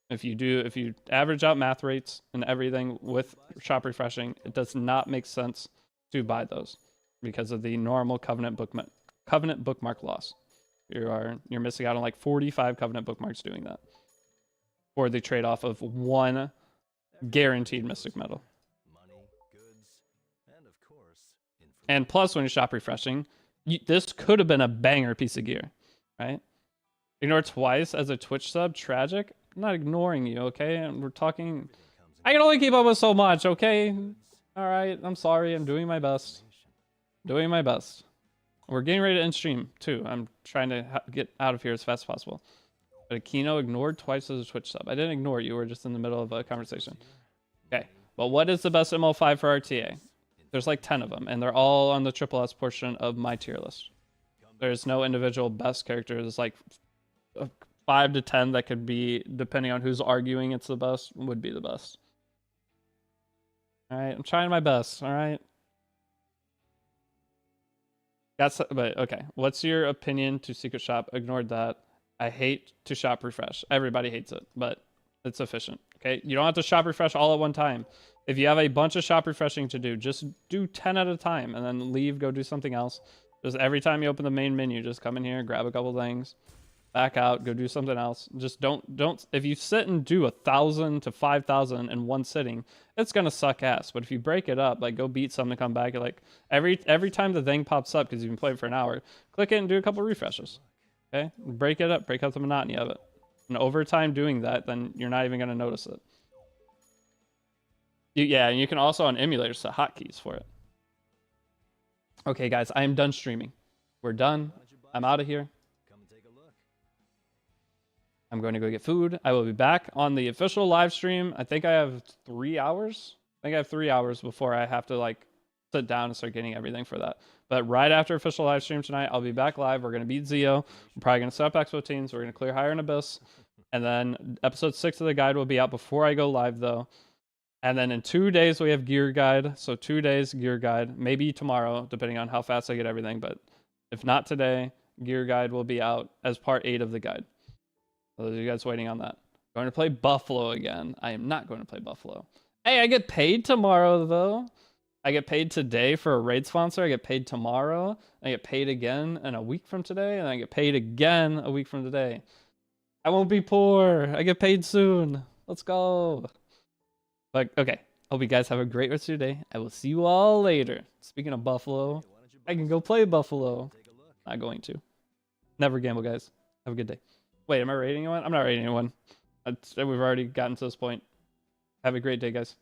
Speaker 1: If you average out math rates and everything with shop refreshing, it does not make sense to buy those because of the normal Covenant Bookmark loss. You're missing out on like 45 Covenant Bookmarks doing that for the trade-off of 1 guaranteed Mystic Metal. And plus, when you shop refreshing, this could have been a banger piece of gear, right? Ignore twice as a Twitch sub, tragic. I'm not ignoring you, okay? And we're talking. I can only keep up with so much, okay? All right, I'm sorry. I'm doing my best. Doing my best. We're getting ready to end stream too. I'm trying to get out of here as fast as possible. But Aquino ignored twice as a Twitch sub. I didn't ignore you. We're just in the middle of a conversation. Okay. Well, what is the best ML5 for RTA? There's like 10 of them, and they're all on the triple S portion of my tier list. There's no individual best character. There's like 5 to 10 that could be, depending on who's arguing it's the best, would be the best. All right, I'm trying my best. All right. But okay. What's your opinion to Secret Shop? Ignored that. I hate to shop refresh. Everybody hates it, but it's efficient. Okay, you don't have to shop refresh all at one time. If you have a bunch of shop refreshing to do, just do 10 at a time and then leave, go do something else. Just every time you open the main menu, just come in here, grab a couple things, back out, go do something else. Just don't, if you sit and do 1,000 to 5,000 in one sitting, it's going to suck ass. But if you break it up, like go beat something, come back, you're like every time the thing pops up, because you've been playing for an hour, click it and do a couple refreshes. Okay, break it up, break up the monotony of it. And over time doing that, then you're not even going to notice it. Yeah, and you can also on emulators set hotkeys for it. Okay, guys, I am done streaming. We're done. I'm out of here. I'm going to go get food. I will be back on the official live stream. I think I have 3 hours. I think I have 3 hours before I have to like sit down and start getting everything for that. But right after official live stream tonight, I'll be back live. We're going to beat Zeo. We're probably going to set up expo teams. We're going to clear Higher and Abyss. And then episode 6 of the guide will be out before I go live, though. And then in 2 days, we have gear guide. So 2 days, gear guide. Maybe tomorrow, depending on how fast I get everything. But if not today, gear guide will be out as part 8 of the guide. So those of you guys waiting on that. Going to play Buffalo again. I am not going to play Buffalo. Hey, I get paid tomorrow, though. I get paid today for a raid sponsor. I get paid tomorrow. I get paid again in a week from today. And I get paid again a week from today. I won't be poor. I get paid soon. Let's go. But, okay. Hope you guys have a great rest of your day. I will see you all later. Speaking of Buffalo, I can go play Buffalo. Not going to. Never gamble, guys. Have a good day. Wait, am I rating anyone? I'm not rating anyone. We've already gotten to this point. Have a great day, guys.